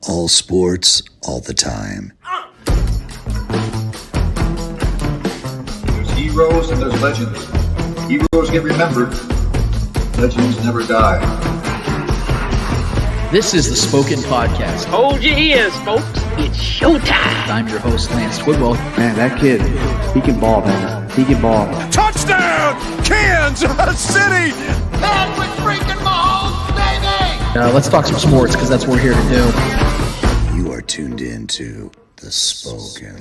All sports, all the time. There's heroes and there's legends. Heroes get remembered. Legends never die. This is the Spoken Podcast. Hold your ears, folks. It's showtime. I'm your host, Lance Twidwell. Man, that kid, he can ball, man. He can ball. Touchdown, Kansas City! Patrick freaking Mahomes, baby! Let's talk some sports, because that's what we're here to do. You are tuned in to the Spoken.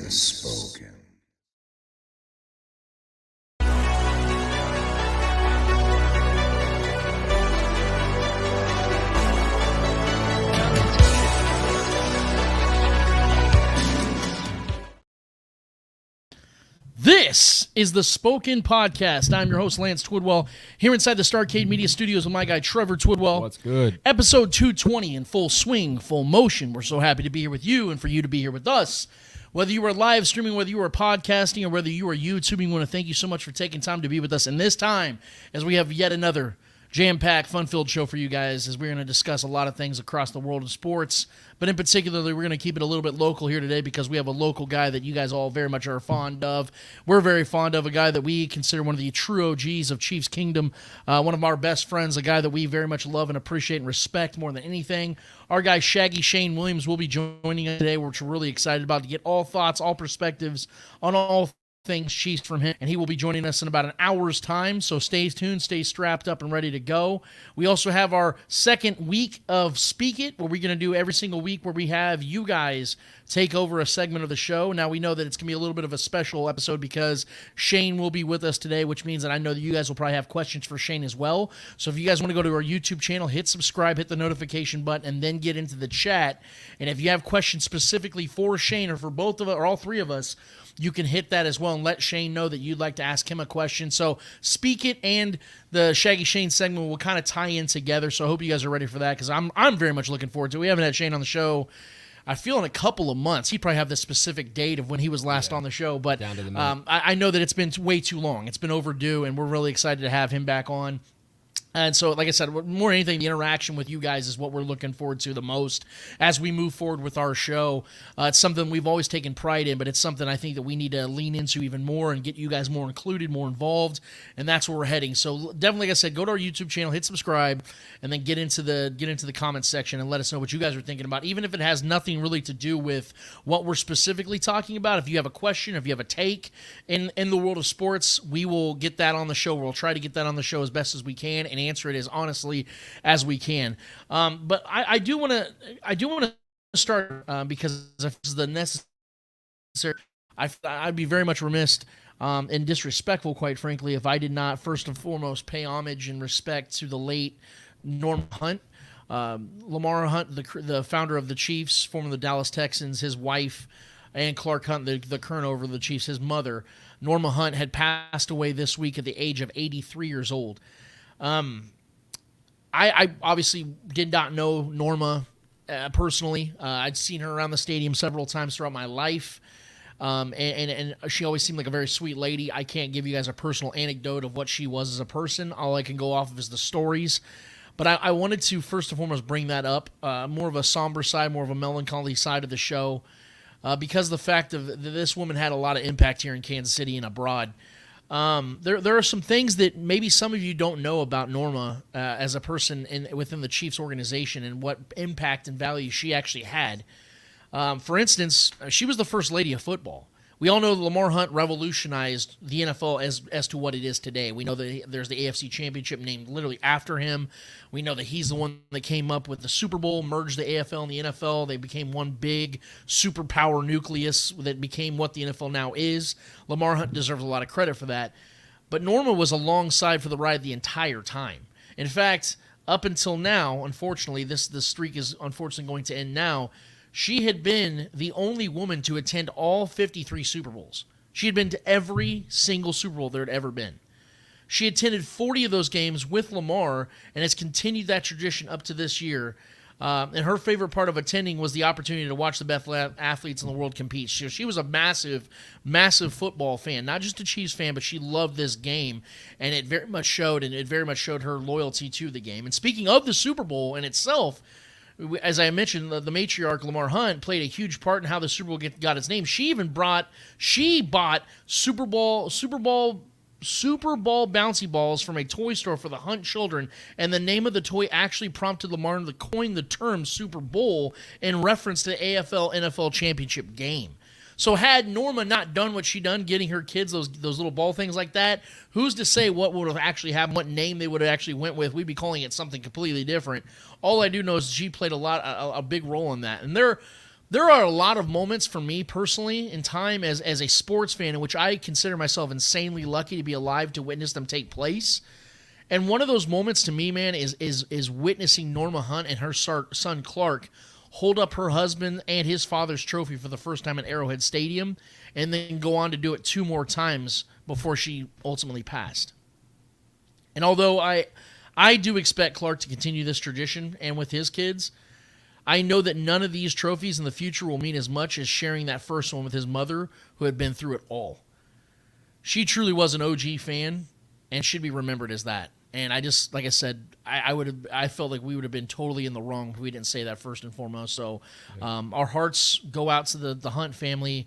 This is the Spoken Podcast. I'm your host, Lance Twidwell, here inside the Starcade Media Studios with my guy, Trevor Twidwell. What's good? Episode 220 in full swing, full motion. We're so happy to be here with you and for you to be here with us. Whether you are live streaming, whether you are podcasting, or whether you are YouTubing, we want to thank you so much for taking time to be with us in this time as we have yet another jam-packed, fun-filled show for you guys as we're going to discuss a lot of things across the world of sports. But in particular, we're going to keep it a little bit local here today because we have a local guy that you guys all very much are fond of. We're very fond of a guy that we consider one of the true OGs of Chiefs Kingdom, one of our best friends, a guy that we very much love and appreciate and respect more than anything. Our guy, Shaggy Shane Williams, will be joining us today, which we're really excited about to get all thoughts, all perspectives on all things Chiefs from him, and he will be joining us in about an hour's time, so stay tuned, stay strapped up and ready to go. We also have our second week of Speak It, where we're going to do every single week where we have you guys take over a segment of the show. Now, we know that it's going to be a little bit of a special episode because Shane will be with us today, which means that I know that you guys will probably have questions for Shane as well. So if you guys want to go to our YouTube channel, hit subscribe, hit the notification button, and then get into the chat. And if you have questions specifically for Shane or for both of us or all three of us, you can hit that as well and let Shane know that you'd like to ask him a question. So Speak It and the Shaggy Shane segment will kind of tie in together. So I hope you guys are ready for that because I'm very much looking forward to it. We haven't had Shane on the show, I feel, in a couple of months. He'd probably have the specific date of when he was last on the show. But I know that it's been way too long. It's been overdue, and we're really excited to have him back on. And so, like I said, more than anything, the interaction with you guys is what we're looking forward to the most as we move forward with our show. It's something we've always taken pride in, but it's something I think that we need to lean into even more and get you guys more included, more involved, and that's where we're heading. So definitely, like I said, go to our YouTube channel, hit subscribe, and then get into the comments section and let us know what you guys are thinking about, even if it has nothing really to do with what we're specifically talking about. If you have a question, if you have a take in the world of sports, we will get that on the show. We'll try to get that on the show as best as we can and answer it as honestly as we can. But I do want to start because this is the necessary. I'd be very much remiss and disrespectful, quite frankly, if I did not first and foremost pay homage and respect to the late Norm Hunt. Lamar Hunt, the founder of the Chiefs, former of the Dallas Texans, his wife, and Clark Hunt, the current owner of the Chiefs, his mother, Norma Hunt, had passed away this week at the age of 83 years old. I obviously did not know Norma personally. I'd seen her around the stadium several times throughout my life, and she always seemed like a very sweet lady. I can't give you guys a personal anecdote of what she was as a person. All I can go off of is the stories. But I wanted to first and foremost bring that up, more of a somber side, more of a melancholy side of the show, because of the fact that this woman had a lot of impact here in Kansas City and abroad. There are some things that maybe some of you don't know about Norma as a person within the Chiefs organization and what impact and value she actually had. For instance, she was the first lady of football. We all know that Lamar Hunt revolutionized the NFL as to what it is today. We know that there's the AFC Championship named literally after him. We know that he's the one that came up with the Super Bowl, merged the AFL and the NFL. They became one big superpower nucleus that became what the NFL now is. Lamar Hunt deserves a lot of credit for that. But Norma was alongside for the ride the entire time. In fact, up until now, unfortunately, this streak is unfortunately going to end now. She had been the only woman to attend all 53 Super Bowls. She had been to every single Super Bowl there had ever been. She attended 40 of those games with Lamar and has continued that tradition up to this year. And her favorite part of attending was the opportunity to watch the best athletes in the world compete. She was a massive, massive football fan, not just a Chiefs fan, but she loved this game, and it very much showed her loyalty to the game. And speaking of the Super Bowl in itself, as I mentioned, the matriarch Lamar Hunt played a huge part in how the Super Bowl got its name. She bought Super Bowl bouncy balls from a toy store for the Hunt children, and the name of the toy actually prompted Lamar to coin the term Super Bowl in reference to the AFL NFL championship game. So had Norma not done what she done, getting her kids those little ball things like that, who's to say what would have actually happened, what name they would have actually went with? We'd be calling it something completely different. All I do know is she played a big role in that. And there are a lot of moments for me personally in time as a sports fan in which I consider myself insanely lucky to be alive to witness them take place. And one of those moments to me, man, is witnessing Norma Hunt and her son Clark hold up her husband and his father's trophy for the first time at Arrowhead Stadium, and then go on to do it 2 more times before she ultimately passed. And although I do expect Clark to continue this tradition and with his kids, I know that none of these trophies in the future will mean as much as sharing that first one with his mother, who had been through it all. She truly was an OG fan and should be remembered as that. And I just, like I said, I felt like we would have been totally in the wrong if we didn't say that first and foremost. So our hearts go out to the Hunt family,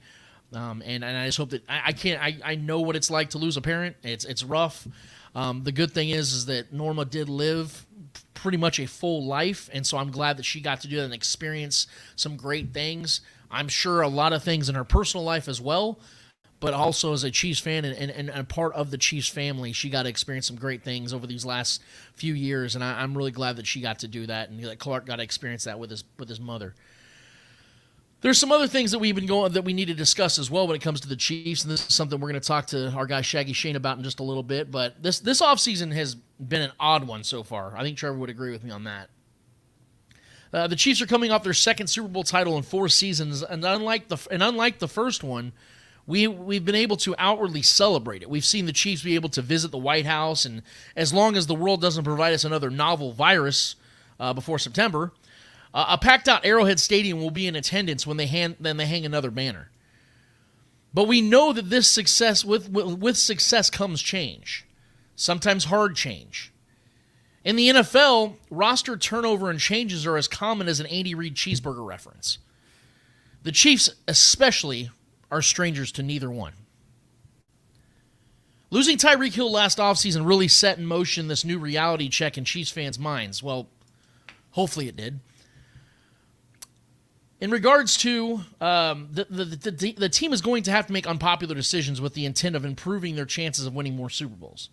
and I just hope that I know what it's like to lose a parent. It's rough. The good thing is that Norma did live pretty much a full life, and so I'm glad that she got to do that and experience some great things. I'm sure a lot of things in her personal life as well, but also as a Chiefs fan and a part of the Chiefs family, she got to experience some great things over these last few years, and I'm really glad that she got to do that, and that Clark got to experience that with his mother. There's some other things that we need to discuss as well when it comes to the Chiefs, and this is something we're going to talk to our guy Shaggy Shane about in just a little bit, but this offseason has been an odd one so far. I think Trevor would agree with me on that. The Chiefs are coming off their second Super Bowl title in 4 seasons, and unlike the first one, we've been able to outwardly celebrate it. We've seen the Chiefs be able to visit the White House, and as long as the world doesn't provide us another novel virus before September, a packed-out Arrowhead Stadium will be in attendance when they hang another banner. But we know that this success with success comes change, sometimes hard change. In the NFL, roster turnover and changes are as common as an Andy Reid cheeseburger reference. The Chiefs especially are strangers to neither one. Losing Tyreek Hill last offseason really set in motion this new reality check in Chiefs fans' minds. Well, hopefully it did. In regards to the team is going to have to make unpopular decisions with the intent of improving their chances of winning more Super Bowls.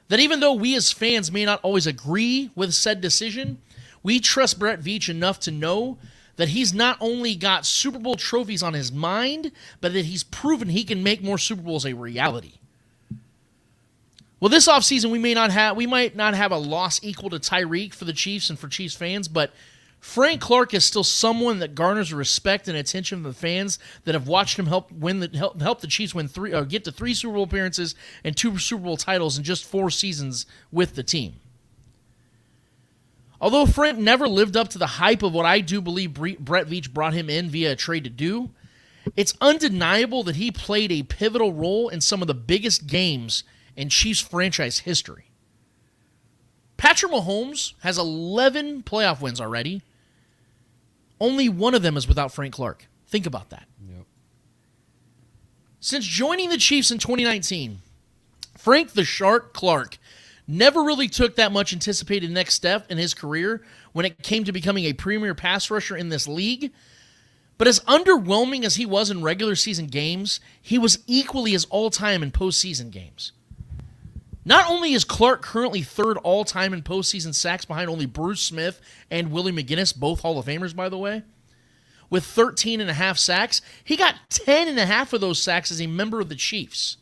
That even though we as fans may not always agree with said decision, we trust Brett Veach enough to know that he's not only got Super Bowl trophies on his mind, but that he's proven he can make more Super Bowls a reality. Well, this offseason we might not have a loss equal to Tyreek for the Chiefs and for Chiefs fans, but Frank Clark is still someone that garners respect and attention from the fans that have watched him help the Chiefs get to 3 Super Bowl appearances and 2 Super Bowl titles in just 4 seasons with the team. Although Frank never lived up to the hype of what I do believe Brett Veach brought him in via a trade to do, it's undeniable that he played a pivotal role in some of the biggest games in Chiefs franchise history. Patrick Mahomes has 11 playoff wins already. Only one of them is without Frank Clark. Think about that. Yep. Since joining the Chiefs in 2019, Frank the Shark Clark never really took that much anticipated next step in his career when it came to becoming a premier pass rusher in this league. But as underwhelming as he was in regular season games, he was equally as all-time in postseason games. Not only is Clark currently 3rd all-time in postseason sacks behind only Bruce Smith and Willie McGinnis, both Hall of Famers, by the way, with 13.5 sacks, he got 10.5 of those sacks as a member of the Chiefs.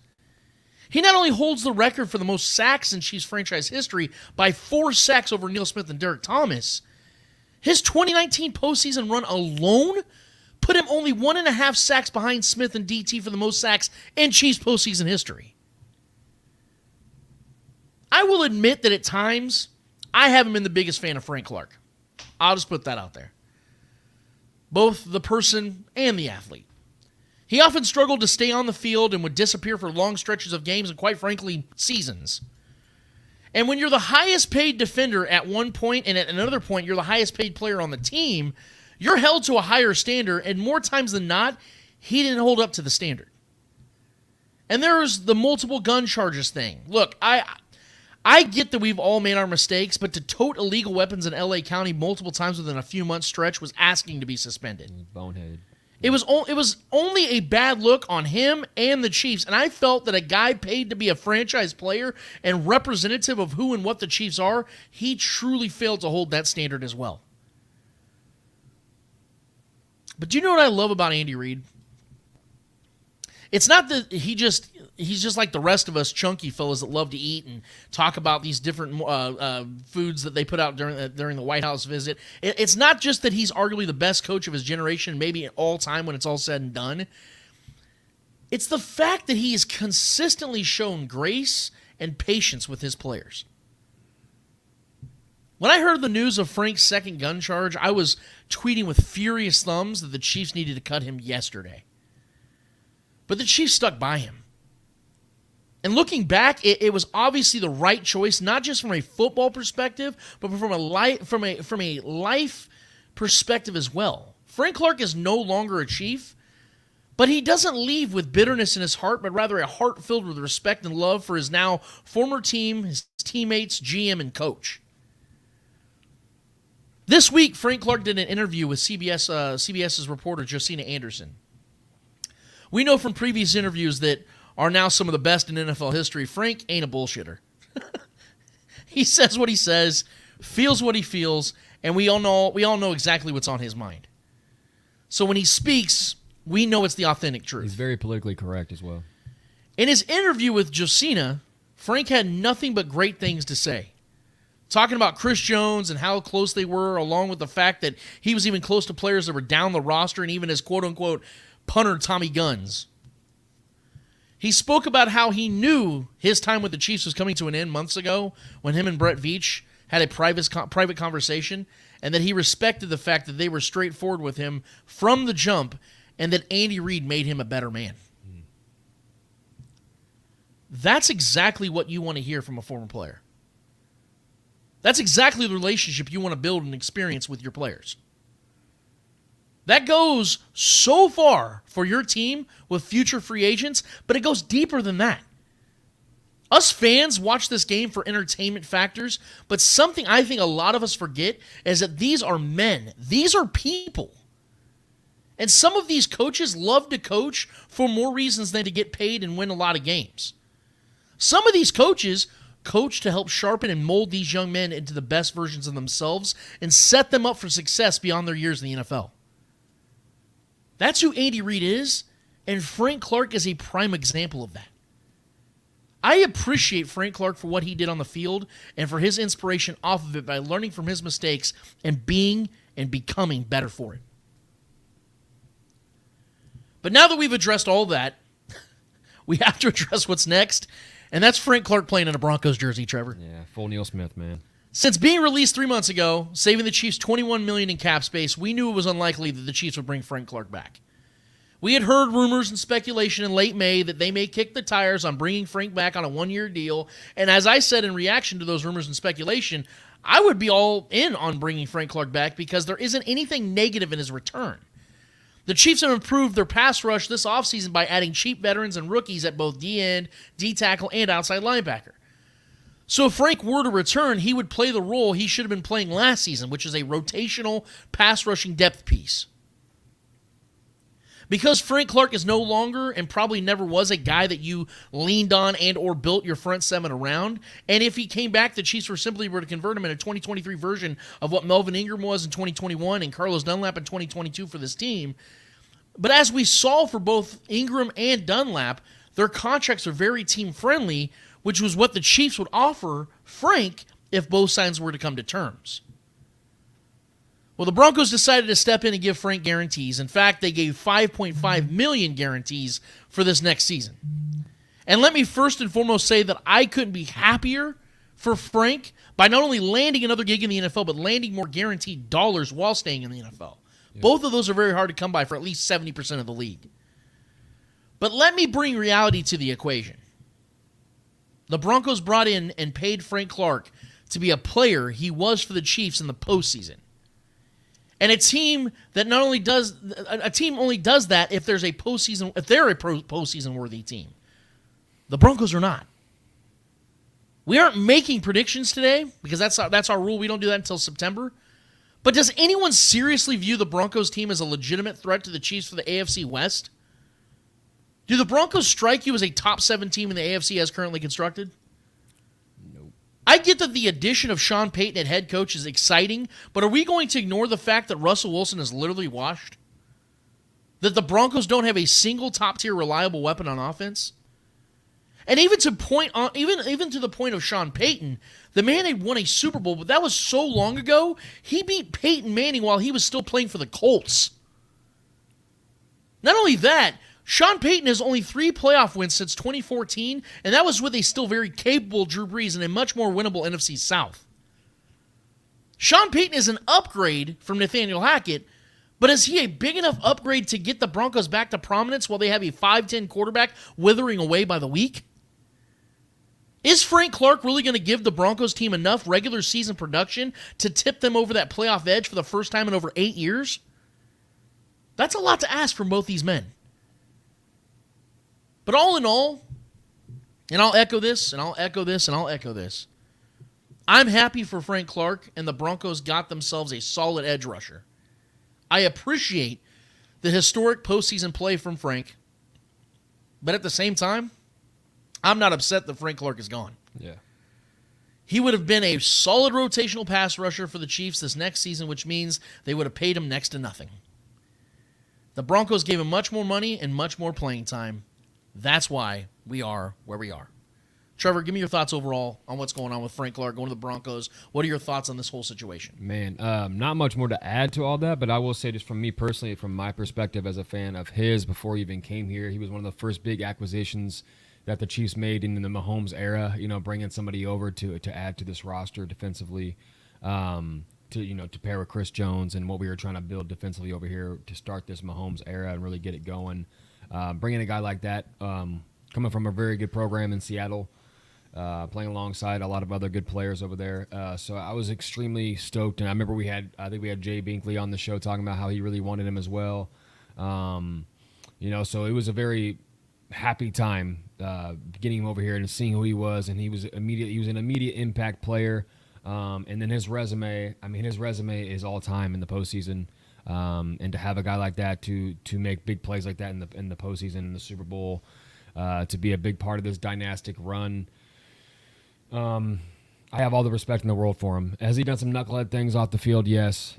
He not only holds the record for the most sacks in Chiefs franchise history by 4 sacks over Neil Smith and Derek Thomas, his 2019 postseason run alone put him only 1.5 sacks behind Smith and DT for the most sacks in Chiefs postseason history. I will admit that at times, I haven't been the biggest fan of Frank Clark. I'll just put that out there. Both the person and the athlete. He often struggled to stay on the field and would disappear for long stretches of games and, quite frankly, seasons. And when you're the highest paid defender at one point and at another point you're the highest paid player on the team, you're held to a higher standard, and more times than not, he didn't hold up to the standard. And there's the multiple gun charges thing. Look, I get that we've all made our mistakes, but to tote illegal weapons in L.A. County multiple times within a few months stretch was asking to be suspended. Bonehead. It was only a bad look on him and the Chiefs, and I felt that a guy paid to be a franchise player and representative of who and what the Chiefs are, he truly failed to hold that standard as well. But do you know what I love about Andy Reid? It's not that he's just like the rest of us chunky fellas that love to eat and talk about these different foods that they put out during the White House visit. It's not just that he's arguably the best coach of his generation, maybe all time when it's all said and done. It's the fact that he has consistently shown grace and patience with his players. When I heard the news of Frank's second gun charge, I was tweeting with furious thumbs that the Chiefs needed to cut him yesterday. But the Chiefs stuck by him. And looking back, it was obviously the right choice, not just from a football perspective, but from a life perspective as well. Frank Clark is no longer a Chief, but he doesn't leave with bitterness in his heart, but rather a heart filled with respect and love for his now former team, his teammates, GM, and coach. This week, Frank Clark did an interview with CBS's reporter Josina Anderson. We know from previous interviews that are now some of the best in NFL history, Frank ain't a bullshitter. He says what he says, feels what he feels, and we all know exactly what's on his mind. So when he speaks, we know it's the authentic truth. He's very politically correct as well. In his interview with Josina, Frank had nothing but great things to say. Talking about Chris Jones and how close they were, along with the fact that he was even close to players that were down the roster and even his quote-unquote punter Tommy Guns. He spoke about how he knew his time with the Chiefs was coming to an end months ago when him and Brett Veach had a private conversation, and that he respected the fact that they were straightforward with him from the jump and that Andy Reid made him a better man. That's exactly what you want to hear from a former player. That's exactly the relationship you want to build and experience with your players. That goes so far for your team with future free agents, but it goes deeper than that. Us fans watch this game for entertainment factors, but something I think a lot of us forget is that these are men. These are people. And some of these coaches love to coach for more reasons than to get paid and win a lot of games. Some of these coaches coach to help sharpen and mold these young men into the best versions of themselves and set them up for success beyond their years in the NFL. That's who Andy Reid is, and Frank Clark is a prime example of that. I appreciate Frank Clark for what he did on the field and for his inspiration off of it by learning from his mistakes and being and becoming better for it. But now that we've addressed all that, we have to address what's next, and that's Frank Clark playing in a Broncos jersey, Trevor. Yeah, full Neil Smith, man. Since being released 3 months ago, saving the Chiefs $21 million in cap space, we knew it was unlikely that the Chiefs would bring Frank Clark back. We had heard rumors and speculation in late May that they may kick the tires on bringing Frank back on a one-year deal, and as I said in reaction to those rumors and speculation, I would be all in on bringing Frank Clark back because there isn't anything negative in his return. The Chiefs have improved their pass rush this offseason by adding cheap veterans and rookies at both D-end, D-tackle, and outside linebacker. So if Frank were to return, he would play the role he should have been playing last season, which is a rotational pass-rushing depth piece. Because Frank Clark is no longer and probably never was a guy that you leaned on and or built your front seven around, and if he came back, the Chiefs were to convert him in a 2023 version of what Melvin Ingram was in 2021 and Carlos Dunlap in 2022 for this team. But as we saw for both Ingram and Dunlap, their contracts are very team-friendly, which was what the Chiefs would offer Frank if both sides were to come to terms. Well, the Broncos decided to step in and give Frank guarantees. In fact, they gave $5.5 million guarantees for this next season. And let me first and foremost say that I couldn't be happier for Frank by not only landing another gig in the NFL, but landing more guaranteed dollars while staying in the NFL. Yeah. Both of those are very hard to come by for at least 70% of the league. But let me bring reality to the equation. The Broncos brought in and paid Frank Clark to be a player he was for the Chiefs in the postseason. And a team that not only does a team only does that if they're a postseason worthy team. The Broncos are not. We aren't making predictions today because that's our rule. We don't do that until September. But does anyone seriously view the Broncos team as a legitimate threat to the Chiefs for the AFC West? Do the Broncos strike you as a top 7 team in the AFC as currently constructed? Nope. I get that the addition of Sean Payton at head coach is exciting, but are we going to ignore the fact that Russell Wilson is literally washed? That the Broncos don't have a single top-tier reliable weapon on offense? And even to the point of Sean Payton, the man had won a Super Bowl, but that was so long ago. He beat Peyton Manning while he was still playing for the Colts. Not only that, Sean Payton has only 3 playoff wins since 2014, and that was with a still very capable Drew Brees and a much more winnable NFC South. Sean Payton is an upgrade from Nathaniel Hackett, but is he a big enough upgrade to get the Broncos back to prominence while they have a 5'10 quarterback withering away by the week? Is Frank Clark really going to give the Broncos team enough regular season production to tip them over that playoff edge for the first time in over 8 years? That's a lot to ask from both these men. But all in all, and I'll echo this, and I'll echo this, and I'll echo this, I'm happy for Frank Clark, and the Broncos got themselves a solid edge rusher. I appreciate the historic postseason play from Frank, but at the same time, I'm not upset that Frank Clark is gone. Yeah. He would have been a solid rotational pass rusher for the Chiefs this next season, which means they would have paid him next to nothing. The Broncos gave him much more money and much more playing time. That's why we are where we are. Trevor, give me your thoughts overall on what's going on with Frank Clark going to the Broncos. What are your thoughts on this whole situation? Man, not much more to add to all that, but I will say just from me personally, from my perspective as a fan of his before he even came here, he was one of the first big acquisitions that the Chiefs made in the Mahomes era, bringing somebody over to add to this roster defensively, to pair with Chris Jones and what we were trying to build defensively over here to start this Mahomes era and really get it going. Bringing a guy like that, coming from a very good program in Seattle, playing alongside a lot of other good players over there. So I was extremely stoked, and I remember I think we had Jay Binkley on the show talking about how he really wanted him as well. So it was a very happy time getting him over here and seeing who he was, and he was an immediate impact player. And then his resume is all time in the postseason. And to have a guy like that to make big plays like that in the postseason, in the Super Bowl, to be a big part of this dynastic run, I have all the respect in the world for him. Has he done some knucklehead things off the field? Yes.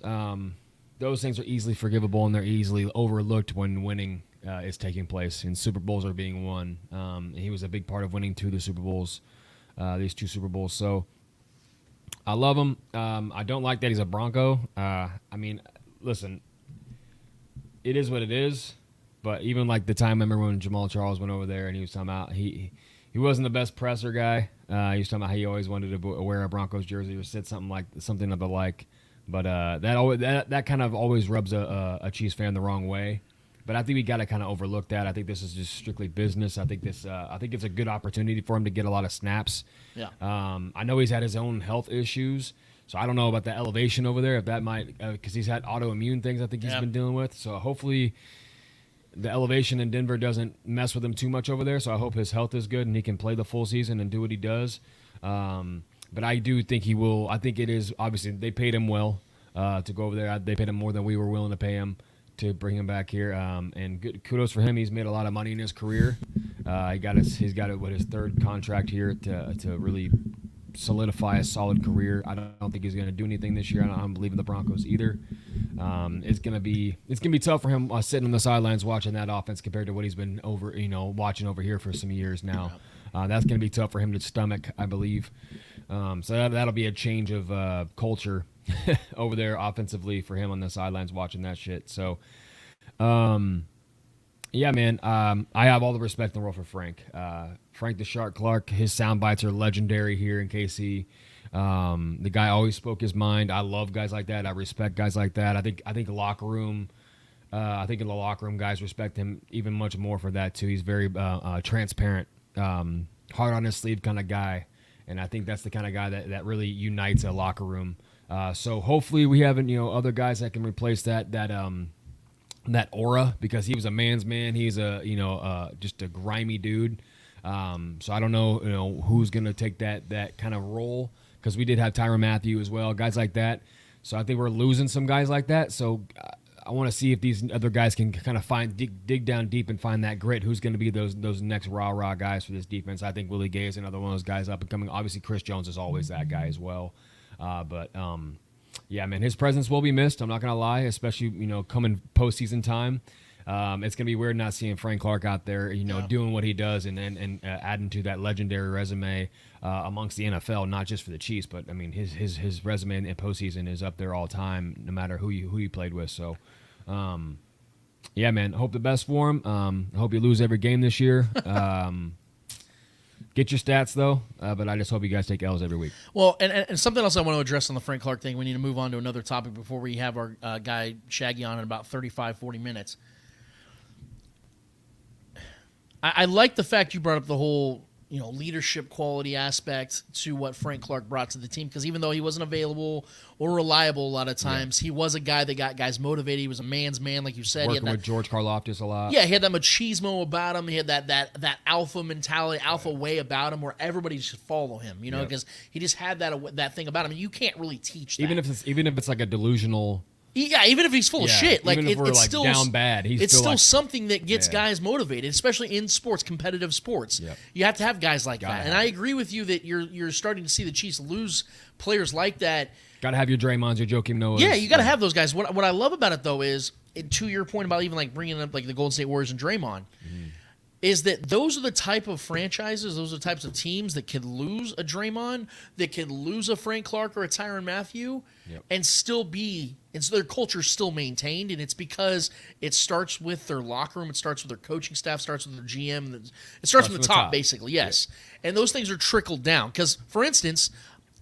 Those things are easily forgivable and they're easily overlooked when winning is taking place and Super Bowls are being won. He was a big part of winning these 2 Super Bowls. So I love him. I don't like that he's a Bronco. Listen, it is what it is. But even like the time I remember when Jamal Charles went over there and he was talking about he wasn't the best presser guy. He was talking about how he always wanted to wear a Broncos jersey or said something of the like. But that kind of always rubs a Chiefs fan the wrong way. But I think we got to kind of overlook that. I think this is just strictly business. I think it's a good opportunity for him to get a lot of snaps. Yeah. I know he's had his own health issues, so I don't know about the elevation over there. If that might, because he's had autoimmune things I think he's been dealing with. So hopefully the elevation in Denver doesn't mess with him too much over there. So I hope his health is good and he can play the full season and do what he does. But I do think he will. I think it is obviously they paid him well to go over there. They paid him more than we were willing to pay him to bring him back here, and good kudos for him. He's made a lot of money in his career. He's got his 3rd contract here to really solidify a solid career. I don't think he's going to do anything this year. I don't believe in the Broncos either. It's gonna be tough for him sitting on the sidelines watching that offense compared to what he's been watching over here for some years now. That's going to be tough for him to stomach, I believe. So that'll be a change of culture over there offensively for him on the sidelines watching that shit. So, yeah, man, I have all the respect in the world for Frank. Frank the Shark Clark, his sound bites are legendary here in KC. The guy always spoke his mind. I love guys like that. I respect guys like that. I think in the locker room, guys respect him even much more for that too. He's very transparent. heart on his sleeve kind of guy. And I think that's the kind of guy that really unites a locker room. So hopefully we have other guys that can replace that aura, because he was a man's man. He's just a grimy dude. So I don't know who's gonna take that kind of role, because we did have Tyrann Mathieu as well, guys like that. So I think we're losing some guys like that. So I want to see if these other guys can kind of dig down deep and find that grit. Who's going to be those next rah guys for this defense? I think Willie Gay is another one of those guys up and coming. Obviously, Chris Jones is always that guy as well. Yeah, man, his presence will be missed. I'm not going to lie, especially coming postseason time. It's going to be weird not seeing Frank Clark out there, doing what he does and adding to that legendary resume amongst the NFL, not just for the Chiefs, but I mean his resume in postseason is up there all time, no matter who you played with. So, yeah, man, hope the best for him. I hope you lose every game this year. Get your stats, though, but I just hope you guys take L's every week. Well, and something else I want to address on the Frank Clark thing, we need to move on to another topic before we have our guy Shaggy on in about 35, 40 minutes. I like the fact you brought up the whole leadership quality aspect to what Frank Clark brought to the team, because even though he wasn't available or reliable a lot of times, he was a guy that got guys motivated. He was a man's man, like you said. Working with George Karlaftis a lot. Yeah, he had that machismo about him. He had that alpha mentality, alpha way about him, where everybody should follow him. Because he just had that thing about him. And you can't really teach that. Even if it's like a delusional. Yeah, even if he's full of shit, like even if we're it's like still down bad, it's still like, something that gets guys motivated, especially in sports, competitive sports. Yep. You have to have guys like that, and I agree with you that you're starting to see the Chiefs lose players like that. Got to have your Draymonds, your Joakim Noahs. Yeah, you got to have those guys. What I love about it though is, to your point about even like bringing up like the Golden State Warriors and Draymond. Is that those are the type of franchises, those are the types of teams that can lose a Draymond, that can lose a Frank Clark or a Tyrann Mathieu, and still be, and so their culture's still maintained, and it's because it starts with their locker room, it starts with their coaching staff, starts with their GM, it starts from the top, basically, yes. And those things are trickled down, because, for instance,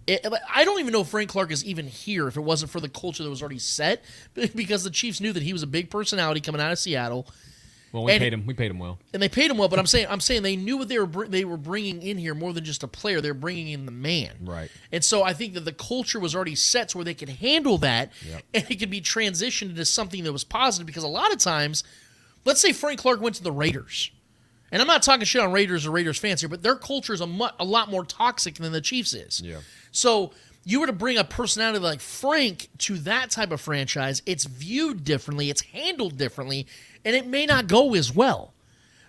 I don't even know if Frank Clark is even here if it wasn't for the culture that was already set, because the Chiefs knew that he was a big personality coming out of Seattle. Well, we paid him well, and they paid him well. But I'm saying they knew what they were bringing in here more than just a player. They were bringing in the man, right? And so I think that the culture was already set to where they could handle that, and it could be transitioned into something that was positive. Because a lot of times, let's say Frank Clark went to the Raiders, and I'm not talking shit on Raiders or Raiders fans here, but their culture is a lot more toxic than the Chiefs is. Yeah. So you were to bring a personality like Frank to that type of franchise, it's viewed differently, it's handled differently, and it may not go as well.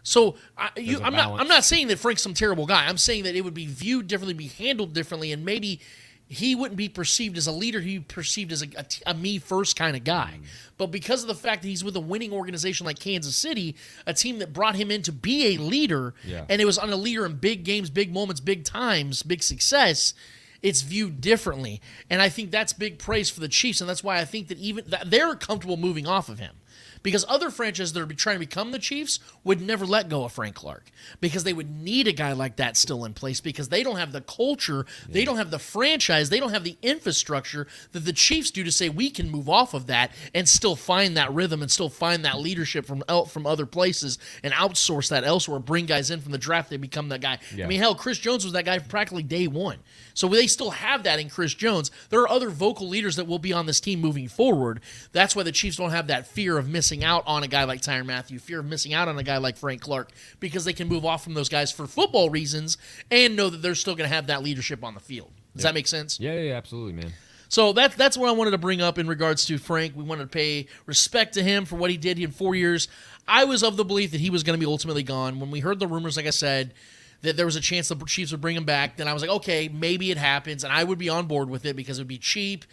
So I'm not saying that Frank's some terrible guy. I'm saying that it would be viewed differently, be handled differently, and maybe he wouldn't be perceived as a leader. He'd be perceived as a me-first kind of guy. But because of the fact that he's with a winning organization like Kansas City, a team that brought him in to be a leader, and it was on a leader in big games, big moments, big times, big success, it's viewed differently. And I think that's big praise for the Chiefs, and that's why I think that they're comfortable moving off of him. Because other franchises that are trying to become the Chiefs would never let go of Frank Clark, because they would need a guy like that still in place, because they don't have the culture, they don't have the franchise, they don't have the infrastructure that the Chiefs do to say we can move off of that and still find that rhythm and still find that leadership from other places and outsource that elsewhere, bring guys in from the draft, they become that guy. I mean, hell, Chris Jones was that guy practically day one. So they still have that in Chris Jones. There are other vocal leaders that will be on this team moving forward. That's why the Chiefs don't have that fear of missing out on a guy like Tyrann Mathieu, fear of missing out on a guy like Frank Clark, because they can move off from those guys for football reasons and know that they're still going to have that leadership on the field. Does that make sense? Yeah, absolutely, man. So that's what I wanted to bring up in regards to Frank. We wanted to pay respect to him for what he did in 4 years. I was of the belief that he was going to be ultimately gone. When we heard the rumors, like I said, that there was a chance the Chiefs would bring him back, then I was like, okay, maybe it happens, and I would be on board with it because it would be cheap.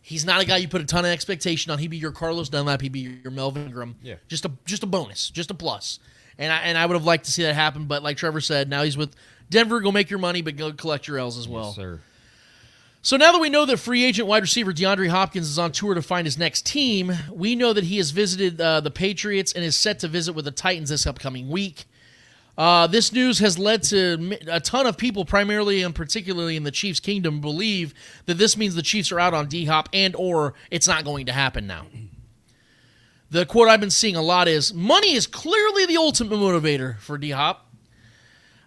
He's not a guy you put a ton of expectation on. He'd be your Carlos Dunlap. He'd be your Melvin Ingram. Yeah. Just a bonus, just a plus. And I would have liked to see that happen, but like Trevor said, now he's with Denver. Go make your money, but go collect your L's as well. Yes, sir. So now that we know that free agent wide receiver DeAndre Hopkins is on tour to find his next team, we know that he has visited the Patriots and is set to visit with the Titans this upcoming week. This news has led to a ton of people, primarily and particularly in the Chiefs' kingdom, believe that this means the Chiefs are out on D-Hop and or it's not going to happen now. The quote I've been seeing a lot is, money is clearly the ultimate motivator for D-Hop.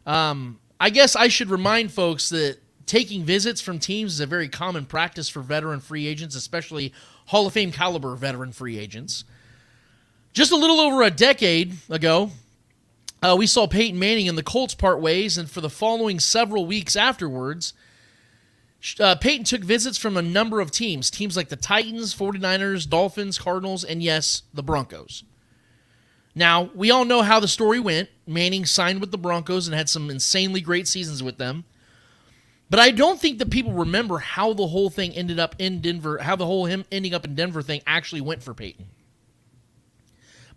I I guess I should remind folks that taking visits from teams is a very common practice for veteran free agents, especially Hall of Fame caliber veteran free agents. Just a little over a decade ago, we saw Peyton Manning and the Colts part ways, and for the following several weeks afterwards, Peyton took visits from a number of teams like the Titans, 49ers, Dolphins, Cardinals, and yes, the Broncos. Now, we all know how the story went. Manning signed with the Broncos and had some insanely great seasons with them. But I don't think that people remember how the whole thing ended up in Denver, how the whole him ending up in Denver thing actually went for Peyton.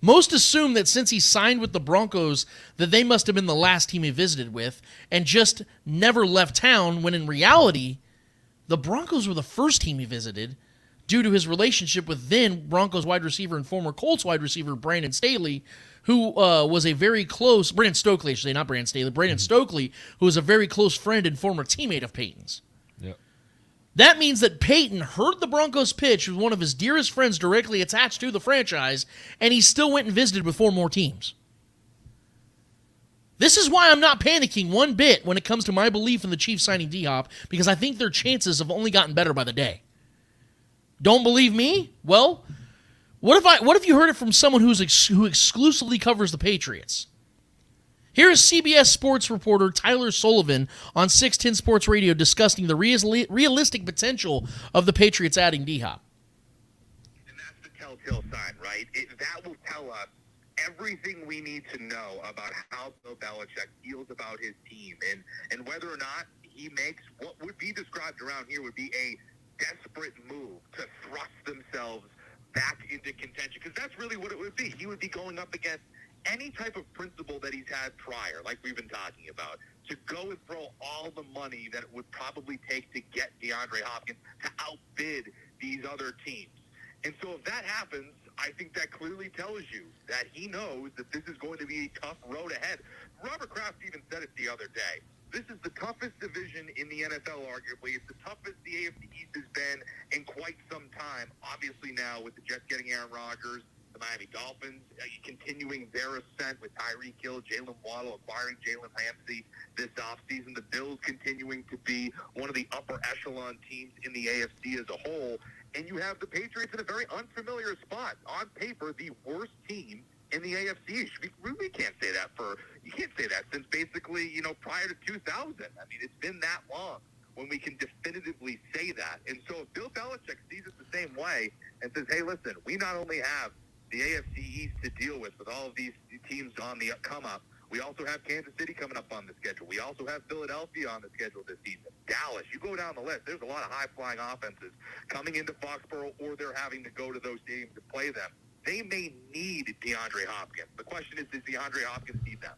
Most assume that since he signed with the Broncos, that they must have been the last team he visited with and just never left town, when in reality, the Broncos were the first team he visited due to his relationship with then Broncos wide receiver and former Colts wide receiver Brandon Staley, who was a very close, Brandon Stokely, I should say, not Brandon Staley, Brandon Stokely, who was a very close friend and former teammate of Peyton's. Yep. That means that Peyton heard the Broncos pitch with one of his dearest friends directly attached to the franchise, and he still went and visited with 4 more teams. This is why I'm not panicking one bit when it comes to my belief in the Chiefs signing D-Hop, because I think their chances have only gotten better by the day. Don't believe me? Well, what if you heard it from someone who exclusively covers the Patriots? Here is CBS Sports reporter Tyler Sullivan on 610 Sports Radio discussing the realistic potential of the Patriots adding D-Hop. And that's the telltale sign, right? That will tell us everything we need to know about how Bill Belichick feels about his team and whether or not he makes what would be described around here would be a desperate move to thrust themselves back into contention, because that's really what it would be. He would be going up against any type of principle that he's had prior, like we've been talking about, to go and throw all the money that it would probably take to get DeAndre Hopkins to outbid these other teams. And so if that happens, I think that clearly tells you that he knows that this is going to be a tough road ahead. Robert Kraft even said it the other day. This is the toughest division in the NFL, arguably. It's the toughest the AFC East has been in quite some time. Obviously now with the Jets getting Aaron Rodgers, the Miami Dolphins continuing their ascent with Tyreek Hill, Jalen Waddle, acquiring Jalen Ramsey this offseason. The Bills continuing to be one of the upper echelon teams in the AFC as a whole. And you have the Patriots in a very unfamiliar spot. On paper, the worst team in the AFC. You really can't say that you can't say that since basically, prior to 2000. I mean, it's been that long when we can definitively say that. And so if Bill Belichick sees it the same way and says, hey, listen, we not only have the AFC East to deal with all of these teams on the come-up, we also have Kansas City coming up on the schedule. We also have Philadelphia on the schedule this season. Dallas, you go down the list, there's a lot of high-flying offenses coming into Foxborough, or they're having to go to those stadiums to play them. They may need DeAndre Hopkins. The question is, does DeAndre Hopkins need them?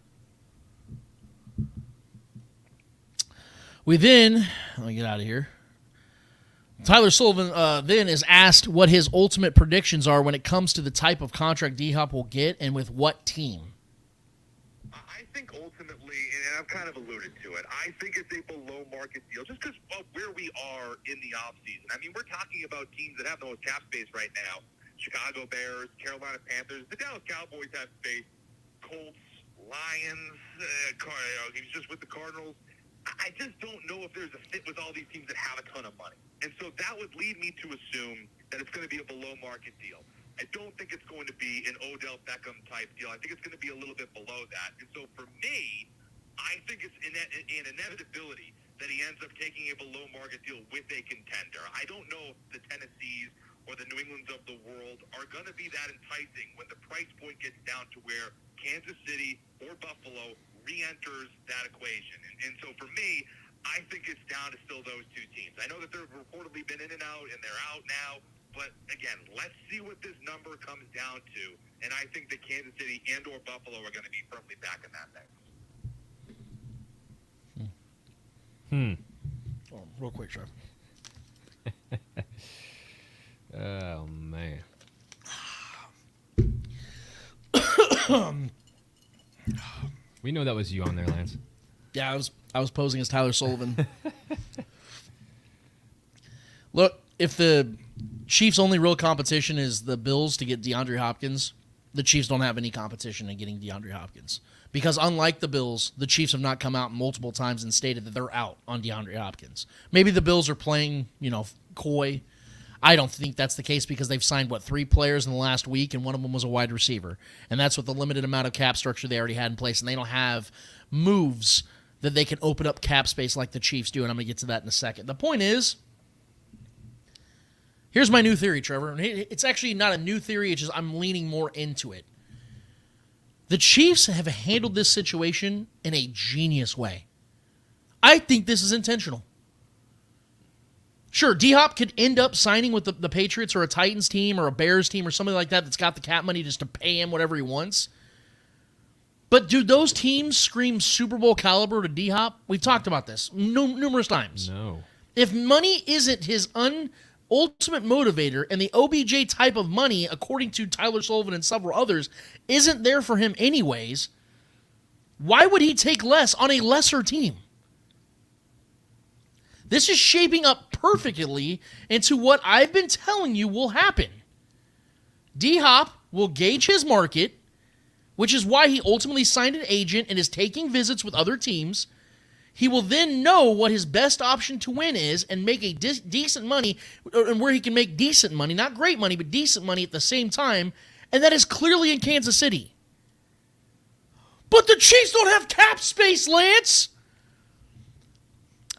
Let me get out of here. Tyler Sullivan then is asked what his ultimate predictions are when it comes to the type of contract D-Hop will get and with what team. I think ultimately, and I've kind of alluded to it, I think it's a below-market deal just because of where we are in the offseason. I mean, we're talking about teams that have the most cap space right now. Chicago Bears, Carolina Panthers, the Dallas Cowboys have space, Colts, Lions, he's just with the Cardinals. I just don't know if there's a fit with all these teams that have a ton of money. And so that would lead me to assume that it's going to be a below-market deal. I don't think it's going to be an Odell Beckham type deal. I think it's going to be a little bit below that. And so for me, I think it's an inevitability that he ends up taking a below-market deal with a contender. I don't know if the Tennessees or the New Englands of the world are going to be that enticing when the price point gets down to where Kansas City or Buffalo re-enters that equation. And so for me, I think it's down to still those two teams. I know that they've reportedly been in and out, and they're out now. But, again, let's see what this number comes down to. And I think that Kansas City and or Buffalo are going to be firmly back in that mix. Oh, real quick, Trev. Oh, man. We know that was you on there, Lance. Yeah, I was posing as Tyler Sullivan. Look, if the Chiefs' only real competition is the Bills to get DeAndre Hopkins, the Chiefs don't have any competition in getting DeAndre Hopkins. Because unlike the Bills, the Chiefs have not come out multiple times and stated that they're out on DeAndre Hopkins. Maybe the Bills are playing, coy. I don't think that's the case because they've signed, 3 players in the last week, and one of them was a wide receiver. And that's with the limited amount of cap structure they already had in place, and they don't have moves that they can open up cap space like the Chiefs do, and I'm going to get to that in a second. The point is, here's my new theory, Trevor. It's actually not a new theory, it's just I'm leaning more into it. The Chiefs have handled this situation in a genius way. I think this is intentional. Sure, D-Hop could end up signing with the Patriots or a Titans team or a Bears team or something like that that's got the cap money just to pay him whatever he wants. But do those teams scream Super Bowl caliber to D-Hop? We've talked about this numerous times. No. If money isn't his ultimate motivator and the OBJ type of money, according to Tyler Sullivan and several others, isn't there for him anyways, why would he take less on a lesser team? This is shaping up perfectly into what I've been telling you will happen. D-Hop will gauge his market, which is why he ultimately signed an agent and is taking visits with other teams. He will then know what his best option to win is and make a decent money, and where he can make decent money, not great money, but decent money at the same time, and that is clearly in Kansas City. But the Chiefs don't have cap space, Lance!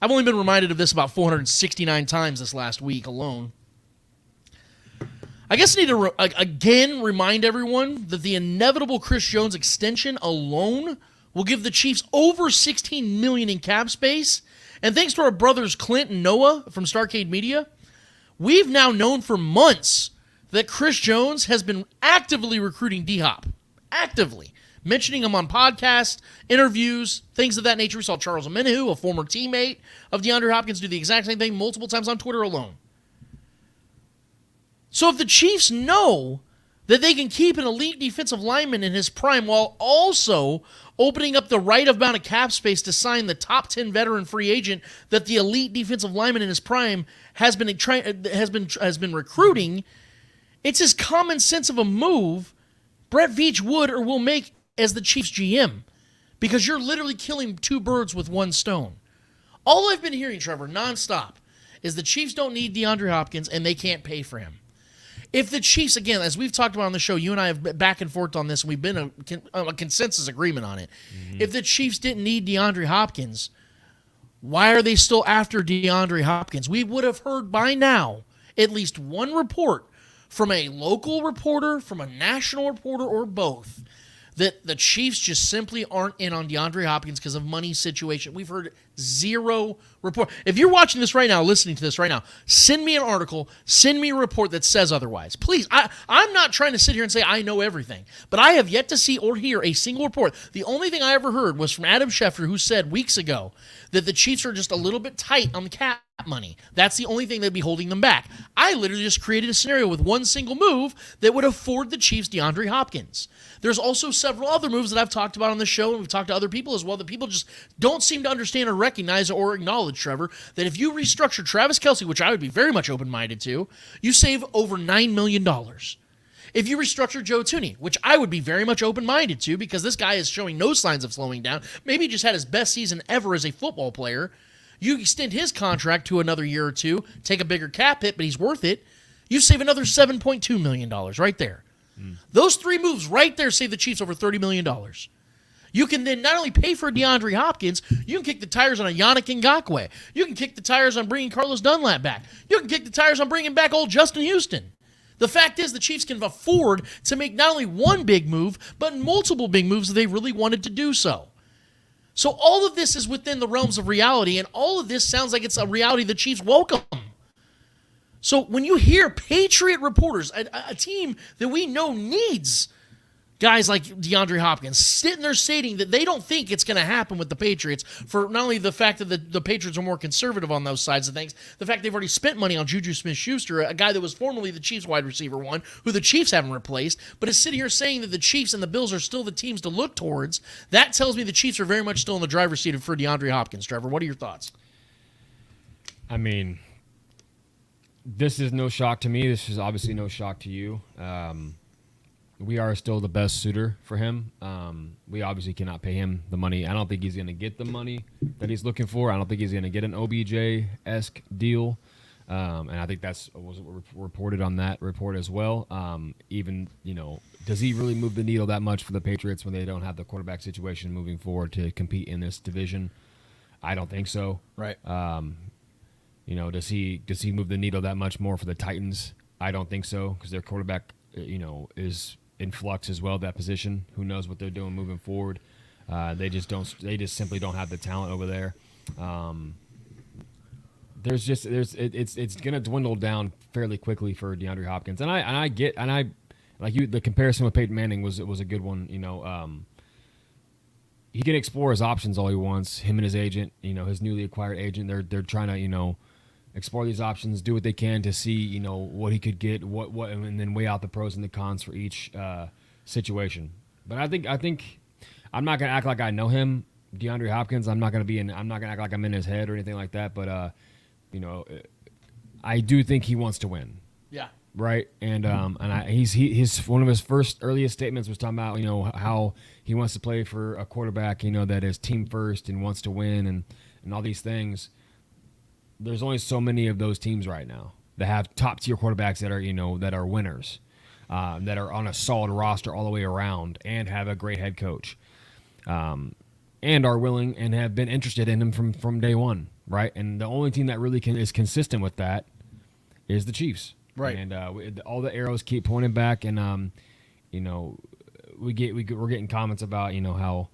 I've only been reminded of this about 469 times this last week alone. I guess I need to again remind everyone that the inevitable Chris Jones extension alone will give the Chiefs over $16 million in cap space. And thanks to our brothers Clint and Noah from Starcade Media, we've now known for months that Chris Jones has been actively recruiting D-Hop. Actively. Mentioning him on podcasts, interviews, things of that nature. We saw Charles Omenihu, a former teammate of DeAndre Hopkins, do the exact same thing multiple times on Twitter alone. So if the Chiefs know that they can keep an elite defensive lineman in his prime while also opening up the right amount of cap space to sign the top 10 veteran free agent that the elite defensive lineman in his prime has been recruiting, it's as common sense of a move Brett Veach would or will make as the Chiefs GM, because you're literally killing 2 birds with 1 stone. All I've been hearing, Trevor, nonstop, is the Chiefs don't need DeAndre Hopkins and they can't pay for him. If the Chiefs, again, as we've talked about on the show, you and I have been back and forth on this, and we've been a consensus agreement on it. Mm-hmm. If the Chiefs didn't need DeAndre Hopkins, why are they still after DeAndre Hopkins? We would have heard by now at least one report from a local reporter, from a national reporter, or both, that the Chiefs just simply aren't in on DeAndre Hopkins because of money situation. We've heard 0 report. If you're watching this right now, listening to this right now, send me an article, send me a report that says otherwise. Please, I'm not trying to sit here and say I know everything, but I have yet to see or hear a single report. The only thing I ever heard was from Adam Schefter, who said weeks ago that the Chiefs are just a little bit tight on the cap money. That's the only thing that'd be holding them back. I literally just created a scenario with one single move that would afford the Chiefs DeAndre Hopkins. There's also several other moves that I've talked about on the show, and we've talked to other people as well, that people just don't seem to understand or recognize or acknowledge, Trevor, that if you restructure Travis Kelce, which I would be very much open-minded to, you save over $9 million. If you restructure Joe Thuney, which I would be very much open-minded to because this guy is showing no signs of slowing down, maybe he just had his best season ever as a football player, you extend his contract to another year or two, take a bigger cap hit, but he's worth it, you save another $7.2 million right there. Those 3 moves right there save the Chiefs over $30 million. You can then not only pay for DeAndre Hopkins, you can kick the tires on a Yannick Ngakoue. You can kick the tires on bringing Carlos Dunlap back. You can kick the tires on bringing back old Justin Houston. The fact is the Chiefs can afford to make not only one big move, but multiple big moves if they really wanted to do so. So all of this is within the realms of reality, and all of this sounds like it's a reality the Chiefs welcome. So when you hear Patriot reporters, a team that we know needs guys like DeAndre Hopkins, sitting there stating that they don't think it's going to happen with the Patriots, for not only the fact that the Patriots are more conservative on those sides of things, the fact they've already spent money on Juju Smith-Schuster, a guy that was formerly the Chiefs wide receiver one, who the Chiefs haven't replaced, but is sitting here saying that the Chiefs and the Bills are still the teams to look towards. That tells me the Chiefs are very much still in the driver's seat for DeAndre Hopkins. Trevor, what are your thoughts? I mean, this is no shock to me. This is obviously no shock to you. we are still the best suitor for him. We obviously cannot pay him the money. I don't think he's going to get the money that he's looking for. I don't think he's going to get an OBJ-esque deal. And I think that's was reported on that report as well. Even, does he really move the needle that much for the Patriots when they don't have the quarterback situation moving forward to compete in this division? I don't think so. Right. Does he move the needle that much more for the Titans? I don't think so, because their quarterback, is in flux as well, that position. Who knows what they're doing moving forward? They just simply don't have the talent over there. It's gonna dwindle down fairly quickly for DeAndre Hopkins, and I like you. The comparison with Peyton Manning was a good one. He can explore his options all he wants. Him and his agent, his newly acquired agent, they're trying to explore these options, do what they can to see what he could get, what, and then weigh out the pros and the cons for each situation. But I think I'm not gonna act like I know him, DeAndre Hopkins. I'm not gonna act like I'm in his head or anything like that. But I do think he wants to win. Yeah. Right. And he's one of his earliest statements was talking about how he wants to play for a quarterback that is team first and wants to win and all these things. There's only so many of those teams right now that have top tier quarterbacks that are that are winners, that are on a solid roster all the way around and have a great head coach, and are willing and have been interested in him from day one. Right. And the only team that really is consistent with that is the Chiefs. Right. And all the arrows keep pointing back, and we're getting comments about how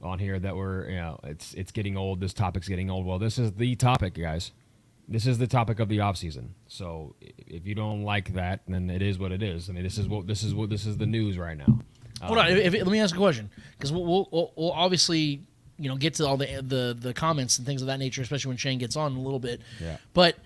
on here that we're it's getting old. This topic's getting old. Well, this is the topic, guys. This is the topic of the offseason. So if you don't like that, then it is what it is. I mean, this is the news right now. Hold on. Let me ask a question, because we'll obviously get to all the comments and things of that nature, especially when Shane gets on in a little bit. Yeah. But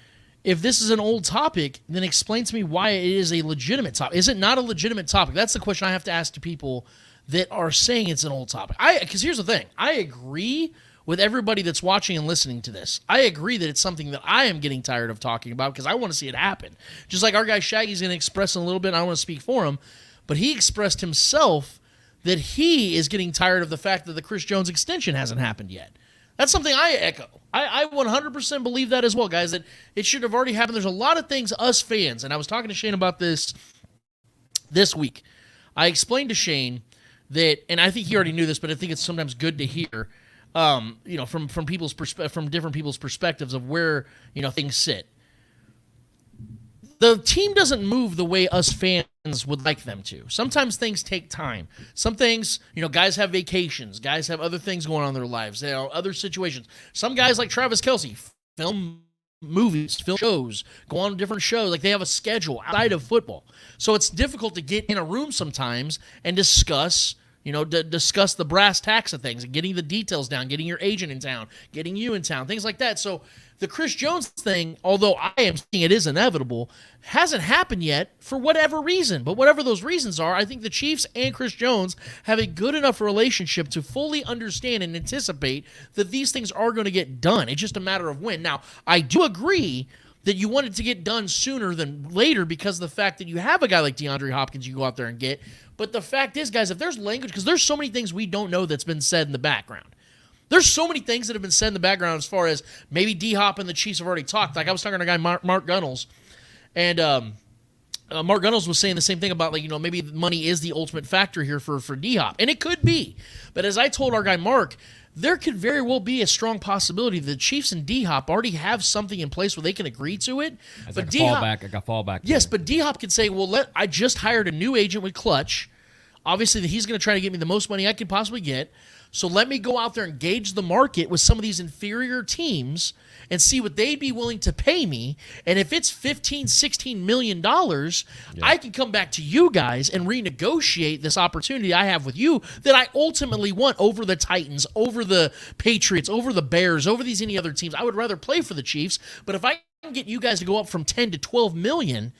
if this is an old topic, then explain to me why it is a legitimate topic. Is it not a legitimate topic? That's the question I have to ask to people that are saying it's an old topic. Because here's the thing. I agree with everybody that's watching and listening to this. I agree that it's something that I am getting tired of talking about because I want to see it happen. Just like our guy Shaggy's going to express in a little bit, and I want to speak for him, but he expressed himself that he is getting tired of the fact that the Chris Jones extension hasn't happened yet. That's something I echo. I 100% believe that as well, guys, that it should have already happened. There's a lot of things us fans, and I was talking to Shane about this week. I explained to Shane that, and I think he already knew this, but I think it's sometimes good to hear, from different people's perspectives of where things sit. The team doesn't move the way us fans would like them to. Sometimes things take time. Some things, guys have vacations. Guys have other things going on in their lives. There are other situations. Some guys like Travis Kelce film movies, film shows, go on different shows. Like they have a schedule outside of football. So it's difficult to get in a room sometimes and discuss the brass tacks of things and getting the details down, getting your agent in town, getting you in town, things like that. So the Chris Jones thing, although I am saying it is inevitable, hasn't happened yet for whatever reason. But whatever those reasons are, I think the Chiefs and Chris Jones have a good enough relationship to fully understand and anticipate that these things are going to get done. It's just a matter of when. Now, I do agree that you want it to get done sooner than later because of the fact that you have a guy like DeAndre Hopkins you go out there and get. But the fact is, guys, if there's language, because there's so many things we don't know that's been said in the background. There's so many things that have been said in the background as far as maybe D-Hop and the Chiefs have already talked. Like I was talking to a guy, Mark Gunnels, and Mark Gunnels was saying the same thing about maybe money is the ultimate factor here for D-Hop. And it could be. But as I told our guy Mark, there could very well be a strong possibility that the Chiefs and D-Hop already have something in place where they can agree to it. But D-Hop, like a fallback. Yes, but D-Hop could say, well, I just hired a new agent with Clutch. Obviously, he's going to try to get me the most money I could possibly get. So let me go out there and gauge the market with some of these inferior teams and see what they'd be willing to pay me. And if it's $15, $16 million, I can come back to you guys and renegotiate this opportunity I have with you that I ultimately want over the Titans, over the Patriots, over the Bears, over any other teams. I would rather play for the Chiefs. But if I can get you guys to go up from 10 to 12 million,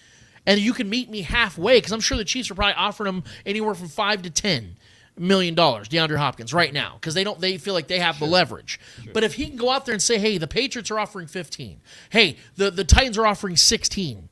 and you can meet me halfway, because I'm sure the Chiefs are probably offering them anywhere from $5 to $10 million, DeAndre Hopkins, right now, because they feel like they have the leverage. Sure. But if he can go out there and say, hey, the Patriots are offering 15, hey, the Titans are offering 16,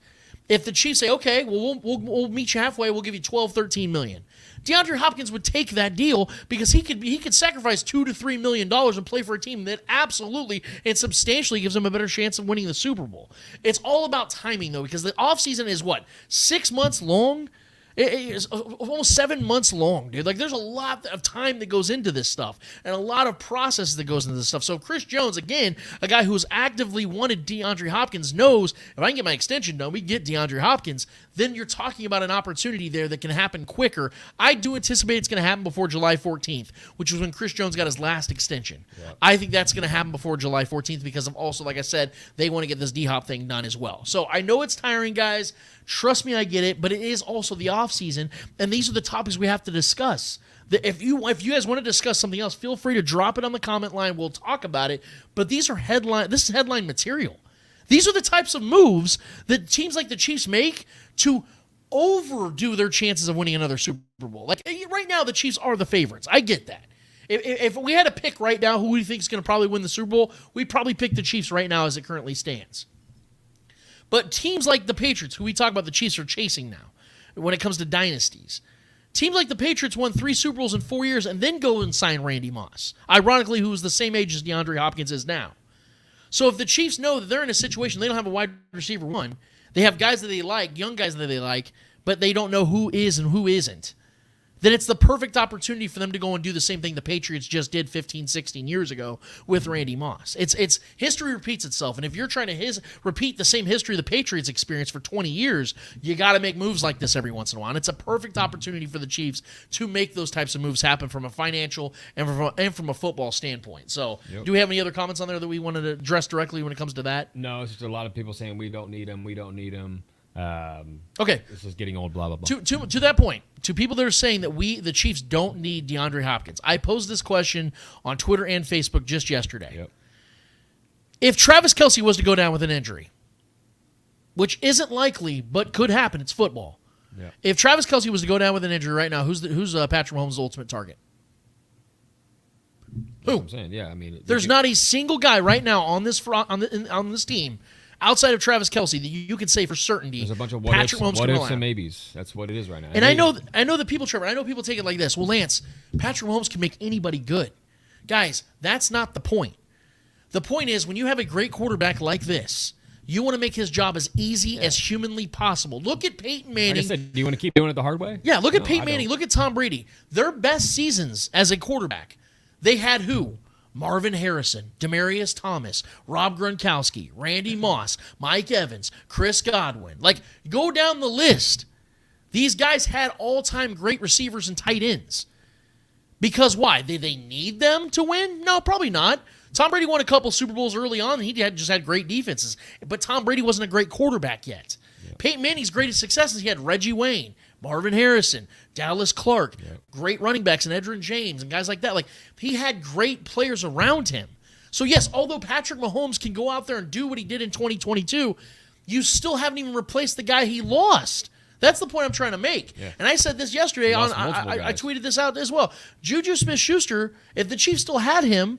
If the Chiefs say, okay, well, we'll meet you halfway, we'll give you $12-13 million. DeAndre Hopkins would take that deal because he could sacrifice $2 to $3 million and play for a team that absolutely and substantially gives him a better chance of winning the Super Bowl. It's all about timing, though, because the offseason is what, 6 months long? It is almost 7 months long, dude. Like, there's a lot of time that goes into this stuff and a lot of process that goes into this stuff. So Chris Jones, again, a guy who's actively wanted DeAndre Hopkins, knows if I can get my extension done, we get DeAndre Hopkins, then you're talking about an opportunity there that can happen quicker. I do anticipate it's going to happen before July 14th, which was when Chris Jones got his last extension. Yep. I think that's going to happen before July 14th because of also, like I said, they want to get this D-Hop thing done as well. So I know it's tiring, guys. Trust me, I get it, but it is also the offseason, and these are the topics we have to discuss. If you guys want to discuss something else, feel free to drop it on the comment line. We'll talk about it, but this is headline material. These are the types of moves that teams like the Chiefs make to overdo their chances of winning another Super Bowl. Like, right now, the Chiefs are the favorites. I get that. If we had to pick right now who we think is going to probably win the Super Bowl, we'd probably pick the Chiefs right now as it currently stands. But teams like the Patriots, who we talk about the Chiefs are chasing now when it comes to dynasties, teams like the Patriots won 3 Super Bowls in 4 years and then go and sign Randy Moss, ironically, who is the same age as DeAndre Hopkins is now. So if the Chiefs know that they're in a situation, they don't have a wide receiver one, they have guys that they like, young guys that they like, but they don't know who is and who isn't, then it's the perfect opportunity for them to go and do the same thing the Patriots just did 15, 16 years ago with Randy Moss. It's history repeats itself, and if you're trying to repeat the same history the Patriots experienced for 20 years, you got to make moves like this every once in a while, and it's a perfect opportunity for the Chiefs to make those types of moves happen from a financial and from a football standpoint. So, Do we have any other comments on there that we wanted to address directly when it comes to that? No, it's just a lot of people saying we don't need him, okay, this is getting old, blah, blah, blah. To that point, to people that are saying that the Chiefs don't need DeAndre Hopkins, I posed this question on Twitter and Facebook just yesterday. Yep. If Travis Kelce was to go down with an injury, which isn't likely but could happen, it's football. Yep. If Travis Kelce was to go down with an injury right now, who's Patrick Mahomes' ultimate target? That's what I'm saying. Yeah, I mean, there's not a single guy right now on this team outside of Travis Kelce that you can say for certainty. There's a bunch of what ifs and maybes. That's what it is right now. And I know that people, Trevor, I know people take it like this. Well, Lance, Patrick Mahomes can make anybody good. Guys, that's not the point. The point is when you have a great quarterback like this, you want to make his job as easy as humanly possible. Look at Peyton Manning. Like I said, do you want to keep doing it the hard way? Yeah, look at Peyton Manning. Look at Tom Brady. Their best seasons as a quarterback, they had who? Marvin Harrison, Demaryius Thomas, Rob Gronkowski, Randy Moss, Mike Evans, Chris Godwin. Like, go down the list. These guys had all-time great receivers and tight ends. Because why? Did they need them to win? No, probably not. Tom Brady won a couple Super Bowls early on, and he just had great defenses. But Tom Brady wasn't a great quarterback yet. Yep. Peyton Manning's greatest successes, he had Reggie Wayne, Marvin Harrison, Dallas Clark, great running backs, and Edgerrin James, and guys like that. Like, he had great players around him. So, yes, although Patrick Mahomes can go out there and do what he did in 2022, you still haven't even replaced the guy he lost. That's the point I'm trying to make. Yeah. And I said this yesterday. I tweeted this out as well. Juju Smith-Schuster, if the Chiefs still had him,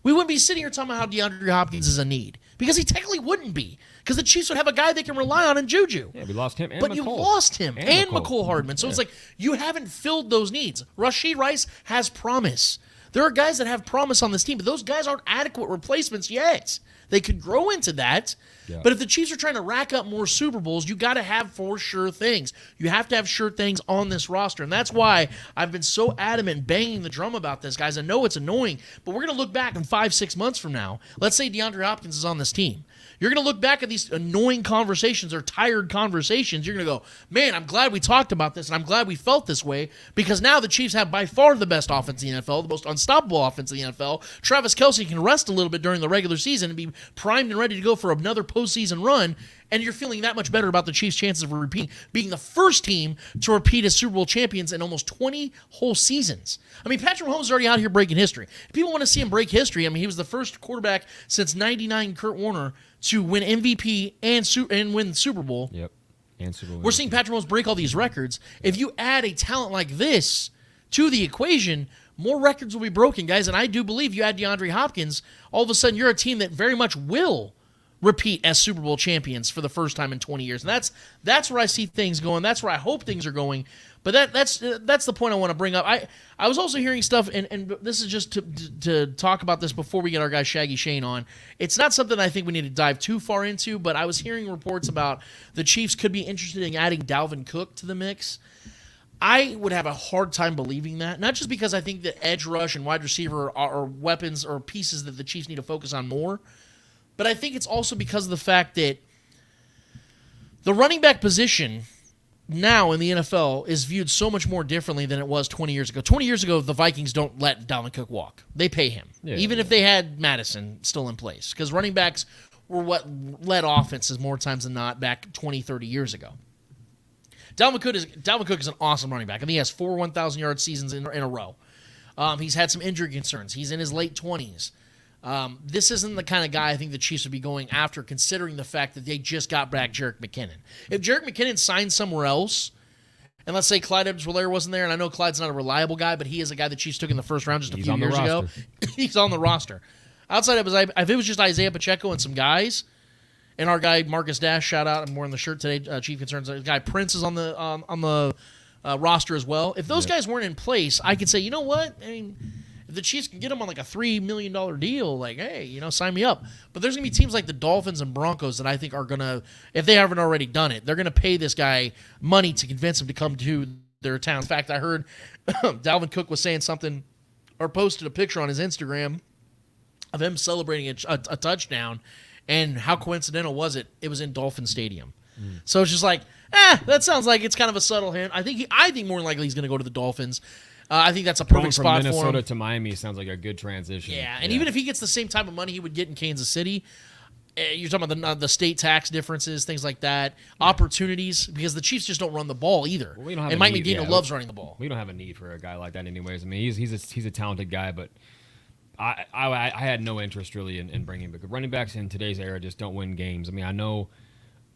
we wouldn't be sitting here talking about how DeAndre Hopkins is a need. Because he technically wouldn't be. Because the Chiefs would have a guy they can rely on in Juju. Yeah, we lost him and But McColl. you lost him and McColl. McCole Hardman. So it's like you haven't filled those needs. Rashee Rice has promise. There are guys that have promise on this team, but those guys aren't adequate replacements yet. They could grow into that. Yeah. But if the Chiefs are trying to rack up more Super Bowls, you got to have for sure things. You have to have sure things on this roster. And that's why I've been so adamant banging the drum about this, guys. I know it's annoying, but we're going to look back in 5-6 months from now. Let's say DeAndre Hopkins is on this team. You're going to look back at these annoying conversations or tired conversations. You're going to go, man, I'm glad we talked about this, and I'm glad we felt this way, because now the Chiefs have by far the best offense in the NFL, the most unstoppable offense in the NFL. Travis Kelce can rest a little bit during the regular season and be primed and ready to go for another postseason run, and you're feeling that much better about the Chiefs' chances of repeating, being the first team to repeat as Super Bowl champions in almost 20 whole seasons. I mean, Patrick Mahomes is already out here breaking history. If people want to see him break history, I mean, he was the first quarterback since 99 Kurt Warner to win MVP and win the Super Bowl. Yep. And Super Bowl. We're seeing Patrick Mahomes break all these records. If you add a talent like this to the equation, more records will be broken, guys. And I do believe you add DeAndre Hopkins, all of a sudden you're a team that very much will repeat as Super Bowl champions for the first time in 20 years. And that's where I see things going. That's where I hope things are going. But that's the point I want to bring up. I was also hearing stuff, and this is just to talk about this before we get our guy Shaggy Shane on. It's not something I think we need to dive too far into, but I was hearing reports about the Chiefs could be interested in adding Dalvin Cook to the mix. I would have a hard time believing that, not just because I think that edge rush and wide receiver are weapons or pieces that the Chiefs need to focus on more, but I think it's also because of the fact that the running back position now in the NFL is viewed so much more differently than it was 20 years ago. 20 years ago, the Vikings don't let Dalvin Cook walk. They pay him, even if they had Madison still in place, because running backs were what led offenses more times than not back 20, 30 years ago. Dalvin Cook is an awesome running back. I think he has 4 1,000-yard seasons in a row. He's had some injury concerns. He's in his late 20s. This isn't the kind of guy I think the Chiefs would be going after, considering the fact that they just got back Jerick McKinnon. If Jerick McKinnon signed somewhere else, and let's say Clyde Edwards-Helaire wasn't there, and I know Clyde's not a reliable guy, but he is a guy the Chiefs took in the first round just a few years ago. He's on the roster. Outside of if it was just Isaiah Pacheco and some guys, and our guy Marcus Dash, shout out, I'm wearing the shirt today, Chief Concerns. The guy Prince is on the roster as well. If those guys weren't in place, I could say, you know what? I mean, if the Chiefs can get him on like a $3 million deal, like, hey, sign me up. But there's going to be teams like the Dolphins and Broncos that I think are going to, if they haven't already done it, they're going to pay this guy money to convince him to come to their town. In fact, I heard Dalvin Cook was saying something or posted a picture on his Instagram of him celebrating a touchdown. And how coincidental was it? It was in Dolphin Stadium. So it's just like, that sounds like it's kind of a subtle hint. I think more than likely he's going to go to the Dolphins. I think that's a perfect spot for him. From Minnesota to Miami sounds like a good transition. Yeah, and even if he gets the same type of money he would get in Kansas City, you're talking about the state tax differences, things like that, opportunities, because the Chiefs just don't run the ball either. Well, we don't have and Mike McDaniel loves running the ball. We don't have a need for a guy like that anyways. I mean, he's a talented guy, but I had no interest really in bringing him, because running backs in today's era just don't win games. I mean, I know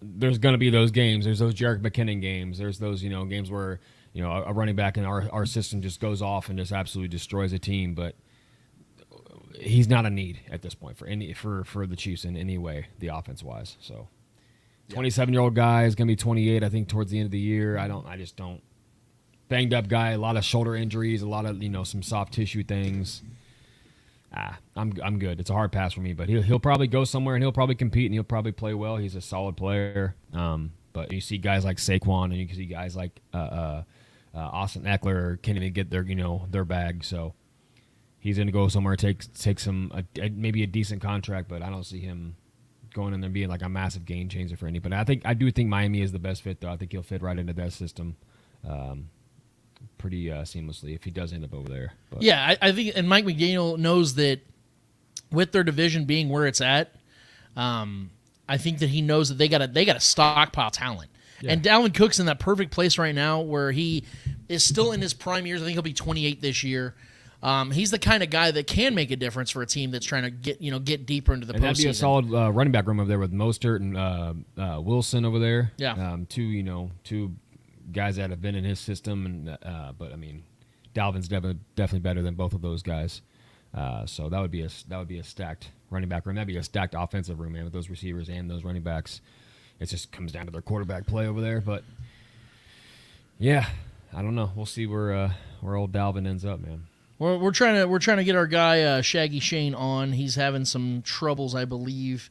there's going to be those games. There's those Jerick McKinnon games. There's those games where a running back in our system just goes off and just absolutely destroys a team. But he's not a need at this point for the Chiefs in any way, the offense wise. So, 27-year-old guy is going to be 28, I think, towards the end of the year. I just don't. Banged up guy, a lot of shoulder injuries, a lot of some soft tissue things. I'm good. It's a hard pass for me, but he'll probably go somewhere and he'll probably compete and he'll probably play well. He's a solid player. But you see guys like Saquon and you can see guys like Austin Eckler can't even get their bag. So he's going to go somewhere, take maybe a decent contract, but I don't see him going in there being like a massive game changer for anybody. I do think Miami is the best fit, though. I think he'll fit right into that system. Pretty seamlessly if he does end up over there. But. Yeah, I think, and Mike McDaniel knows that with their division being where it's at, I think that he knows that they got to stockpile talent. Yeah. And Dalvin Cook's in that perfect place right now where he is still in his prime years. I think he'll be 28 this year. He's the kind of guy that can make a difference for a team that's trying to get deeper into the postseason. That'd be a solid running back room over there with Mostert and Wilson over there. Yeah, two guys that have been in his system, and but I mean, Dalvin's definitely better than both of those guys. So that would be a stacked running back room. That'd be a stacked offensive room, man, with those receivers and those running backs. It just comes down to their quarterback play over there. But yeah, I don't know. We'll see where old Dalvin ends up, man. We're trying to get our guy Shaggy Shane on. He's having some troubles, I believe,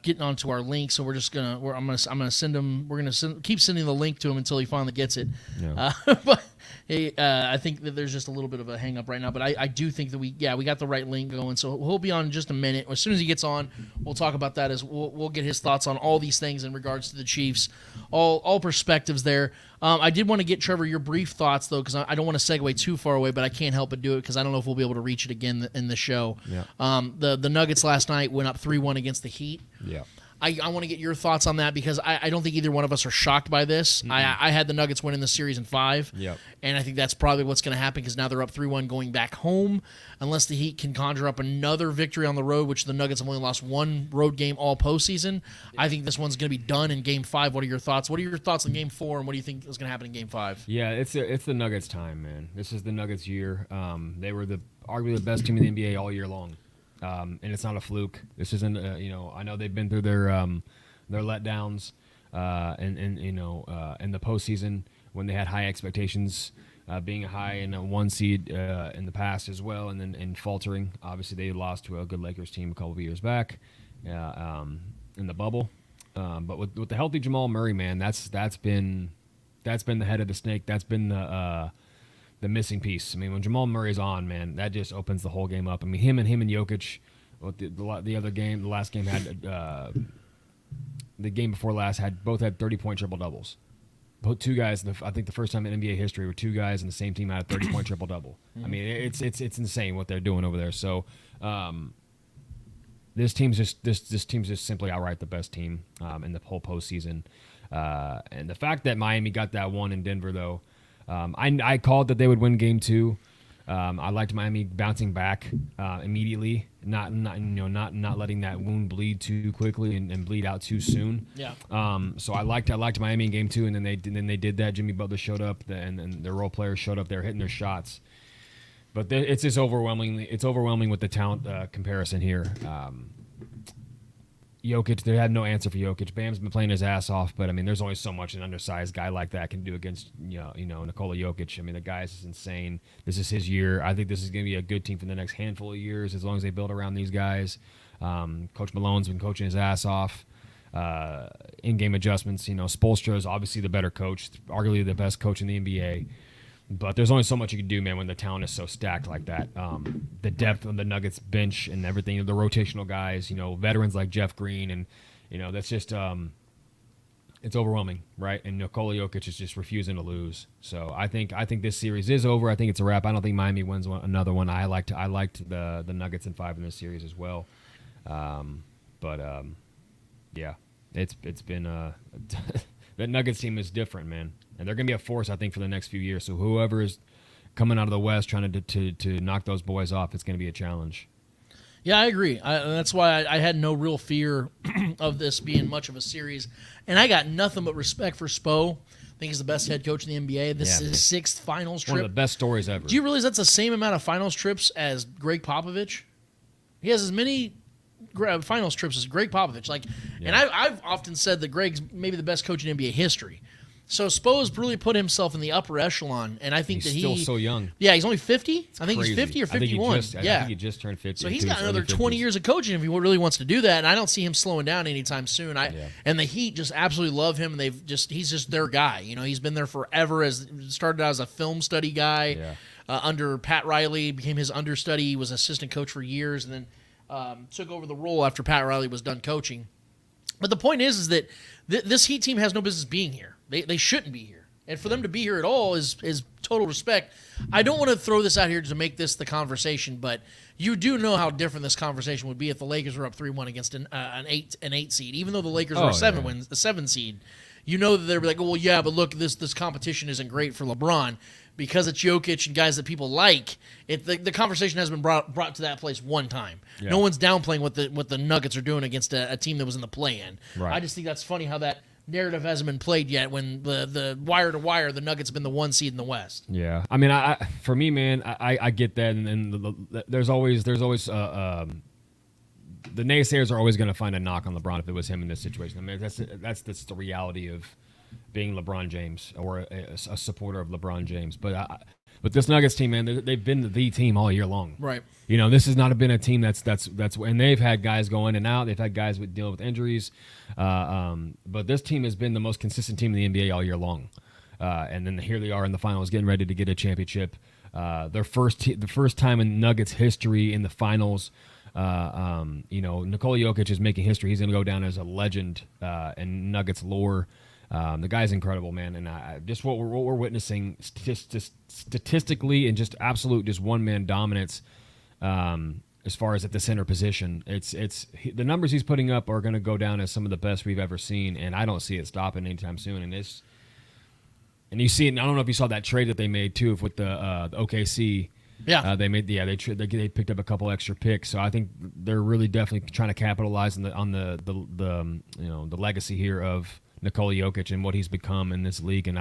getting onto our link. So I'm gonna send him. We're gonna keep sending the link to him until he finally gets it. Yeah. But I think that there's just a little bit of a hang up right now. But I do think that we got the right link going. So he'll be on in just a minute. As soon as he gets on, we'll talk about that. We'll get his thoughts on all these things in regards to the Chiefs, all perspectives there. I did want to get, Trevor, your brief thoughts, though, because I don't want to segue too far away, but I can't help but do it because I don't know if we'll be able to reach it again in the show. Yeah. The Nuggets last night went up 3-1 against the Heat. Yeah. I want to get your thoughts on that because I don't think either one of us are shocked by this. Mm-hmm. I had the Nuggets winning the series in 5, yep. And I think that's probably what's going to happen because now they're up 3-1 going back home unless the Heat can conjure up another victory on the road, which the Nuggets have only lost one road game all postseason. I think this one's going to be done in Game 5. What are your thoughts? What are your thoughts on Game 4, and what do you think is going to happen in Game 5? Yeah, it's the Nuggets' time, man. This is the Nuggets' year. They were arguably the best team in the NBA all year long. and it's not a fluke. This isn't, I know they've been through their letdowns, and in the postseason when they had high expectations, being high in a 1 seed in the past as well, and then faltering. Obviously, they lost to a good Lakers team a couple of years back in the bubble. But with the healthy Jamal Murray, man, that's been the head of the snake. That's been the missing piece. I mean, when Jamal Murray's on, man, that just opens the whole game up. I mean, him and Jokic. The other game, the last game had the game before last both had 30-point triple doubles. Both two guys. I think the first time in NBA history where two guys in the same team had a 30-point triple double. I mean, it's insane what they're doing over there. So. This team's just simply outright the best team in the whole postseason, and the fact that Miami got that one in Denver, though, I called that they would win Game 2. I liked Miami bouncing back immediately, not letting that wound bleed too quickly and bleed out too soon. Yeah. So I liked Miami in Game 2, and then they did that. Jimmy Butler showed up, and their role players showed up. They were hitting their shots. But it's just overwhelming with the talent comparison here. Jokic, they had no answer for Jokic. Bam's been playing his ass off, but I mean, there's only so much an undersized guy like that can do against Nikola Jokic. I mean, the guy is insane. This is his year. I think this is going to be a good team for the next handful of years as long as they build around these guys. Coach Malone's been coaching his ass off. In-game adjustments. Spoelstra is obviously the better coach, arguably the best coach in the NBA. But there's only so much you can do, man, when the talent is so stacked like that. The depth of the Nuggets bench and everything, the rotational guys, veterans like Jeff Green, and that's just it's overwhelming, right? And Nikola Jokic is just refusing to lose. So I think this series is over. I think it's a wrap. I don't think Miami wins another one. I liked the Nuggets in 5 in this series as well. Yeah, it's been that Nuggets team is different, man. And they're going to be a force, I think, for the next few years. So whoever is coming out of the West trying to knock those boys off, it's going to be a challenge. Yeah, I agree. That's why I had no real fear of this being much of a series. And I got nothing but respect for Spo. I think he's the best head coach in the NBA. This is his 6th finals trip. One of the best stories ever. Do you realize that's the same amount of finals trips as Greg Popovich? He has as many finals trips as Greg Popovich. And I've often said that Greg's maybe the best coach in NBA history. So Spo's really put himself in the upper echelon, and I think he's still so young. Yeah, he's only 50. I think crazy. he's 50 or 51. I think he just turned 50. So he's got another 20 years of coaching if he really wants to do that, and I don't see him slowing down anytime soon. And the Heat just absolutely love him, and he's just their guy. He's been there forever. Started out as a film study guy under Pat Riley, became his understudy. He was assistant coach for years, and then took over the role after Pat Riley was done coaching. But the point is that this Heat team has no business being here. They shouldn't be here. And for them to be here at all is total respect. I don't want to throw this out here to make this the conversation, but you do know how different this conversation would be if the Lakers were up 3-1 against an 8 seed. Even though the Lakers are a 7 seed, you know that they're like, oh, well, yeah, but look, this competition isn't great for LeBron because it's Jokic and guys that people like. The conversation has been brought to that place one time. Yeah. No one's downplaying what the Nuggets are doing against a team that was in the play-in. Right. I just think that's funny how that narrative hasn't been played yet when the wire to wire, the Nuggets have been the 1 seed in the West. Yeah. I mean, for me, man, I get that. And there's always the naysayers are always going to find a knock on LeBron if it was him in this situation. I mean, that's the reality of being LeBron James or a supporter of LeBron James. But this Nuggets team, man, they've been the team all year long. Right. This has not been a team that's and they've had guys go in and out. They've had guys dealing with injuries. But this team has been the most consistent team in the NBA all year long. And then here they are in the finals, getting ready to get a championship. The first time in Nuggets history in the finals. Nikola Jokic is making history. He's going to go down as a legend in Nuggets lore. The guy's incredible, man, and just what we're witnessing statistically and just absolute just one-man dominance as far as at the center position. It's the numbers he's putting up are going to go down as some of the best we've ever seen, and I don't see it stopping anytime soon. And you see it. I don't know if you saw that trade that they made too with the OKC. Yeah, they picked up a couple extra picks, so I think they're really definitely trying to capitalize on the legacy here of Nikola Jokic and what he's become in this league, and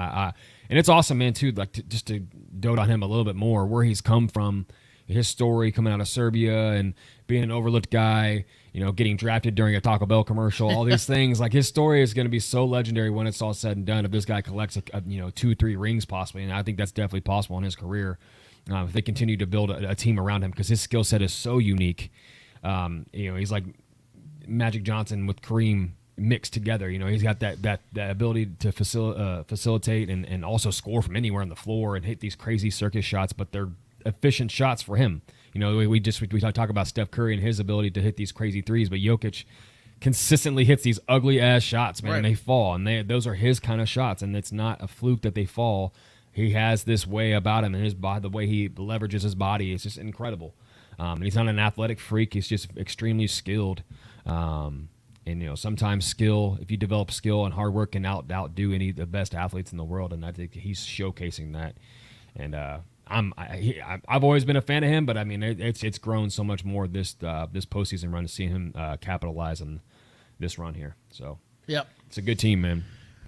it's awesome, man. Too, just to dote on him a little bit more, where he's come from, his story coming out of Serbia and being an overlooked guy, getting drafted during a Taco Bell commercial, all these things. Like, his story is going to be so legendary when it's all said and done. If this guy collects 2-3 rings possibly, and I think that's definitely possible in his career. If they continue to build a team around him, because his skill set is so unique. He's like Magic Johnson with Kareem mixed together. He's got that ability to facilitate and also score from anywhere on the floor and hit these crazy circus shots, but they're efficient shots for him. We talk about Steph Curry and his ability to hit these crazy threes, but Jokic consistently hits these ugly ass shots, man. Right. And they fall, and those are his kind of shots, and it's not a fluke that they fall. He has this way about him, and the way he leverages his body is just incredible. And he's not an athletic freak; he's just extremely skilled. And sometimes skill, if you develop skill and hard work, can outdo any of the best athletes in the world. And I think he's showcasing that. And I've always been a fan of him, but I mean it's grown so much more this postseason run to see him capitalize on this run here. So yep, it's a good team, man.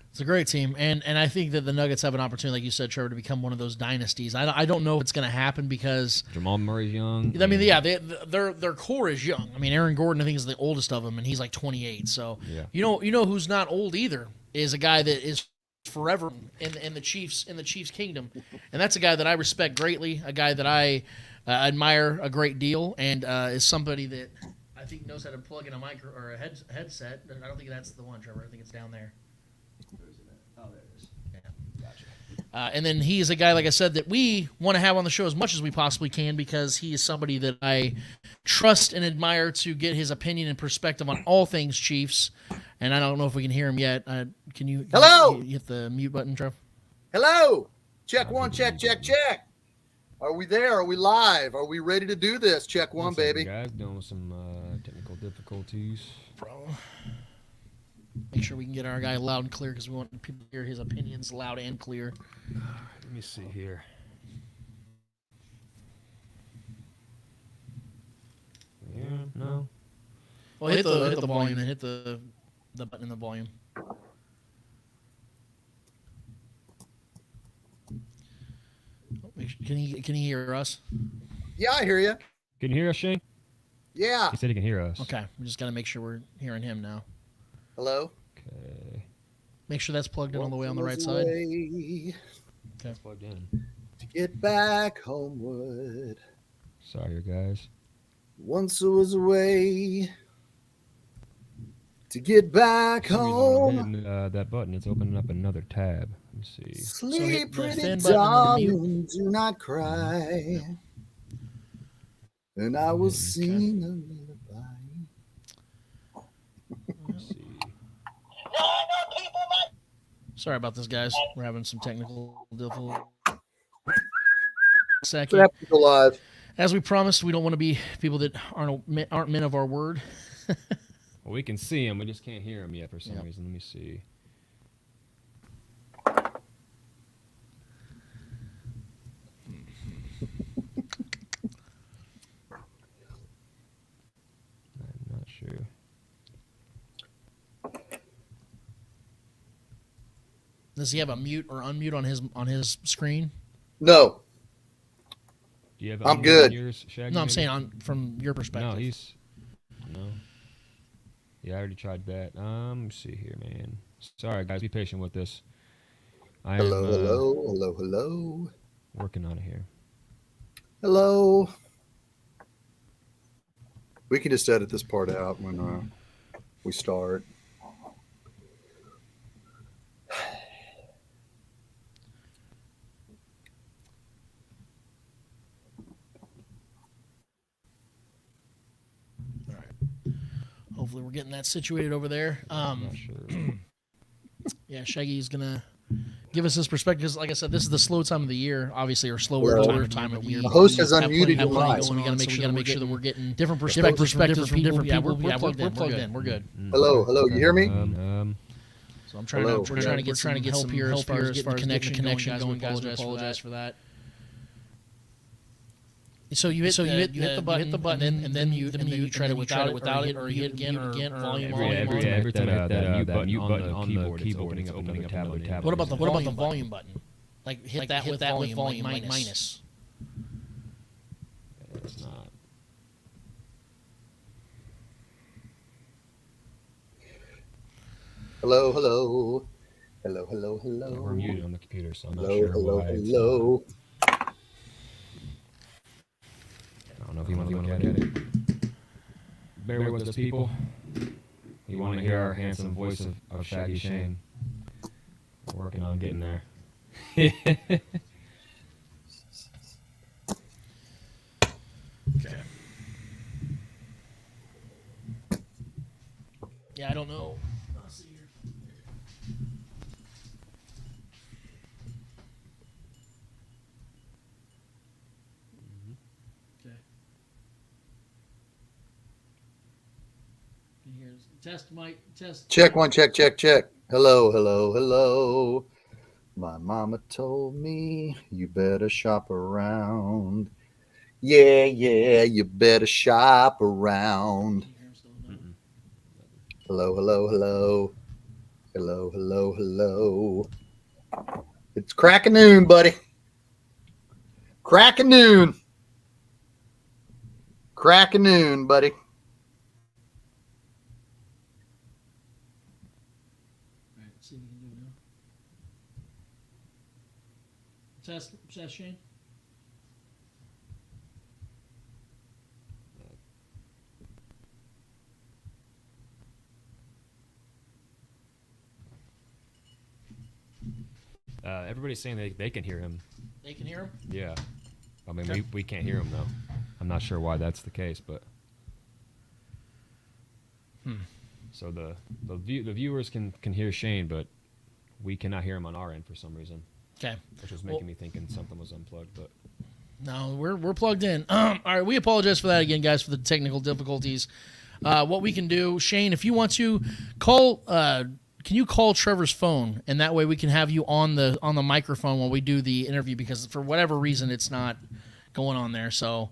It's a great team, and I think that the Nuggets have an opportunity, like you said, Trevor, to become one of those dynasties. I don't know if it's going to happen because Jamal Murray's young. I mean, yeah, their core is young. I mean, Aaron Gordon, I think, is the oldest of them, and he's like 28. So yeah. you know who's not old either is a guy that is forever in the Chiefs kingdom, and that's a guy that I respect greatly, a guy that I admire a great deal, and is somebody that I think knows how to plug in a micro or a headset. I don't think that's the one, Trevor. I think it's down there. Oh, there it is. Yeah, gotcha. And then he is a guy, like I said, that we want to have on the show as much as we possibly can because he is somebody that I trust and admire to get his opinion and perspective on all things Chiefs. And I don't know if we can hear him yet. Can you hit the mute button, Trev? Hello. Check one, check. Are we there? Are we live? Are we ready to do this? Check one, baby. Guys, doing some technical difficulties. Bro. Make sure we can get our guy loud and clear because we want people to hear his opinions loud and clear. Let me see here. Yeah, no. Well, hit the volume and hit the button in the volume. Can he hear us? Yeah, I hear you. Can you hear us, Shane? Yeah. He said he can hear us. Okay, we just got to make sure we're hearing him now. Hello? Okay. Make sure that's plugged in all the way on the right side. Okay. It's plugged in. To get back homeward. Sorry, guys. Once I was away. To get back home. I'm hitting that button. It's opening up another tab. Let me see. Sleep, pretty darling, do not cry. And I will sing a lullaby. Let's see. Sorry about this, guys. We're having some technical difficulties. Live. As we promised, we don't want to be people that aren't men of our word. Well, we can see him. We just can't hear him yet for some reason. Let me see. I'm not sure. Does he have a mute or unmute on his screen? No. Do you have I'm good. Yours, Shaggy, no, I'm maybe? saying from your perspective. No. Yeah, I already tried that. Let me see here, man. Sorry, guys. Be patient with this. Hello. Working on it here. Hello. We can just edit this part out when we start. Hopefully we're getting that situated over there. I'm not sure. Yeah, Shaggy's going to give us his perspective. Because, like I said, this is the slow time of the year, obviously, or slower time of the year. The host has unmuted your mic. We got to make sure that we're getting different perspectives from different people. Yeah, we're plugged in. We're good. Hello. You hear me? So I'm trying to get some help here as far as the connection going, guys. I apologize for that. So you hit the button, and then you try to without it, or you hit again, or volume. Every time I hit that mute button on the keyboard, it's opening up another tab. What about the volume button? Like hit that with volume minus. Hello, hello. Hello, hello, hello. Yeah, we're muted on the computer, so I'm not Hello, sure hello, why. hello. I don't know if you want to look at it. Bear with us, people. You want to hear our handsome voice of Shaggy Shane. We're working on getting there. Okay. Yeah, I don't know. Let's see here. Okay. Can you hear us? Test mic. Test. Check one, check, check, check. Hello, hello, hello. My mama told me you better shop around. Yeah, yeah, you better shop around. Can you hear us still? No. Hello, hello, hello. Hello, hello, hello. It's crack of noon, buddy. Crack of noon. Crack of noon, buddy. All right, let's see if we can do it now. Test, Shane. Everybody's saying they can hear him. They can hear him? Yeah. I mean, Okay. we can't hear him, though. I'm not sure why that's the case, but... So the viewers can hear Shane, but we cannot hear him on our end for some reason. Okay. Which was making me thinking something was unplugged, but... No, we're plugged in. All right, we apologize for that again, guys, for the technical difficulties. What we can do, Shane, if you want to call... can you call Trevor's phone, and that way we can have you on the microphone while we do the interview, because for whatever reason it's not going on there. So,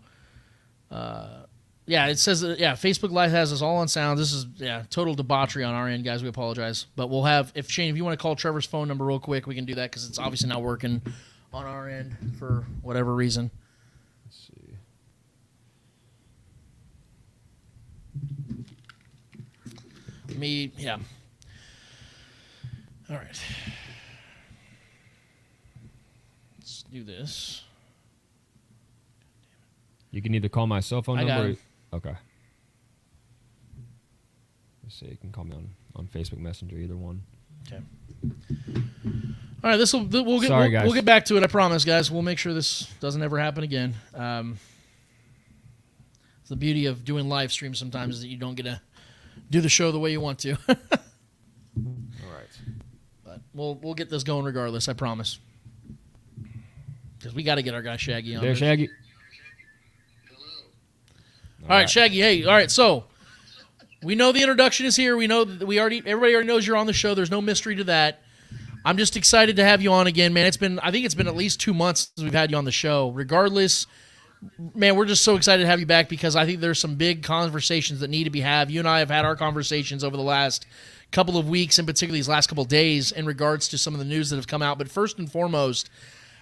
yeah, it says that, Facebook Live has us all on sound. This is total debauchery on our end, guys. We apologize, but we'll have if you want to call Trevor's phone number real quick, we can do that because it's obviously not working on our end for whatever reason. Let's see. All right. Let's do this. You can either call my cell phone I got number. him. Okay. Let's see. You can call me on Facebook Messenger, either one. Okay. All right, we'll get back to it. I promise, guys. We'll make sure this doesn't ever happen again. It's the beauty of doing live streams sometimes is that you don't get to do the show the way you want to. All right. But we'll get this going regardless. I promise. Because we got to get our guy Shaggy on. There, Shaggy. All right, Shaggy. Hey, all right. So we know the introduction is here. We know that everybody already knows you're on the show. There's no mystery to that. I'm just excited to have you on again, man. I think it's been at least 2 months since we've had you on the show. Regardless, man, we're just so excited to have you back because I think there's some big conversations that need to be had. You and I have had our conversations over the last couple of weeks, and particularly these last couple of days, in regards to some of the news that have come out. But first and foremost,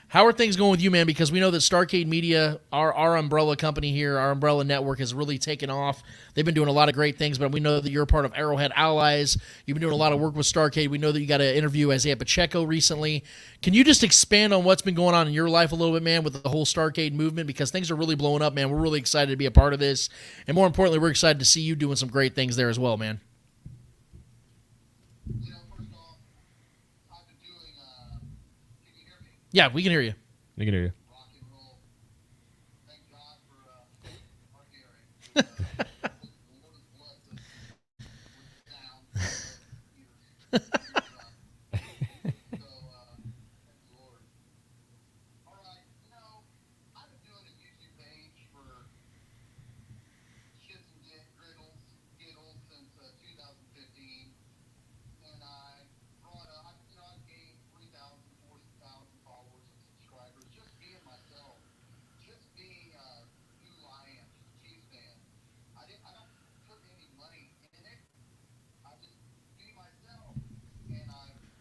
how are things going with you, man? Because we know that Starcade Media, our umbrella company here, our umbrella network, has really taken off. They've been doing a lot of great things, but we know that you're a part of Arrowhead Allies. You've been doing a lot of work with Starcade. We know that you got an interview Isaiah Pacheco recently. Can you just expand on what's been going on in your life a little bit, man, with the whole Starcade movement? Because things are really blowing up, man. We're really excited to be a part of this. And more importantly, we're excited to see you doing some great things there as well, man. Yeah, we can hear you. We can hear you.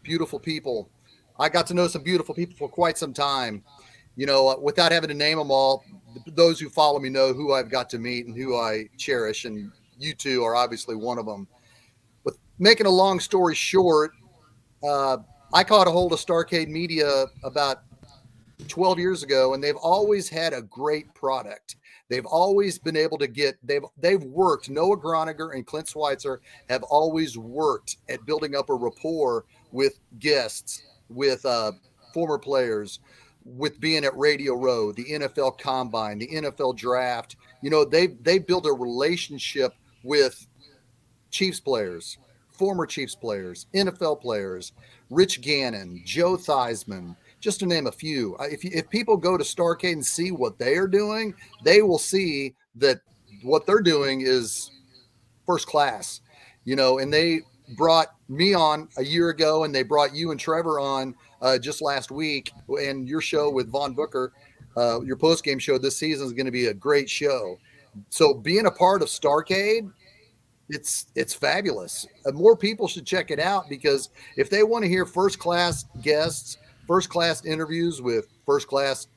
Beautiful people. I got to know some beautiful people for quite some time. You know, without having to name them all, those who follow me know who I've got to meet and who I cherish, and you two are obviously one of them. making a long story short, I caught a hold of Starcade Media about 12 years ago, and they've always had a great product. They've always been able to get, they've worked, Noah Groniger and Clint Schweitzer have always worked at building up a rapport with guests, with former players, with being at Radio Row, the NFL Combine, the NFL Draft. You know, they built a relationship with Chiefs players, former Chiefs players, NFL players, Rich Gannon, Joe Theismann, just to name a few. If people go to Starcade and see what they are doing, they will see that what they're doing is first class, you know, and they brought me on a year ago, and they brought you and Trevor on just last week, and your show with Von Booker, your post-game show this season is going to be a great show. So being a part of Starcade, it's fabulous. More people should check it out, because if they want to hear first-class guests, first-class interviews with first-class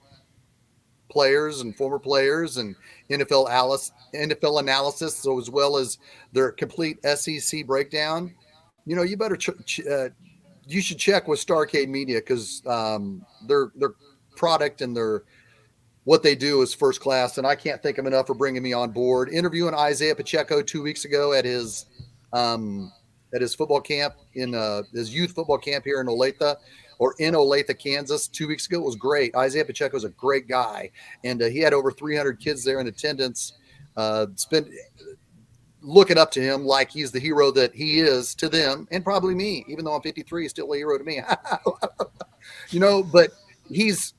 players and former players and NFL analysis, so as well as their complete SEC breakdown, you know, you better you should check with Starcade Media, because their product and their what they do is first class, and I can't thank them enough for bringing me on board. Interviewing Isaiah Pacheco 2 weeks ago at his football camp, in his youth football camp here in Olathe, Kansas, 2 weeks ago. It was great. Isaiah Pacheco is a great guy, and he had over 300 kids there in attendance. Looking up to him like he's the hero that he is to them, and probably me, even though I'm 53, he's still a hero to me. You know, but he's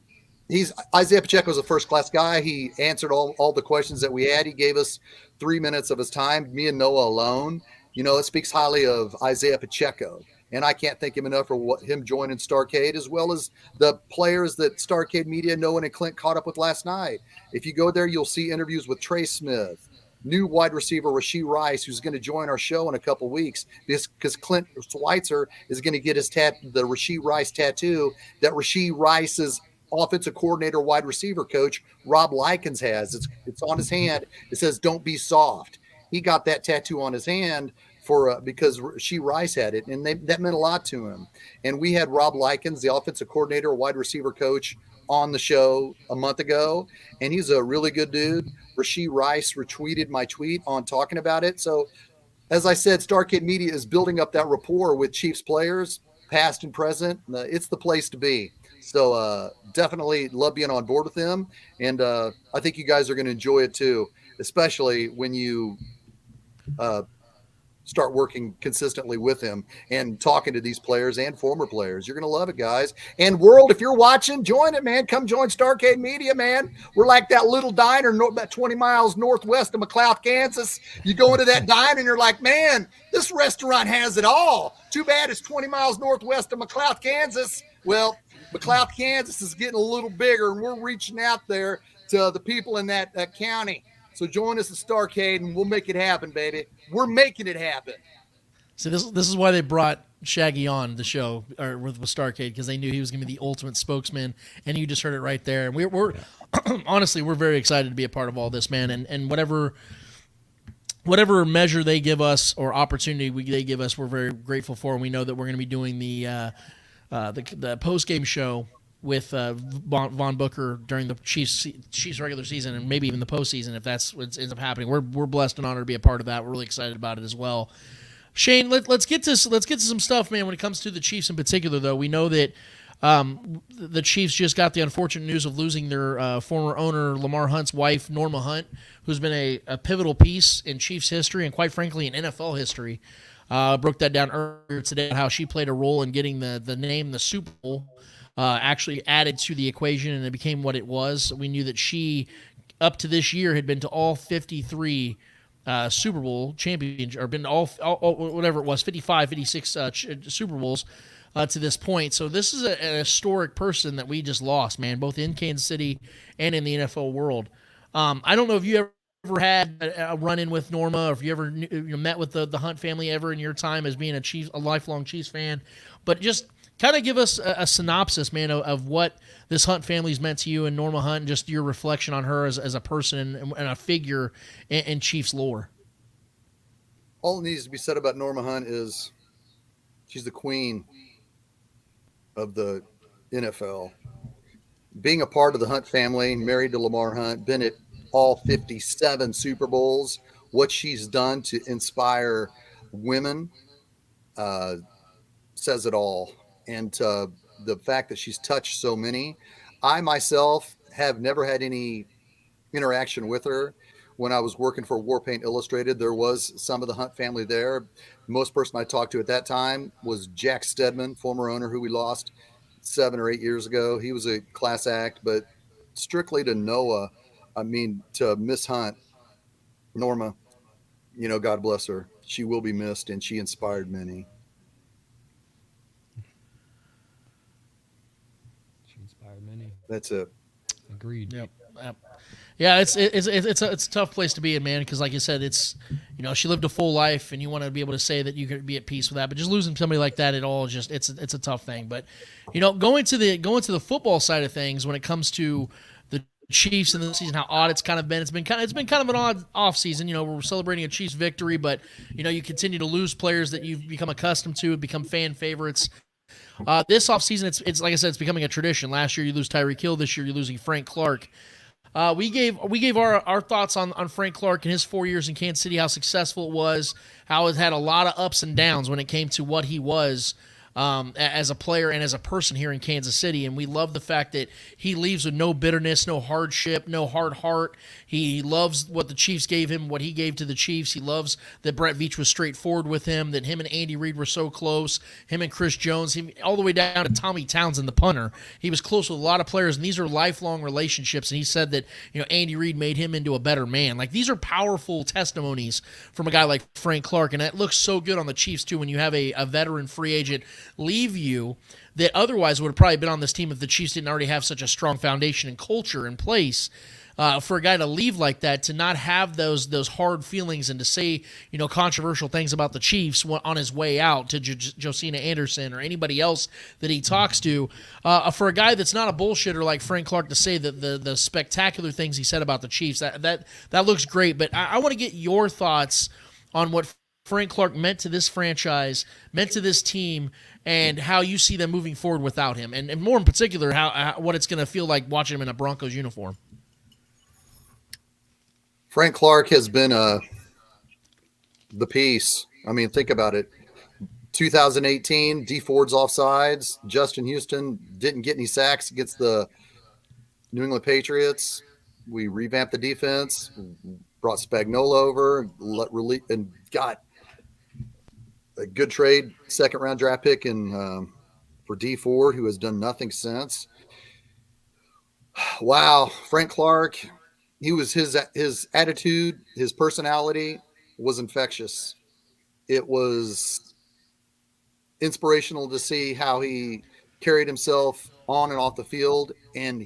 Isaiah Pacheco is a first-class guy. He answered all the questions that we had. He gave us 3 minutes of his time, me and Noah alone. You know, it speaks highly of Isaiah Pacheco, and I can't thank him enough for him joining Starcade, as well as the players that Starcade Media, Noah and Clint caught up with last night. If you go there, you'll see interviews with Trey Smith, new wide receiver Rashee Rice, who's going to join our show in a couple weeks, because Clint Schweitzer is going to get his the Rashee Rice tattoo that Rashee Rice's offensive coordinator, wide receiver coach Rob Likens has. It's on his hand. It says, "Don't be soft." He got that tattoo on his hand because Rashee Rice had it, and that meant a lot to him. And we had Rob Likens, the offensive coordinator, wide receiver coach, on the show a month ago, and he's a really good dude. Rashee Rice retweeted my tweet on talking about it. So, as I said, Starcade Media is building up that rapport with Chiefs players, past and present. It's the place to be. So definitely love being on board with them. And I think you guys are going to enjoy it too, especially when you start working consistently with him and talking to these players and former players. You're going to love it, guys. And world, if you're watching, join it, man. Come join Starcade Media, man. We're like that little diner about 20 miles northwest of McLeod, Kansas. You go into that diner and you're like, man, this restaurant has it all. Too bad it's 20 miles northwest of McLeod, Kansas. Well, McLeod, Kansas is getting a little bigger, and we're reaching out there to the people in that county. So join us at Starcade, and we'll make it happen, baby. We're making it happen. So this is why they brought Shaggy on the show or with Starcade, because they knew he was going to be the ultimate spokesman, and you just heard it right there. And we're honestly, we're very excited to be a part of all this, man. And whatever measure they give us or opportunity they give us, we're very grateful for. And we know that we're going to be doing the post game show with Von Booker during the Chiefs regular season, and maybe even the postseason if that's what ends up happening. We're blessed and honored to be a part of that. We're really excited about it as well. Shane, let's get to some stuff, man. When it comes to the Chiefs in particular, though, we know that the Chiefs just got the unfortunate news of losing their former owner, Lamar Hunt's wife, Norma Hunt, who's been a pivotal piece in Chiefs history and, quite frankly, in NFL history. Broke that down earlier today, how she played a role in getting the name, the Super Bowl, actually added to the equation, and it became what it was. We knew that she, up to this year, had been to all 53 Super Bowl champions, or been all whatever it was, 55, 56 Super Bowls to this point. So this is an historic person that we just lost, man, both in Kansas City and in the NFL world. I don't know if you ever had a run-in with Norma, or if you ever met with the Hunt family ever in your time as being a lifelong Chiefs fan, but just kind of give us a synopsis, man, of what this Hunt family's meant to you and Norma Hunt, and just your reflection on her as a person and a figure in Chiefs lore. all that needs to be said about Norma Hunt is she's the queen of the NFL. Being a part of the Hunt family, married to Lamar Hunt, been at all 57 Super Bowls, what she's done to inspire women says it all. And the fact that she's touched so many. I myself have never had any interaction with her. When I was working for Warpaint Illustrated, there was some of the Hunt family there. The most person I talked to at that time was Jack Stedman, former owner who we lost 7 or 8 years ago. He was a class act, but strictly to Noah, to Miss Hunt, Norma, God bless her. She will be missed, and she inspired many. She inspired many. That's it. Agreed. Yep. Yeah, it's a tough place to be in, man, because like you said, it's she lived a full life, and you want to be able to say that you could be at peace with that. But just losing somebody like that at all, it's a tough thing. But going to the football side of things, when it comes to the Chiefs in the season, how odd it's kind of been. It's been kind of an odd off season. We're celebrating a Chiefs victory, but you continue to lose players that you've become accustomed to, become fan favorites. This offseason, it's like I said, it's becoming a tradition. Last year you lose Tyreek Hill. This year you're losing Frank Clark. We gave our thoughts on Frank Clark and his 4 years in Kansas City, how successful it was, how it had a lot of ups and downs when it came to what he was as a player and as a person here in Kansas City. And we love the fact that he leaves with no bitterness, no hardship, no hard heart. He loves what the Chiefs gave him, what he gave to the Chiefs. He loves that Brett Veach was straightforward with him, that him and Andy Reid were so close, him and Chris Jones, all the way down to Tommy Townsend, the punter. He was close with a lot of players, and these are lifelong relationships. And he said that Andy Reid made him into a better man. Like, these are powerful testimonies from a guy like Frank Clark, and that looks so good on the Chiefs too when you have a veteran free agent leave you that otherwise would have probably been on this team if the Chiefs didn't already have such a strong foundation and culture in place. For a guy to leave like that, to not have those hard feelings and to say controversial things about the Chiefs on his way out to Josina Anderson or anybody else that he talks to, for a guy that's not a bullshitter like Frank Clark to say that the spectacular things he said about the Chiefs, that looks great. But I want to get your thoughts on what Frank Clark meant to this franchise, meant to this team, and how you see them moving forward without him, and more in particular, how what it's going to feel like watching him in a Broncos uniform. Frank Clark has been the piece. Think about it. 2018, D Ford's offsides. Justin Houston didn't get any sacks against the New England Patriots. We revamped the defense, brought Spagnuolo over, and got a good trade, second-round draft pick for D Ford, who has done nothing since. Wow, Frank Clark. His attitude, his personality was infectious. It was inspirational to see how he carried himself on and off the field. And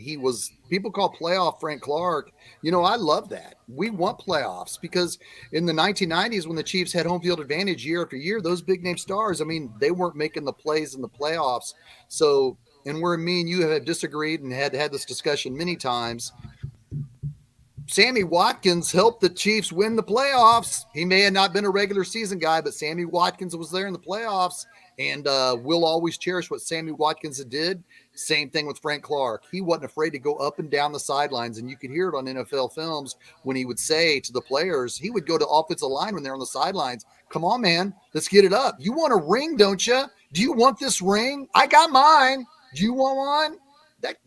people call playoff Frank Clark. I love that. We want playoffs because in the 1990s, when the Chiefs had home field advantage year after year, those big name stars, they weren't making the plays in the playoffs. So, and where me and you have disagreed and had this discussion many times, Sammy Watkins helped the Chiefs win the playoffs. He may have not been a regular season guy, but Sammy Watkins was there in the playoffs, and we'll always cherish what Sammy Watkins did. Same thing with Frank Clark. He wasn't afraid to go up and down the sidelines, and you could hear it on NFL films when he would say to the players, he would go to offensive line when they're on the sidelines, "Come on, man, let's get it up. You want a ring, don't you? Do you want this ring? I got mine. Do you want one?"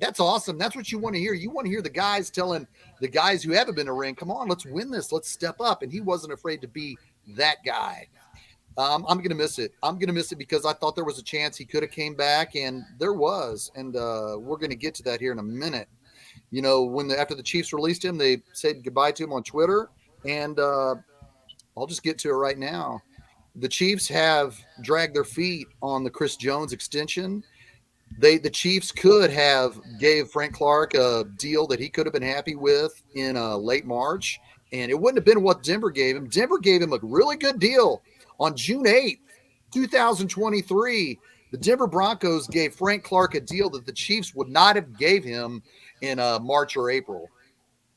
That's awesome. That's what you want to hear. You want to hear the guys telling the guys who haven't been to a ring, "Come on, let's win this. Let's step up." And he wasn't afraid to be that guy. I'm going to miss it. I'm going to miss it because I thought there was a chance he could have came back, and there was. And we're going to get to that here in a minute. After the Chiefs released him, they said goodbye to him on Twitter. And I'll just get to it right now. The Chiefs have dragged their feet on the Chris Jones extension. The Chiefs could have gave Frank Clark a deal that he could have been happy with in late March, and it wouldn't have been what Denver gave him. Denver gave him a really good deal on June 8th, 2023. The Denver Broncos gave Frank Clark a deal that the Chiefs would not have gave him in March or April.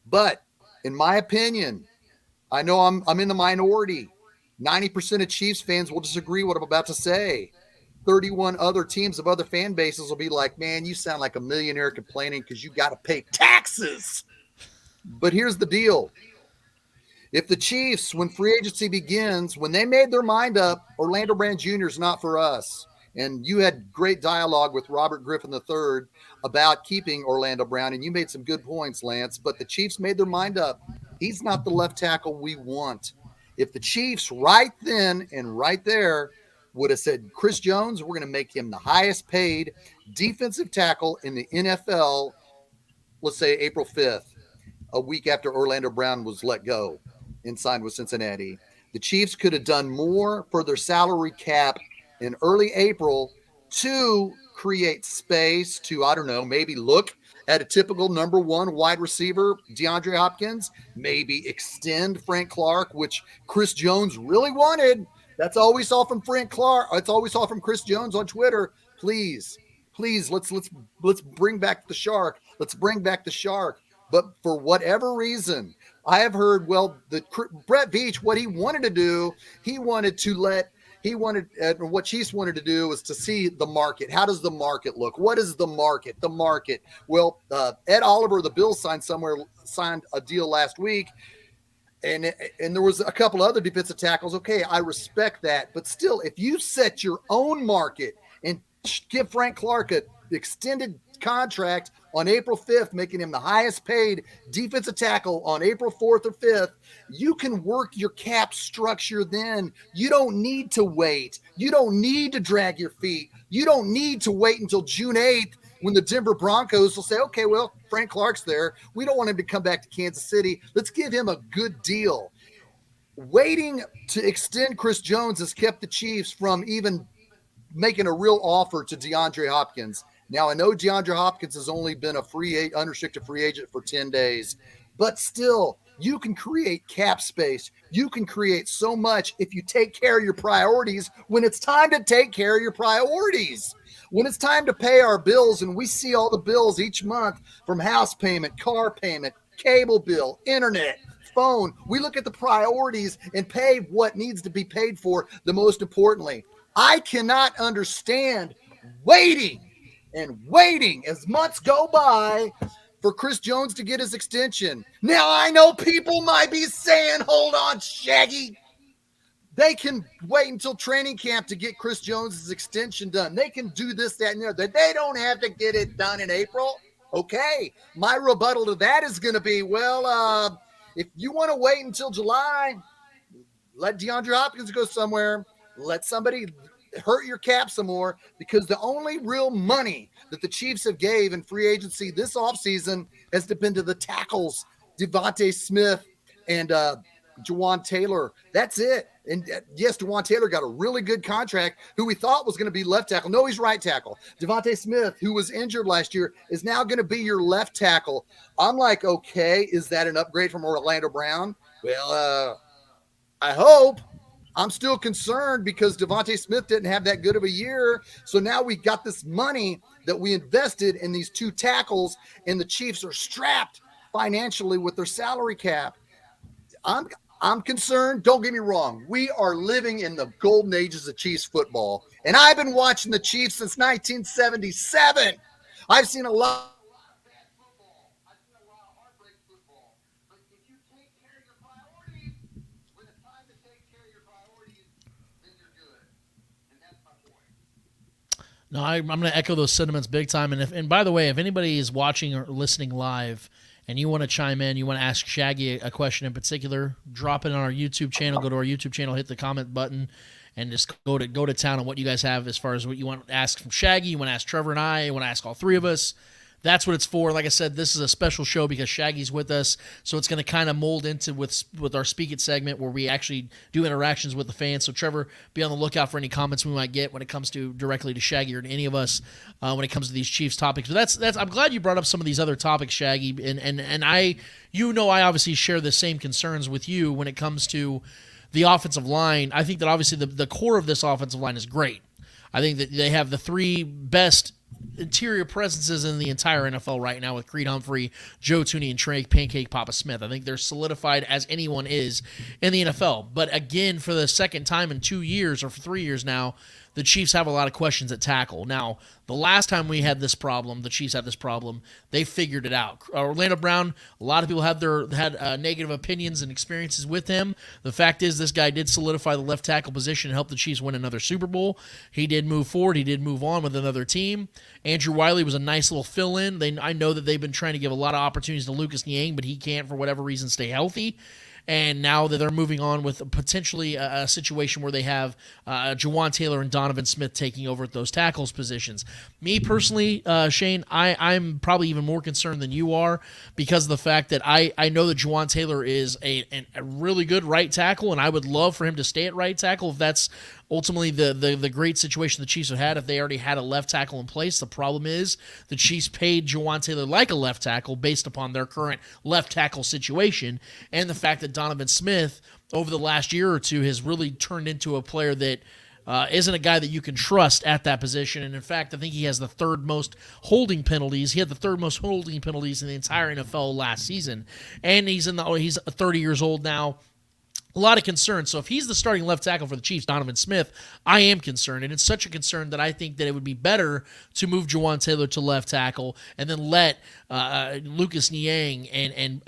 But in my opinion, I know I'm in the minority. 90% of Chiefs fans will disagree what I'm about to say. 31 other teams of other fan bases will be like, man, you sound like a millionaire complaining because you got to pay taxes. But here's the deal. If the Chiefs, when free agency begins, when they made their mind up, Orlando Brown Jr. is not for us. And you had great dialogue with Robert Griffin III about keeping Orlando Brown, and you made some good points, Lance. But the Chiefs made their mind up. He's not the left tackle we want. If the Chiefs right then and right there would have said, Chris Jones, we're going to make him the highest paid defensive tackle in the NFL, let's say April 5th, a week after Orlando Brown was let go and signed with Cincinnati. The Chiefs could have done more for their salary cap in early April to create space to, I don't know, maybe look at a typical number one wide receiver, DeAndre Hopkins, maybe extend Frank Clark, which Chris Jones really wanted. That's all we saw from Frank Clark. That's all we saw from Chris Jones on Twitter. Please, let's bring back the shark. Let's bring back the shark. But for whatever reason, I have heard, well, Brett Veach, what he wanted to do, what Chiefs wanted to do was to see the market. How does the market look? What is the market? The market. Well, Ed Oliver, the Bills signed a deal last week. And there was a couple other defensive tackles. Okay, I respect that. But still, if you set your own market and give Frank Clark an extended contract on April 5th, making him the highest paid defensive tackle on April 4th or 5th, you can work your cap structure then. You don't need to wait. You don't need to drag your feet. You don't need to wait until June 8th when the Denver Broncos will say, okay, well, Frank Clark's there. We don't want him to come back to Kansas City. Let's give him a good deal. Waiting to extend Chris Jones has kept the Chiefs from even making a real offer to DeAndre Hopkins. Now, I know DeAndre Hopkins has only been a unrestricted free agent for 10 days, but still, you can create cap space. You can create so much if you take care of your priorities when it's time to take care of your priorities. When it's time to pay our bills, and we see all the bills each month from house payment, car payment, cable bill, internet, phone, we look at the priorities and pay what needs to be paid for the most importantly. I cannot understand waiting as months go by for Chris Jones to get his extension. Now, I know people might be saying, hold on, Shaggy. They can wait until training camp to get Chris Jones' extension done. They can do this, that, and the other. They don't have to get it done in April. Okay. My rebuttal to that is going to be, well, if you want to wait until July, let DeAndre Hopkins go somewhere. Let somebody hurt your cap some more, because the only real money that the Chiefs have gave in free agency this offseason has been to the tackles, Devontae Smith and Jawan Taylor. That's it. And yes, Jawan Taylor got a really good contract, who we thought was going to be left tackle. No, he's right tackle. Devontae Smith, who was injured last year, is now going to be your left tackle. I'm like, okay, is that an upgrade from Orlando Brown? Well, I hope. I'm still concerned because Devontae Smith didn't have that good of a year. So now we got this money that we invested in these two tackles, and the Chiefs are strapped financially with their salary cap. I'm concerned. Don't get me wrong. We are living in the golden ages of Chiefs football. And I've been watching the Chiefs since 1977. I've seen a lot. No, I'm going to echo those sentiments big time. And by the way, if anybody is watching or listening live and you want to chime in, you want to ask Shaggy a question in particular, drop it on our YouTube channel. Go to our YouTube channel, hit the comment button, and just go to town on what you guys have as far as what you want to ask from Shaggy. You want to ask Trevor and I. You want to ask all three of us. That's what it's for. Like I said, this is a special show because Shaggy's with us, so it's going to kind of mold into with our Speak It segment where we actually do interactions with the fans. So Trevor, be on the lookout for any comments we might get when it comes to directly to Shaggy or to any of us when it comes to these Chiefs topics. But that's I'm glad you brought up some of these other topics, Shaggy, and I obviously share the same concerns with you when it comes to the offensive line. I think that obviously the core of this offensive line is great. I think that they have the three best interior presences in the entire NFL right now with Creed Humphrey, Joe Tooney, and Trey Pancake Papa Smith. I think they're solidified as anyone is in the NFL. But again, for the second time in 2 years or for 3 years now, the Chiefs have a lot of questions at tackle. Now, the last time we had this problem, the Chiefs had this problem, they figured it out. Orlando Brown, a lot of people had negative opinions and experiences with him. The fact is, this guy did solidify the left tackle position and help the Chiefs win another Super Bowl. He did move forward. He did move on with another team. Andrew Wiley was a nice little fill-in. I know that they've been trying to give a lot of opportunities to Lucas Niang, but he can't, for whatever reason, stay healthy. And now that they're moving on with potentially a situation where they have Jawan Taylor and Donovan Smith taking over at those tackles positions. Me personally, Shane, I'm probably even more concerned than you are because of the fact that I know that Jawan Taylor is a really good right tackle, and I would love for him to stay at right tackle if that's ultimately the great situation the Chiefs have had if they already had a left tackle in place. The problem is the Chiefs paid Jawan Taylor like a left tackle based upon their current left tackle situation, and the fact that Donovan Smith over the last year or two has really turned into a player that isn't a guy that you can trust at that position. And in fact, I think he has the third most holding penalties. He had the third most holding penalties in the entire NFL last season, and he's 30 years old now. A lot of concern. So if he's the starting left tackle for the Chiefs, Donovan Smith, I am concerned. And it's such a concern that I think that it would be better to move Jawan Taylor to left tackle and then let Lucas Niang and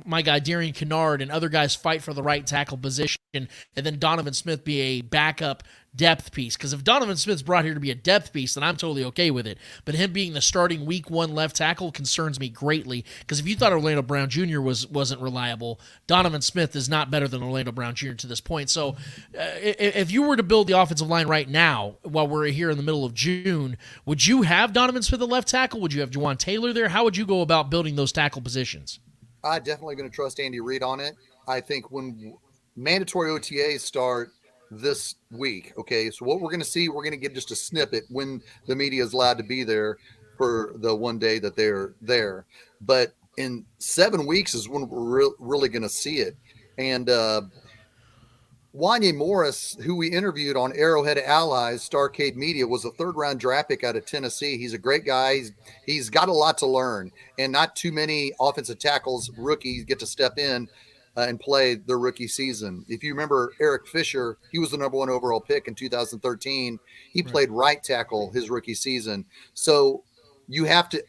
my guy Darian Kennard and other guys fight for the right tackle position, and then Donovan Smith be a backup depth piece. Because if Donovan Smith's brought here to be a depth piece, then I'm totally okay with it. But him being the starting week one left tackle concerns me greatly. Because if you thought Orlando Brown Jr. wasn't reliable, Donovan Smith is not better than Orlando Brown Jr. to this point. So if you were to build the offensive line right now, while we're here in the middle of June, would you have Donovan Smith at left tackle? Would you have Jawan Taylor there? How would you go about building those tackle positions? I'm definitely going to trust Andy Reid on it. I think when mandatory OTAs start this week, okay, so what we're going to see, we're going to get just a snippet when the media is allowed to be there for the one day that they're there. But in 7 weeks is when we're really going to see it. And Wanya Morris, who we interviewed on Arrowhead Allies, Starcade Media, was a third-round draft pick out of Tennessee. He's a great guy. He's got a lot to learn, and not too many offensive tackles, rookies, get to step in and play their rookie season. If you remember Eric Fisher, he was the number 1 overall pick in 2013. He played right tackle his rookie season. So you have to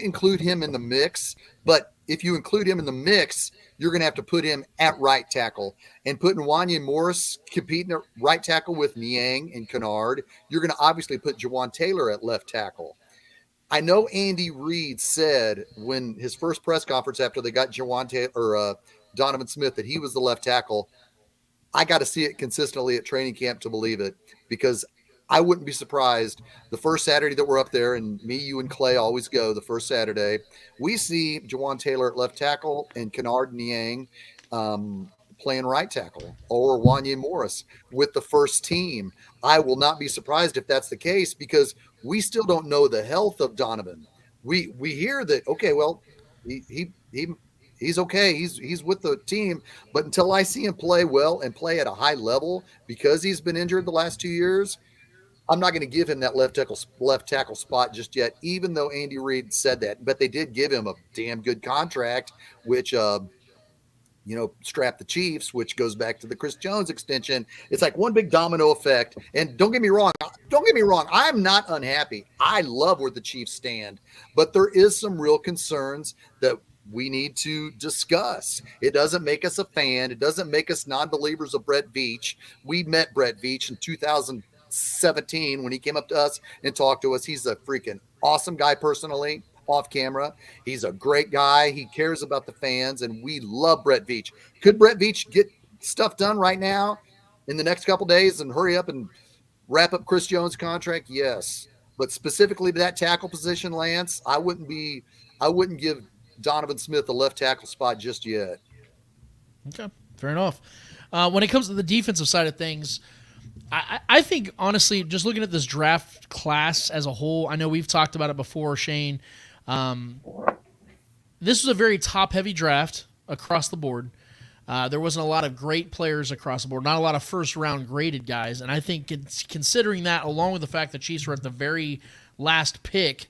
include him in the mix, but if you include him in the mix, you're going to have to put him at right tackle. And putting Wanya Morris competing at right tackle with Niang and Kennard, you're going to obviously put Jawan Taylor at left tackle. I know Andy Reid said when his first press conference after they got Jawan Taylor or Donovan Smith that he was the left tackle. I got to see it consistently at training camp to believe it, because I wouldn't be surprised the first Saturday that we're up there, and me, you, and Clay always go the first Saturday, we see Jawan Taylor at left tackle and Kennard Niang playing right tackle, or Wanya Morris with the first team. I will not be surprised if that's the case, because we still don't know the health of Donovan. We hear that, okay, well, he's okay. He's with the team, but until I see him play well and play at a high level, because he's been injured the last 2 years, I'm not going to give him that left tackle spot just yet, even though Andy Reid said that. But they did give him a damn good contract, which strapped the Chiefs, which goes back to the Chris Jones extension. It's like one big domino effect. And don't get me wrong, I'm not unhappy. I love where the Chiefs stand, but there is some real concerns that we need to discuss. It doesn't make us a fan. It doesn't make us non-believers of Brett Veach. We met Brett Veach in 2017 when he came up to us and talked to us. He's a freaking awesome guy personally, off camera. He's a great guy. He cares about the fans, and we love Brett Veach. Could Brett Veach get stuff done right now in the next couple days and hurry up and wrap up Chris Jones' contract? Yes. But specifically to that tackle position, Lance, I wouldn't give Donovan Smith the left tackle spot just yet. Okay, fair enough. When it comes to the defensive side of things, I think, honestly, just looking at this draft class as a whole, I know we've talked about it before, Shane. This was a very top-heavy draft across the board. There wasn't a lot of great players across the board, not a lot of first-round graded guys. And I think considering that, along with the fact the Chiefs were at the very last pick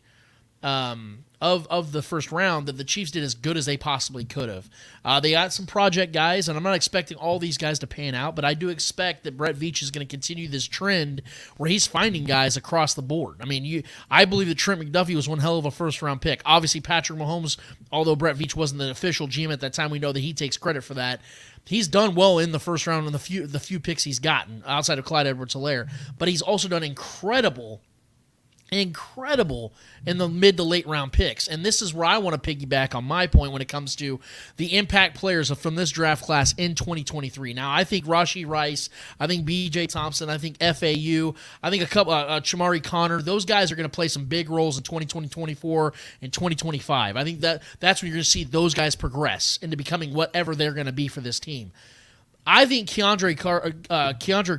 of the first round, that the Chiefs did as good as they possibly could have. They got some project guys, and I'm not expecting all these guys to pan out, but I do expect that Brett Veach is going to continue this trend where he's finding guys across the board. I mean, I believe that Trent McDuffie was one hell of a first-round pick. Obviously, Patrick Mahomes, although Brett Veach wasn't the official GM at that time, we know that he takes credit for that. He's done well in the first round in the few picks he's gotten outside of Clyde Edwards-Helaire, but he's also done incredible in the mid to late round picks. And this is where I want to piggyback on my point when it comes to the impact players from this draft class in 2023. Now, I think Rashee Rice, I think B.J. Thompson, I think FAU, I think a couple, Chamari Connor, those guys are going to play some big roles in 2020, 2024, and 2025. I think that's when you're going to see those guys progress into becoming whatever they're going to be for this team. I think Keandre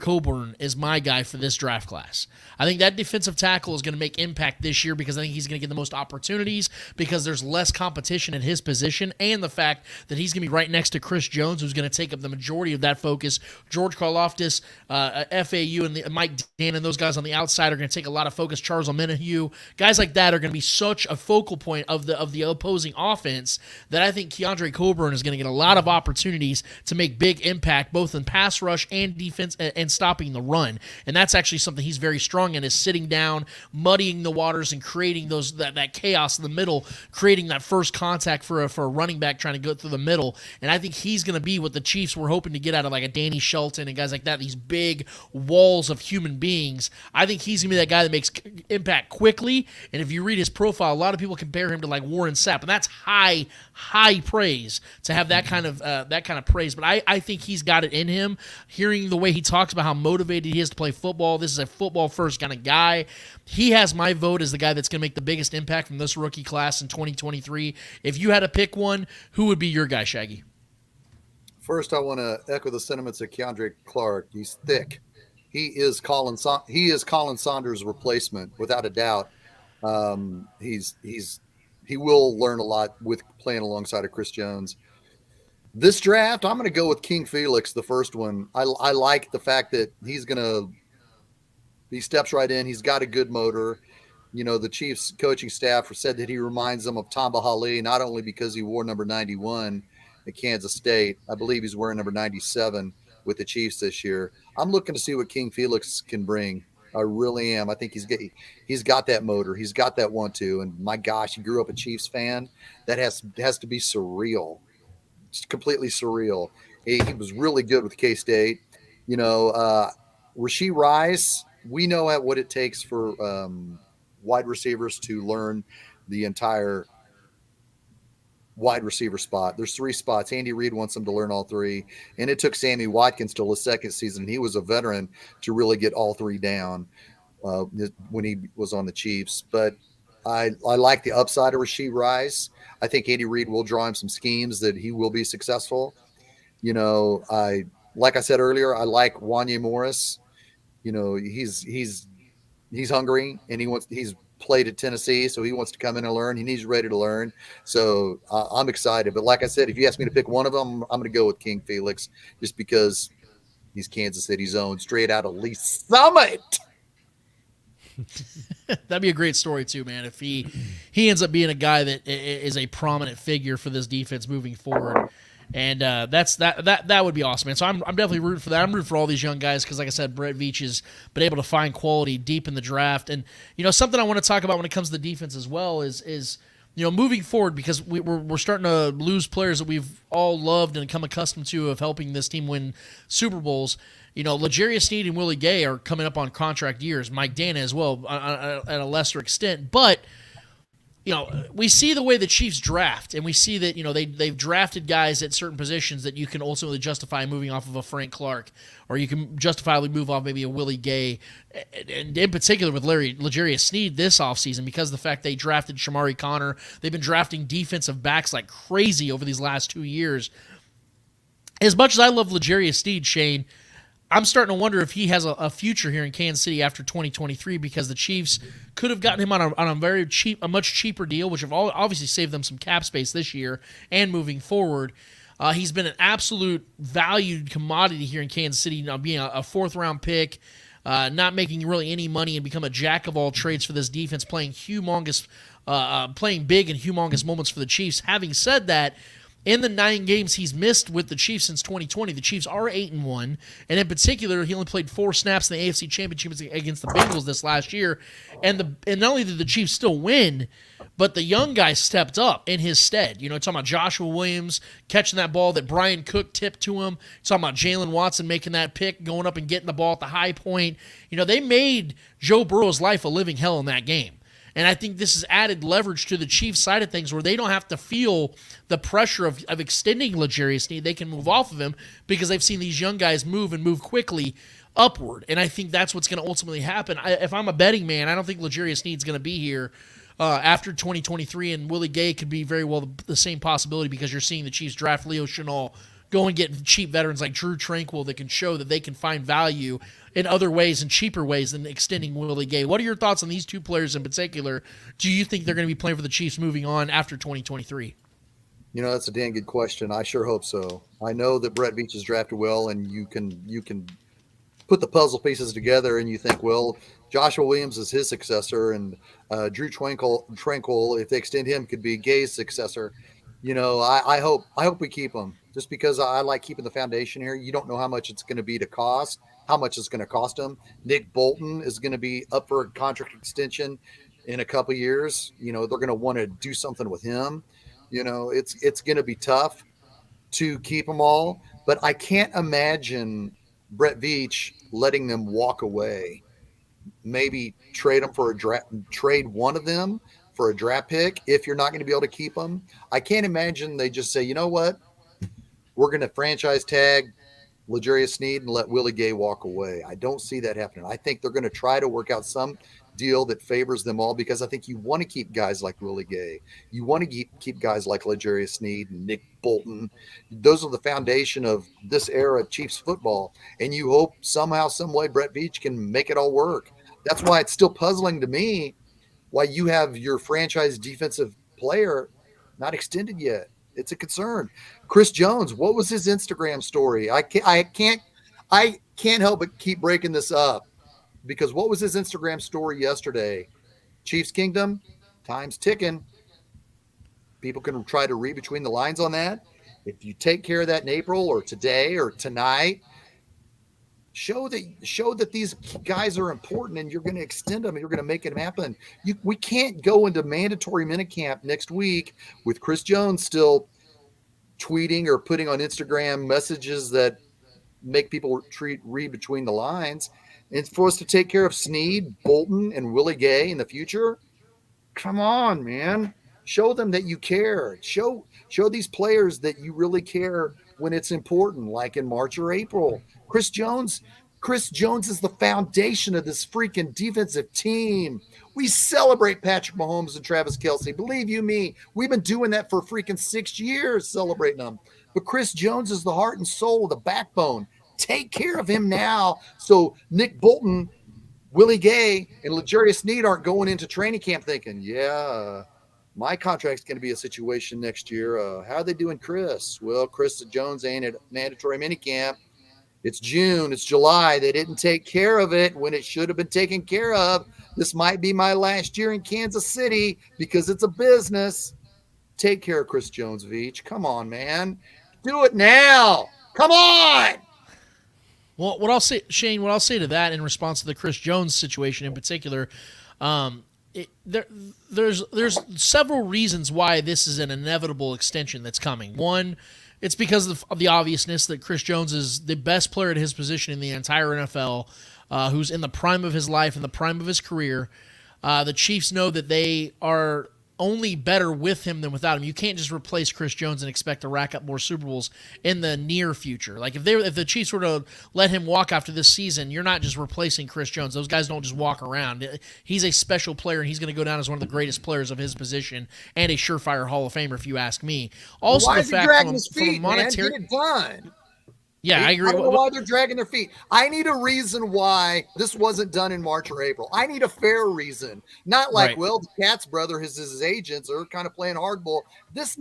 Coburn is my guy for this draft class. I think that defensive tackle is going to make impact this year because I think he's going to get the most opportunities because there's less competition in his position, and the fact that he's going to be right next to Chris Jones, who's going to take up the majority of that focus. George Karlaftis, FAU, and Mike Dan and those guys on the outside are going to take a lot of focus. Charles Omenihu, guys like that are going to be such a focal point of the opposing offense that I think Keandre Coburn is going to get a lot of opportunities to make big impact both in pass rush and defense and stopping the run. And that's actually something he's very strong in, is sitting down, muddying the waters, and creating that chaos in the middle, creating that first contact for a running back trying to go through the middle. And I think he's going to be what the Chiefs were hoping to get out of like a Danny Shelton and guys like that, these big walls of human beings. I think he's going to be that guy that makes impact quickly. And if you read his profile, a lot of people compare him to like Warren Sapp, and that's high praise to have that kind of praise. But I think he's got it in him. Hearing the way he talks about how motivated he is to play football, this is a football first kind of guy. He has my vote as the guy that's going to make the biggest impact from this rookie class in 2023. If you had to pick one, who would be your guy, Shaggy? First, I want to echo the sentiments of Keandre Clark. He's thick. He is Colin Saunders' replacement, without a doubt. He will learn a lot with playing alongside of Chris Jones. This draft, I'm going to go with King Felix, the first one. I like the fact that he steps right in. He's got a good motor. You know, the Chiefs coaching staff said that he reminds them of Tamba Hali, not only because he wore number 91 at Kansas State. I believe he's wearing number 97 with the Chiefs this year. I'm looking to see what King Felix can bring. I really am. I think he's got that motor. He's got that 1-2. And my gosh, he grew up a Chiefs fan. That has to be surreal. It's completely surreal. He was really good with K-State. You know, Rashee Rice, we know what it takes for wide receivers to learn the entire wide receiver spot. There's 3 spots. Andy Reid wants them to learn all 3. And it took Sammy Watkins till his second season. He was a veteran to really get all 3 down when he was on the Chiefs. But I like the upside of Rashee Rice. I think Andy Reid will draw him some schemes that he will be successful. You know, like I said earlier, I like Wanya Morris. You know, he's hungry and he's played at Tennessee, so he wants to come in and learn. He's ready to learn. So I'm excited. But like I said, if you ask me to pick one of them, I'm going to go with King Felix just because he's Kansas City's own, straight out of Lee Summit. That'd be a great story too, man. If he ends up being a guy that is a prominent figure for this defense moving forward, and that would be awesome, man. So I'm definitely rooting for that. I'm rooting for all these young guys because, like I said, Brett Veach has been able to find quality deep in the draft. And you know, something I want to talk about when it comes to the defense as well is you know, moving forward, because we're starting to lose players that we've all loved and come accustomed to of helping this team win Super Bowls. You know, L'Jarius Sneed and Willie Gay are coming up on contract years. Mike Dana as well, at a lesser extent. But, you know, we see the way the Chiefs draft, and we see that, you know, they've drafted guys at certain positions that you can ultimately justify moving off of a Frank Clark, or you can justifiably move off maybe a Willie Gay, and in particular with L'Jarius Sneed this offseason, because of the fact they drafted Chamari Connor. They've been drafting defensive backs like crazy over these last 2 years. As much as I love L'Jarius Sneed, Shane, I'm starting to wonder if he has a future here in Kansas City after 2023, because the Chiefs could have gotten him on a much cheaper deal, which have obviously saved them some cap space this year and moving forward. He's been an absolute valued commodity here in Kansas City, being a fourth-round pick, not making really any money, and become a jack of all trades for this defense, playing big and humongous moments for the Chiefs. Having said that, in the 9 games he's missed with the Chiefs since 2020, the Chiefs are 8-1, and in particular, he only played 4 snaps in the AFC Championship against the Bengals this last year. And not only did the Chiefs still win, but the young guy stepped up in his stead. You know, talking about Joshua Williams catching that ball that Brian Cook tipped to him. Talking about Jalen Watson making that pick, going up and getting the ball at the high point. You know, they made Joe Burrow's life a living hell in that game. And I think this has added leverage to the Chiefs side of things, where they don't have to feel the pressure of extending L'Jarius Sneed. They can move off of him because they've seen these young guys move and move quickly upward. And I think that's what's going to ultimately happen. If I'm a betting man, I don't think L'Jarius Sneed's going to be here after 2023, and Willie Gay could be very well the same possibility, because you're seeing the Chiefs draft Leo Chenal, go and get cheap veterans like Drew Tranquil that can show that they can find value in other ways and cheaper ways than extending Willie Gay. What are your thoughts on these two players in particular? Do you think they're going to be playing for the Chiefs moving on after 2023? You know, that's a damn good question. I sure hope so. I know that Brett Veach is drafted well, and you can put the puzzle pieces together, and you think, well, Joshua Williams is his successor, and Drew Tranquil, if they extend him, could be Gay's successor. You know, I hope we keep him, just because I like keeping the foundation here. You don't know how much it's going to be to cost, how much it's going to cost him. Nick Bolton is going to be up for a contract extension in a couple years. You know, they're going to want to do something with him. You know, it's going to be tough to keep them all, but I can't imagine Brett Veach letting them walk away. Maybe trade them for trade one of them for a draft pick if you're not going to be able to keep them. I can't imagine they just say, you know what, we're going to franchise tag L'Jarius Sneed and let Willie Gay walk away. I don't see that happening. I think they're going to try to work out some deal that favors them all, because I think you want to keep guys like Willie Gay. You want to keep guys like L'Jarius Sneed and Nick Bolton. Those are the foundation of this era of Chiefs football. And you hope somehow, some way, Brett Veach can make it all work. That's why it's still puzzling to me why you have your franchise defensive player not extended yet. It's a concern. Chris Jones, what was his Instagram story? I can't help but keep breaking this up, because what was his Instagram story yesterday? Chiefs Kingdom, time's ticking. People can try to read between the lines on that. If you take care of that in April or today or tonight, show that these guys are important, and you're going to extend them, and you're going to make it happen. We can't go into mandatory minicamp next week with Chris Jones still tweeting or putting on Instagram messages that make people read between the lines. And for us to take care of Sneed, Bolton, and Willie Gay in the future, come on, man. Show them that you care. Show these players that you really care when it's important, like in March or April. Chris Jones is the foundation of this freaking defensive team. We celebrate Patrick Mahomes and Travis Kelce. Believe you me, we've been doing that for freaking 6 years, celebrating them. But Chris Jones is the heart and soul, the backbone. Take care of him now, so Nick Bolton, Willie Gay, and L'Jarius Sneed aren't going into training camp thinking, my contract's going to be a situation next year. How are they doing Chris? Well, Chris Jones ain't at mandatory minicamp. It's June. It's July. They didn't take care of it when it should have been taken care of. This might be my last year in Kansas City because it's a business. Take care of Chris Jones, Veach. Come on, man. Do it now. Come on. Well, what I'll say, Shane, what I'll say to that in response to the Chris Jones situation in particular, there's several reasons why this is an inevitable extension that's coming. One, it's because of the obviousness that Chris Jones is the best player at his position in the entire NFL, who's in the prime of his life, in the prime of his career. The Chiefs know that they are only better with him than without him. You can't just replace Chris Jones and expect to rack up more Super Bowls in the near future. Like if the Chiefs were to let him walk after this season, you're not just replacing Chris Jones. Those guys don't just walk around. He's a special player, and he's going to go down as one of the greatest players of his position and a surefire Hall of Famer, if you ask me. Also, why the is he fact dragging from his feet, a monetary, man? Get it done. Yeah, I agree. I don't know why they're dragging their feet. I need a reason why this wasn't done in March or April. I need a fair reason. Not like, Right. well, the Katz brother, his agents are kind of playing hardball. This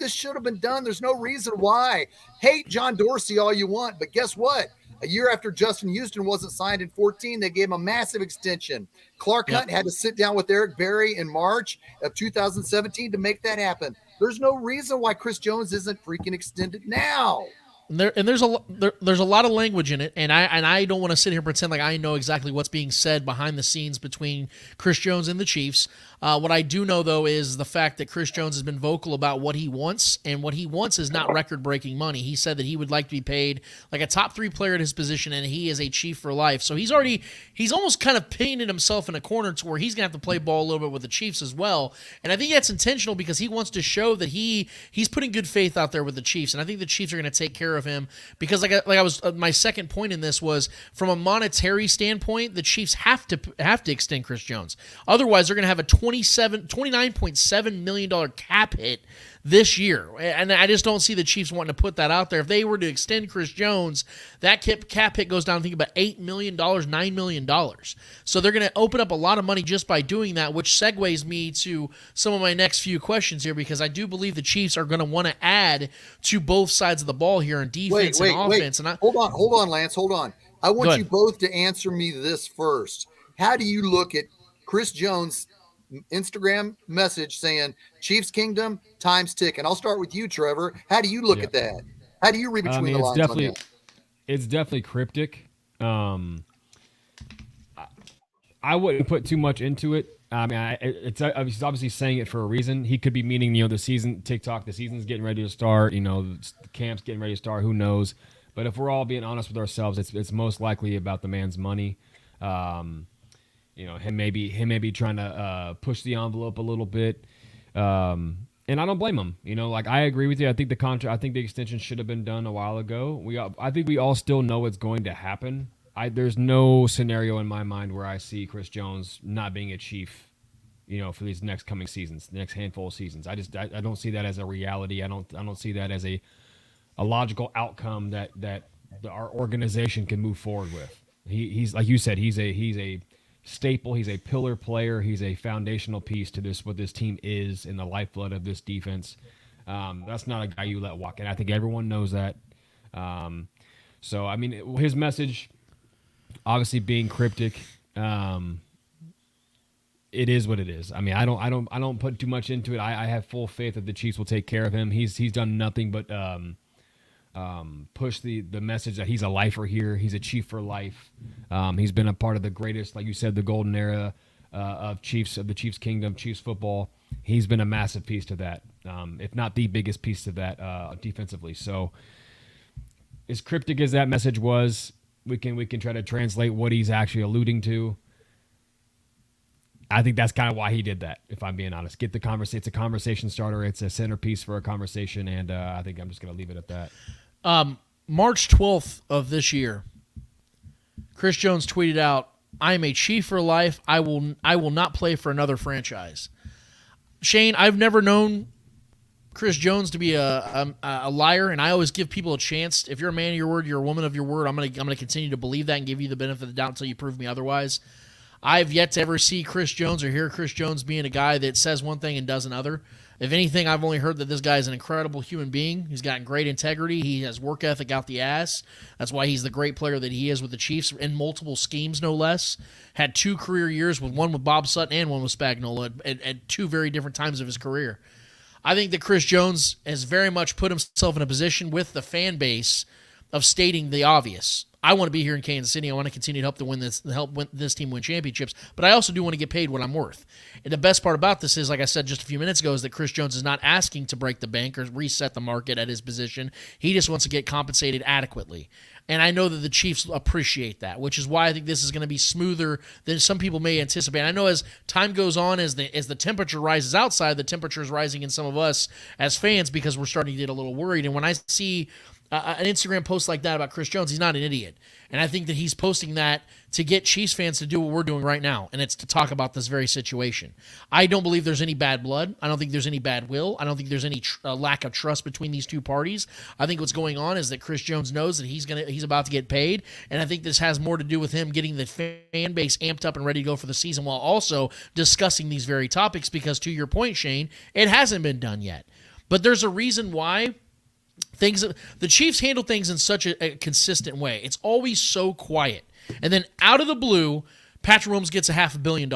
should have been done. There's no reason why. Hate John Dorsey all you want, but guess what? A year after Justin Houston wasn't signed in 14, they gave him a massive extension. Clark Hunt had to sit down with Eric Berry in March of 2017 to make that happen. There's no reason why Chris Jones isn't freaking extended now. There's a lot of language in it, and I don't want to sit here and pretend like I know exactly what's being said behind the scenes between Chris Jones and the Chiefs. What I do know, though, is the fact that Chris Jones has been vocal about what he wants, and what he wants is not record-breaking money. He said that he would like to be paid like a top 3 player at his position, and he is a Chief for life. So he's almost kind of painted himself in a corner to where he's going to have to play ball a little bit with the Chiefs as well. And I think that's intentional because he wants to show that he's putting good faith out there with the Chiefs, and I think the Chiefs are going to take care of him because my second point in this was from a monetary standpoint, the Chiefs have to extend Chris Jones. Otherwise, they're going to have a $29.7 million cap hit this year. And I just don't see the Chiefs wanting to put that out there. If they were to extend Chris Jones, that cap hit goes down, I think, about $8 million, $9 million. So they're going to open up a lot of money just by doing that, which segues me to some of my next few questions here, because I do believe the Chiefs are going to want to add to both sides of the ball here in defense and offense. And hold on, Lance, hold on. I want you both to answer me this first. How do you look at Chris Jones' Instagram message saying Chiefs Kingdom, time's ticking? I'll start with you, Trevor. How do you look at that? How do you read between the lines on that? It's definitely cryptic. I wouldn't put too much into it. I mean, he's obviously saying it for a reason. He could be meaning, the season, the season's getting ready to start. The camp's getting ready to start. Who knows? But if we're all being honest with ourselves, it's most likely about the man's money. Him maybe trying to push the envelope a little bit. And I don't blame him. I agree with you. I think the extension should have been done a while ago. I think we all still know it's going to happen. There's no scenario in my mind where I see Chris Jones not being a Chief, for these next coming seasons, the next handful of seasons. I don't see that as a reality. I don't see that as a logical outcome that our organization can move forward with. He's like you said, he's a staple. He's a pillar player. He's a foundational piece to what this team is in the lifeblood of this defense. That's not a guy you let walk, and I think everyone knows that. So I mean, his message, obviously being cryptic, it is what it is. I mean, I don't put too much into it. I have full faith that the Chiefs will take care of him. He's done nothing but push the message that he's a lifer here. He's a Chief for life. He's been a part of the greatest, like you said, the golden era of the Chiefs Kingdom, Chiefs football. He's been a massive piece to that, if not the biggest piece to that defensively. So as cryptic as that message was, we can try to translate what he's actually alluding to. I think that's kind of why he did that, if I'm being honest. Get the conversation. It's a conversation starter. It's a centerpiece for a conversation, and I think I'm just going to leave it at that. March 12th of this year, Chris Jones tweeted out, "I am a Chief for life. I will not play for another franchise." Shane, I've never known Chris Jones to be a liar, and I always give people a chance. If you're a man of your word, you're a woman of your word. I'm gonna continue to believe that and give you the benefit of the doubt until you prove me otherwise. I've yet to ever see Chris Jones or hear Chris Jones being a guy that says one thing and does another. If anything, I've only heard that this guy is an incredible human being. He's got great integrity. He has work ethic out the ass. That's why he's the great player that he is with the Chiefs in multiple schemes, no less. Had 2 career years, one with Bob Sutton and one with Spagnuolo at 2 very different times of his career. I think that Chris Jones has very much put himself in a position with the fan base of stating the obvious. I want to be here in Kansas City. I want to continue to help this team win championships, but I also do want to get paid what I'm worth. And the best part about this is, like I said just a few minutes ago, is that Chris Jones is not asking to break the bank or reset the market at his position. He just wants to get compensated adequately. And I know that the Chiefs appreciate that, which is why I think this is going to be smoother than some people may anticipate. I know as time goes on, as the temperature rises outside, the temperature is rising in some of us as fans because we're starting to get a little worried. And when I see an Instagram post like that about Chris Jones, he's not an idiot. And I think that he's posting that to get Chiefs fans to do what we're doing right now, and it's to talk about this very situation. I don't believe there's any bad blood. I don't think there's any bad will. I don't think there's any lack of trust between these two parties. I think what's going on is that Chris Jones knows that he's about to get paid, and I think this has more to do with him getting the fan base amped up and ready to go for the season while also discussing these very topics because, to your point, Shane, it hasn't been done yet. But there's a reason why the Chiefs handle things in such a consistent way. It's always so quiet. And then out of the blue, Patrick Mahomes gets $500 million.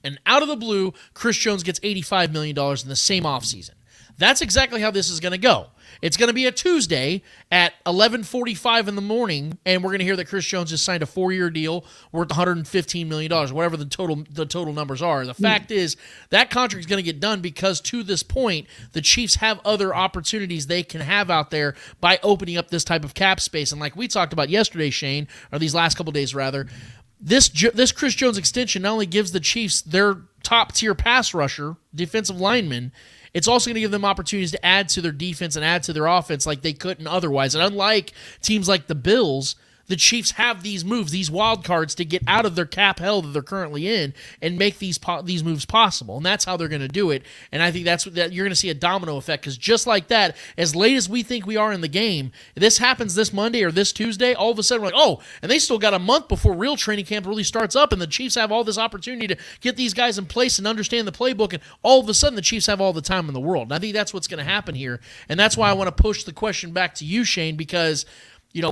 And out of the blue, Chris Jones gets $85 million in the same offseason. That's exactly how this is going to go. It's going to be a Tuesday at 11:45 in the morning, and we're going to hear that Chris Jones just signed a 4-year deal worth $115 million, whatever the total numbers are. The fact is that contract is going to get done because, to this point, the Chiefs have other opportunities they can have out there by opening up this type of cap space. And like we talked about yesterday, Shane, or these last couple days rather, this Chris Jones extension not only gives the Chiefs their top-tier pass rusher, defensive lineman, it's also going to give them opportunities to add to their defense and add to their offense like they couldn't otherwise. And unlike teams like the Bills, the Chiefs have these moves, these wild cards to get out of their cap hell that they're currently in and make these moves possible. And that's how they're going to do it. And I think that you're going to see a domino effect because just like that, as late as we think we are in the game, if this happens this Monday or this Tuesday, all of a sudden we're like, oh, and they still got a month before real training camp really starts up, and the Chiefs have all this opportunity to get these guys in place and understand the playbook, and all of a sudden the Chiefs have all the time in the world. And I think that's what's going to happen here. And that's why I want to push the question back to you, Shane, because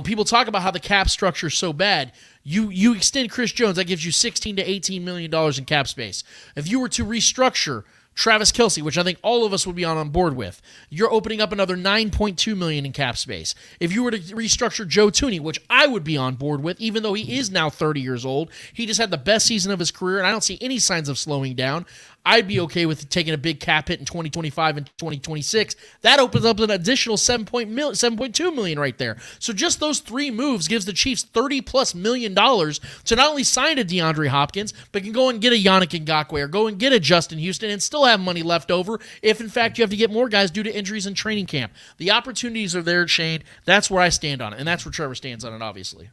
people talk about how the cap structure is so bad. You extend Chris Jones, that gives you $16 to $18 million in cap space. If you were to restructure Travis Kelce, which I think all of us would be on board with, you're opening up another $9.2 million in cap space. If you were to restructure Joe Thuney, which I would be on board with, even though he is now 30 years old, he just had the best season of his career, and I don't see any signs of slowing down. I'd be okay with taking a big cap hit in 2025 and 2026. That opens up an additional $7.2 million right there. So just those three moves gives the Chiefs $30+ million to not only sign a DeAndre Hopkins, but can go and get a Yannick Ngakoue or go and get a Justin Houston and still have money left over if, in fact, you have to get more guys due to injuries in training camp. The opportunities are there, Shane. That's where I stand on it, and that's where Trevor stands on it, obviously.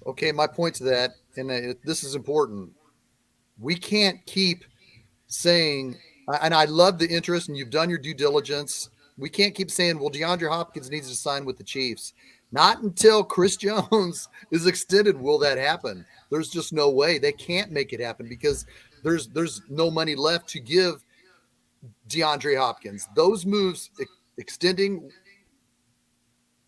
Okay, my point to that, and this is important, we can't keep saying, and I love the interest, and you've done your due diligence. We can't keep saying, well, DeAndre Hopkins needs to sign with the Chiefs. Not until Chris Jones is extended will that happen. There's just no way. They can't make it happen because there's no money left to give DeAndre Hopkins. Those moves, extending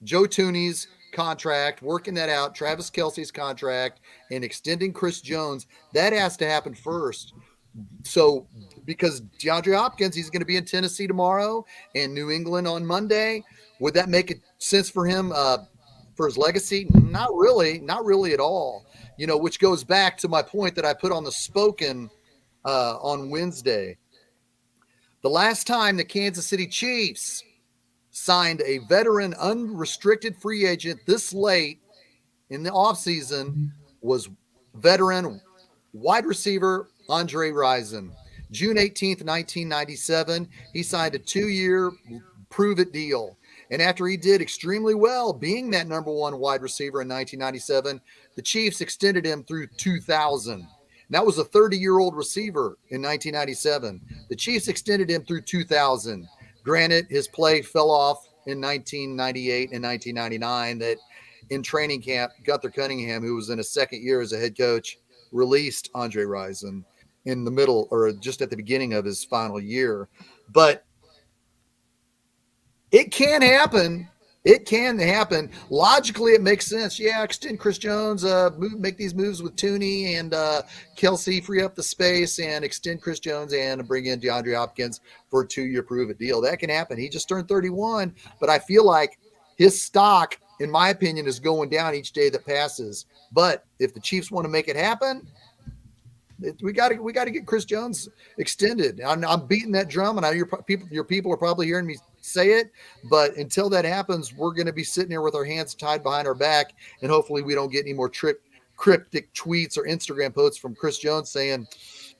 Joe Thuney's contract, working that out, Travis Kelce's contract, and extending Chris Jones, that has to happen first. So, because DeAndre Hopkins, he's going to be in Tennessee tomorrow and New England on Monday. Would that make sense for him for his legacy? Not really at all. Which goes back to my point that I put on the Spoken on Wednesday. The last time the Kansas City Chiefs signed a veteran unrestricted free agent this late in the offseason was veteran wide receiver Andre Rison. June 18th, 1997, he signed a 2-year prove-it deal. And after he did extremely well, being that number one wide receiver in 1997, the Chiefs extended him through 2000. And that was a 30-year-old receiver in 1997. The Chiefs extended him through 2000. Granted, his play fell off in 1998 and 1999 that in training camp, Gunther Cunningham, who was in his second year as a head coach, released Andre Rison in the middle or just at the beginning of his final year. But it can happen. It can happen. Logically, it makes sense. Yeah, extend Chris Jones, make these moves with Thuney and Kelce, free up the space, and extend Chris Jones and bring in DeAndre Hopkins for a 2-year prove-it deal. That can happen. He just turned 31, but I feel like his stock, in my opinion, is going down each day that passes. But if the Chiefs want to make it happen, we got to get Chris Jones extended. I'm beating that drum, and your people are probably hearing me say it, but until that happens, we're going to be sitting here with our hands tied behind our back, and hopefully we don't get any more cryptic tweets or Instagram posts from Chris Jones saying,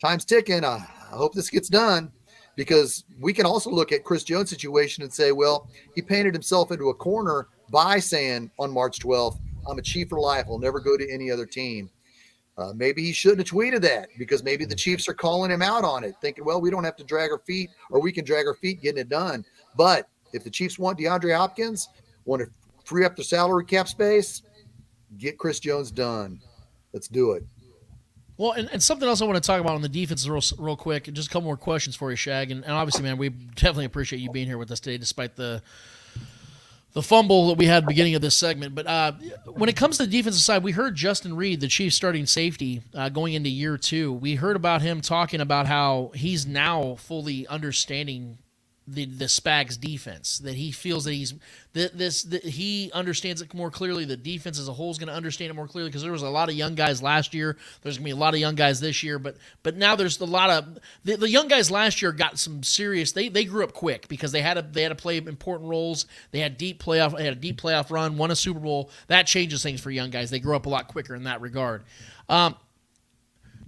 time's ticking, I hope this gets done, because we can also look at Chris Jones' situation and say, well, he painted himself into a corner by saying on March 12th, I'm a Chief for life. I'll never go to any other team. Maybe he shouldn't have tweeted that because maybe the Chiefs are calling him out on it, thinking, well, we don't have to drag our feet, or we can drag our feet getting it done. But if the Chiefs want DeAndre Hopkins, want to free up their salary cap space, get Chris Jones done. Let's do it. Well, and something else I want to talk about on the defense real quick, and just a couple more questions for you, Shag. And obviously, man, we definitely appreciate you being here with us today, despite the fumble that we had at the beginning of this segment. But when it comes to the defensive side, we heard Justin Reed, the Chiefs starting safety, going into year 2. We heard about him talking about how he's now fully understanding the Spags defense, that he feels that he understands it more clearly. The defense as a whole is going to understand it more clearly because there was a lot of young guys last year. There's going to be a lot of young guys this year, but now there's a lot of the young guys last year got some serious. They grew up quick because they had to play important roles. They had a deep playoff run, won a Super Bowl. That changes things for young guys. They grew up a lot quicker in that regard.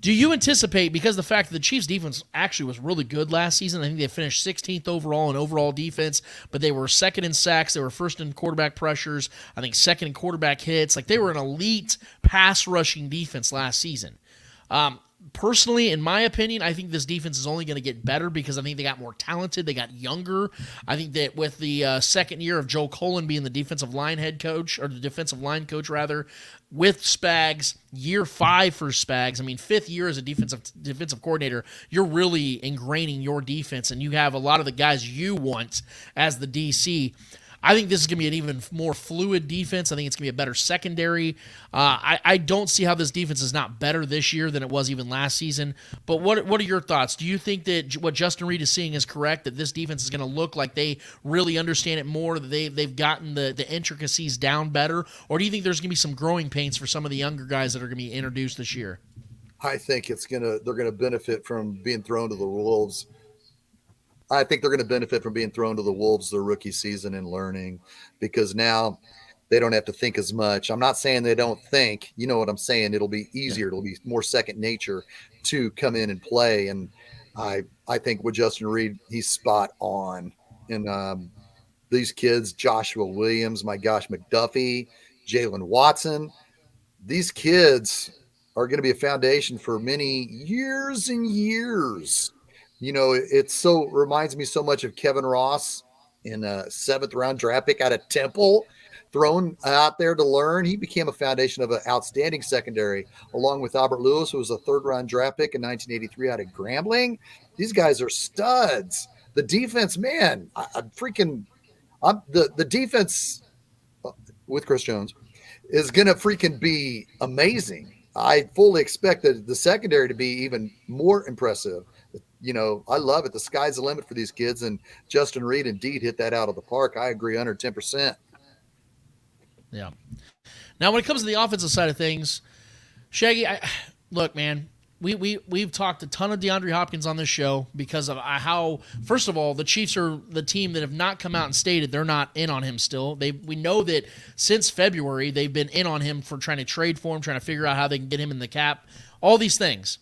Do you anticipate, because the fact that the Chiefs' defense actually was really good last season, I think they finished 16th overall in overall defense, but they were second in sacks, they were first in quarterback pressures, I think second in quarterback hits. Like, they were an elite pass-rushing defense last season. Personally, in my opinion, I think this defense is only going to get better because I think they got more talented. They got younger. I think that with the second year of Joe Cullen being the defensive line head coach, or the defensive line coach rather, with Spags, year 5 for Spags, I mean, 5th year as a defensive coordinator, you're really ingraining your defense, and you have a lot of the guys you want as the DC. I think this is going to be an even more fluid defense. I think it's going to be a better secondary. I don't see how this defense is not better this year than it was even last season. But what are your thoughts? Do you think that what Justin Reed is seeing is correct, that this defense is going to look like they really understand it more, that they've gotten the intricacies down better? Or do you think there's going to be some growing pains for some of the younger guys that are going to be introduced this year? I think they're going to benefit from being thrown to the wolves. I think they're going to benefit from being thrown to the wolves their rookie season and learning, because now they don't have to think as much. I'm not saying they don't think. You know what I'm saying? It'll be easier. It'll be more second nature to come in and play. And I think with Justin Reed, he's spot on. And these kids, Joshua Williams, my gosh, McDuffie, Jalen Watson, these kids are going to be a foundation for many years and years. You know, it so reminds me so much of Kevin Ross in a 7th round draft pick out of Temple, thrown out there to learn. He became a foundation of an outstanding secondary, along with Albert Lewis, who was a 3rd round draft pick in 1983 out of Grambling. These guys are studs. The defense, man, the defense with Chris Jones is going to freaking be amazing. I fully expect the secondary to be even more impressive. You know, I love it. The sky's the limit for these kids, and Justin Reed indeed hit that out of the park. I agree 110%. Yeah. Now, when it comes to the offensive side of things, Shaggy, look, man, we've talked a ton of DeAndre Hopkins on this show because of how, first of all, the Chiefs are the team that have not come out and stated they're not in on him still. We know that since February they've been in on him for trying to trade for him, trying to figure out how they can get him in the cap, all these things.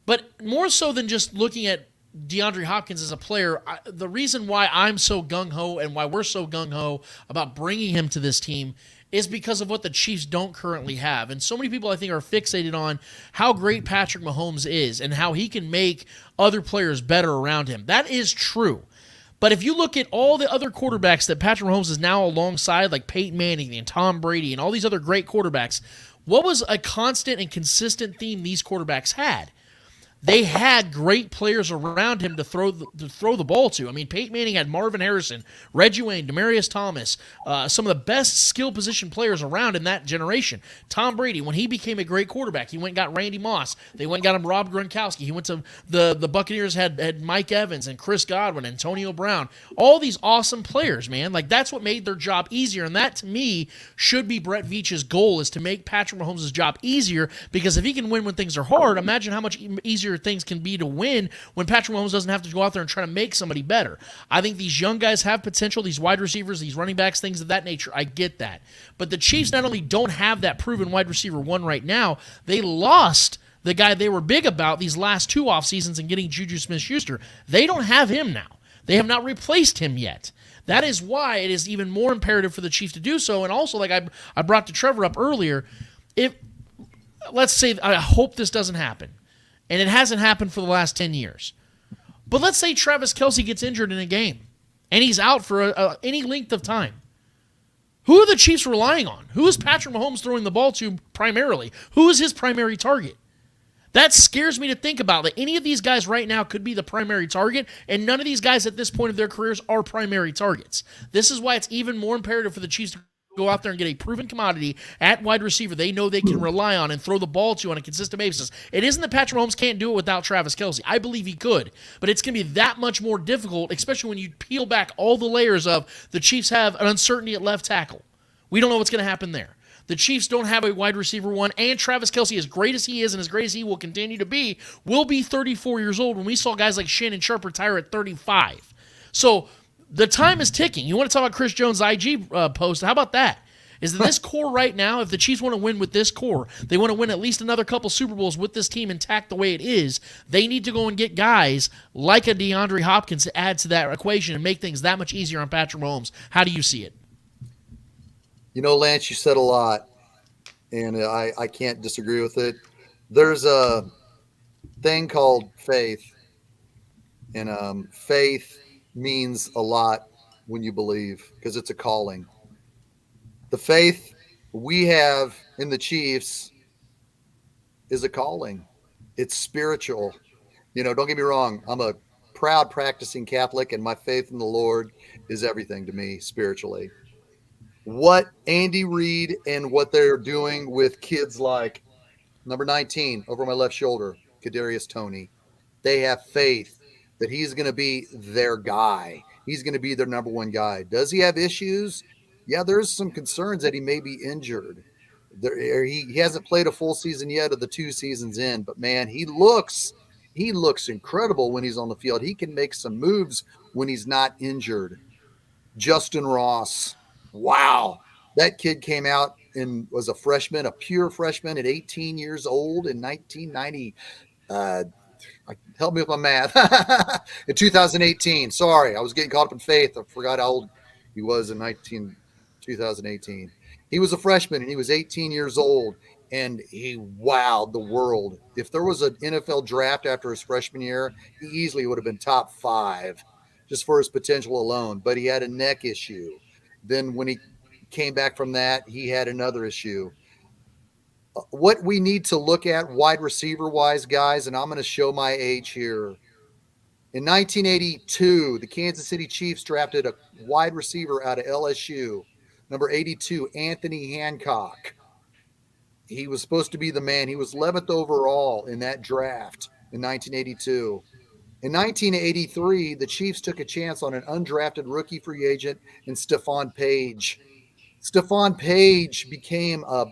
But more so than just looking at DeAndre Hopkins as a player, the reason why I'm so gung-ho and why we're so gung-ho about bringing him to this team is because of what the Chiefs don't currently have. And so many people, I think, are fixated on how great Patrick Mahomes is and how he can make other players better around him. That is true. But if you look at all the other quarterbacks that Patrick Mahomes is now alongside, like Peyton Manning and Tom Brady and all these other great quarterbacks, what was a constant and consistent theme these quarterbacks had? They had great players around him to throw the ball to. I mean, Peyton Manning had Marvin Harrison, Reggie Wayne, Demaryius Thomas, some of the best skill position players around in that generation. Tom Brady, when he became a great quarterback, he went and got Randy Moss. They went and got him Rob Gronkowski. He went to the Buccaneers, had Mike Evans and Chris Godwin, Antonio Brown. All these awesome players, man. Like, that's what made their job easier. And that, to me, should be Brett Veach's goal, is to make Patrick Mahomes' job easier, because if he can win when things are hard, imagine how much easier things can be to win when Patrick Mahomes doesn't have to go out there and try to make somebody better. I think these young guys have potential, these wide receivers, these running backs, things of that nature. I get that. But the Chiefs not only don't have that proven wide receiver one right now, they lost the guy they were big about these last 2 off seasons and getting Juju Smith-Schuster. They don't have him now. They have not replaced him yet. That is why it is even more imperative for the Chiefs to do so. And also, like I brought to Trevor up earlier, if let's say, I hope this doesn't happen, and it hasn't happened for the last 10 years. But let's say Travis Kelce gets injured in a game, and he's out for any length of time. Who are the Chiefs relying on? Who is Patrick Mahomes throwing the ball to primarily? Who is his primary target? That scares me to think about, that any of these guys right now could be the primary target, and none of these guys at this point of their careers are primary targets. This is why it's even more imperative for the Chiefs to go out there and get a proven commodity at wide receiver they know they can rely on and throw the ball to on a consistent basis. It isn't that Patrick Mahomes can't do it without Travis Kelce. I believe he could, but it's going to be that much more difficult, especially when you peel back all the layers of the Chiefs have an uncertainty at left tackle. We don't know what's going to happen there. The Chiefs don't have a wide receiver one, and Travis Kelce, as great as he is and as great as he will continue to be, will be 34 years old when we saw guys like Shannon Sharp retire at 35. So the time is ticking. You want to talk about Chris Jones' IG post? How about that? Is that this core right now, if the Chiefs want to win with this core, they want to win at least another couple Super Bowls with this team intact the way it is, they need to go and get guys like a DeAndre Hopkins to add to that equation and make things that much easier on Patrick Mahomes. How do you see it? You know, Lance, you said a lot, and I can't disagree with it. There's a thing called faith, and faith means a lot when you believe, because it's a calling. The faith we have in the Chiefs is a calling. It's spiritual. You know, don't get me wrong. I'm a proud practicing Catholic, and my faith in the Lord is everything to me spiritually. What Andy Reid and what they're doing with kids like number 19 over my left shoulder, Kadarius Toney, they have faith that he's going to be their guy. He's going to be their number one guy. Does he have issues? Yeah, there's some concerns that he may be injured. He hasn't played a full season yet of the 2 seasons in, but man, he looks incredible when he's on the field. He can make some moves when he's not injured. Justin Ross. Wow. That kid came out and was a freshman, a pure freshman at 18 years old in 1990. Help me with my math. In 2018. Sorry, I was getting caught up in faith. I forgot how old he was in 2018. He was a freshman, and he was 18 years old, and he wowed the world. If there was an NFL draft after his freshman year, he easily would have been top 5 just for his potential alone, but he had a neck issue. Then when he came back from that, he had another issue. What we need to look at wide receiver-wise, guys, and I'm going to show my age here. In 1982, the Kansas City Chiefs drafted a wide receiver out of LSU, number 82, Anthony Hancock. He was supposed to be the man. He was 11th overall in that draft in 1982. In 1983, the Chiefs took a chance on an undrafted rookie free agent in Stephon Page. Stephon Page became a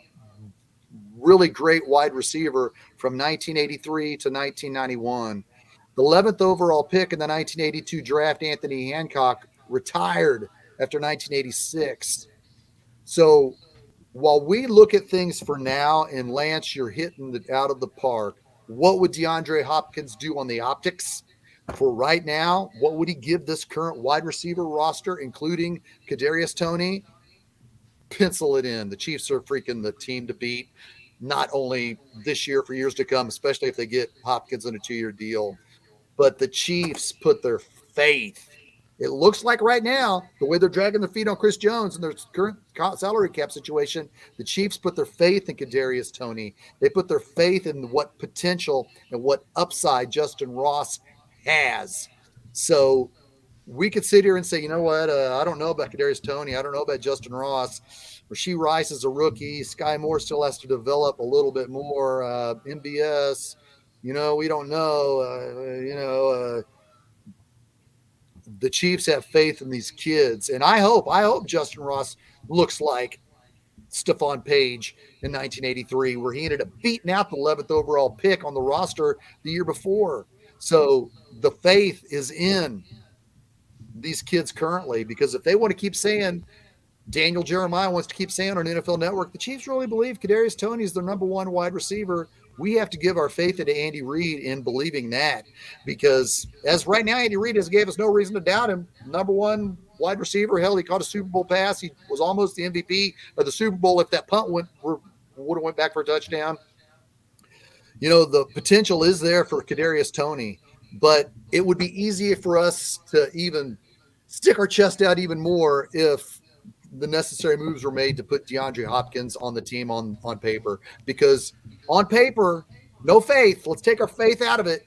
really great wide receiver from 1983 to 1991. The 11th overall pick in the 1982 draft, Anthony Hancock, retired after 1986. So while we look at things for now, and Lance, you're hitting it out of the park, what would DeAndre Hopkins do on the optics? For right now, what would he give this current wide receiver roster, including Kadarius Toney? Pencil it in. The Chiefs are freaking the team to beat, not only this year, for years to come, especially if they get Hopkins on a 2-year deal. But the Chiefs put their faith. It looks like right now, the way they're dragging their feet on Chris Jones and their current salary cap situation, the Chiefs put their faith in Kadarius Toney. They put their faith in what potential and what upside Justin Ross has. So we could sit here and say, you know what, I don't know about Kadarius Toney. I don't know about Justin Ross. Rasheed Rice is a rookie. Sky Moore still has to develop a little bit more. MBS, we don't know. The Chiefs have faith in these kids. And I hope Justin Ross looks like Stephon Page in 1983, where he ended up beating out the 11th overall pick on the roster the year before. So the faith is in these kids currently, because if they want to keep saying, Daniel Jeremiah wants to keep saying on NFL Network, the Chiefs really believe Kadarius Toney is their number one wide receiver, we have to give our faith into Andy Reid in believing that, because as right now, Andy Reid has gave us no reason to doubt him. Number one wide receiver. Hell, he caught a Super Bowl pass. He was almost the MVP of the Super Bowl if that punt would have went back for a touchdown. The potential is there for Kadarius Toney, but it would be easier for us to even stick our chest out even more if the necessary moves were made to put DeAndre Hopkins on the team on paper. Because on paper, no faith. Let's take our faith out of it.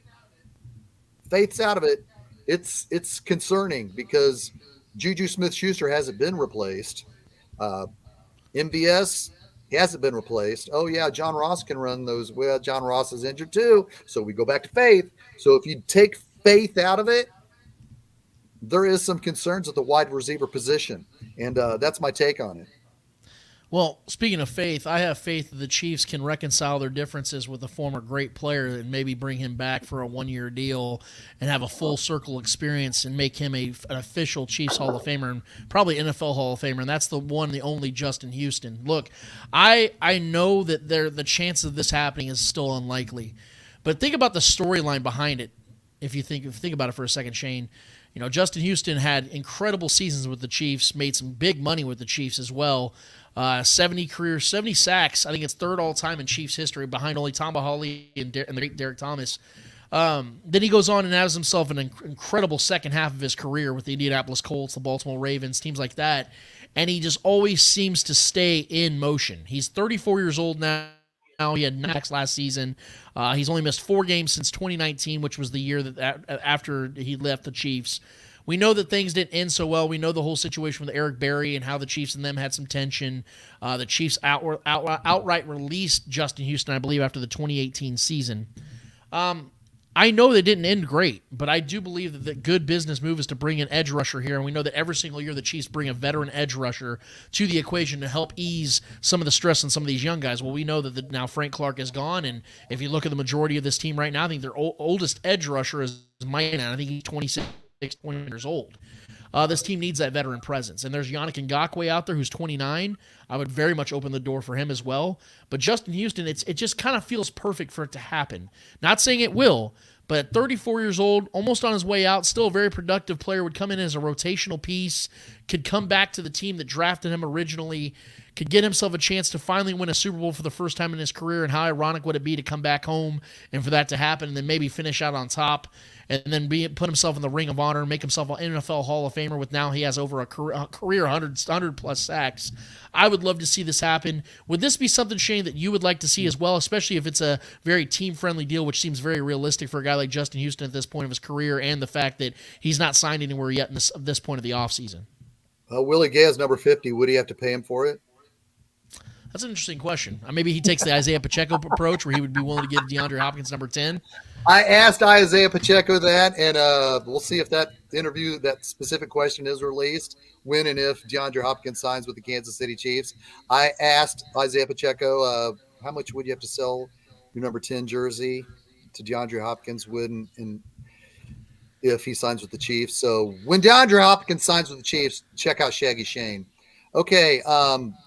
Faith's out of it. It's concerning because Juju Smith-Schuster hasn't been replaced. MVS hasn't been replaced. Oh, yeah, John Ross can run those. Well, John Ross is injured too. So we go back to faith. So if you take faith out of it, there is some concerns at the wide receiver position. And that's my take on it. Well, speaking of faith, I have faith that the Chiefs can reconcile their differences with a former great player and maybe bring him back for a one-year deal and have a full circle experience and make him an official Chiefs Hall of Famer and probably NFL Hall of Famer. And that's the one, the only Justin Houston. Look, I know that the chance of this happening is still unlikely, but think about the storyline behind it. If you think about it for a second, Shane. Justin Houston had incredible seasons with the Chiefs, made some big money with the Chiefs as well. 70 sacks. I think it's third all time in Chiefs history, behind only Tom Hawley and the great Derek Thomas. Then he goes on and has himself an incredible second half of his career with the Indianapolis Colts, the Baltimore Ravens, teams like that. And he just always seems to stay in motion. He's 34 years old now. He had 9 sacks last season. He's only missed 4 games since 2019, which was the year that after he left the Chiefs. We know that things didn't end so well. We know the whole situation with Eric Berry and how the Chiefs and them had some tension. The Chiefs outright released Justin Houston, I believe, after the 2018 season. I know they didn't end great, but I do believe that the good business move is to bring an edge rusher here, and we know that every single year the Chiefs bring a veteran edge rusher to the equation to help ease some of the stress on some of these young guys. Well, we know that now Frank Clark is gone, and if you look at the majority of this team right now, I think their oldest edge rusher is Mike. I think he's 26, 20 years old. This team needs that veteran presence. And there's Yannick Ngakoue out there who's 29. I would very much open the door for him as well. But Justin Houston, it just kind of feels perfect for it to happen. Not saying it will, but at 34 years old, almost on his way out, still a very productive player, would come in as a rotational piece, could come back to the team that drafted him originally, could get himself a chance to finally win a Super Bowl for the first time in his career. And how ironic would it be to come back home and for that to happen and then maybe finish out on top and then put himself in the Ring of Honor, make himself an NFL Hall of Famer with now he has over a career 100-plus sacks. I would love to see this happen. Would this be something, Shane, that you would like to see as well, especially if it's a very team-friendly deal, which seems very realistic for a guy like Justin Houston at this point of his career and the fact that he's not signed anywhere yet at this point of the offseason? Willie Gay is number 50. Would he have to pay him for it? That's an interesting question. Maybe he takes the Isaiah Pacheco approach where he would be willing to give DeAndre Hopkins number 10. I asked Isaiah Pacheco that, and we'll see if that interview, that specific question is released, when and if DeAndre Hopkins signs with the Kansas City Chiefs. I asked Isaiah Pacheco, how much would you have to sell your number 10 jersey to DeAndre Hopkins if he signs with the Chiefs? So when DeAndre Hopkins signs with the Chiefs, check out Shaggy Shane. Okay,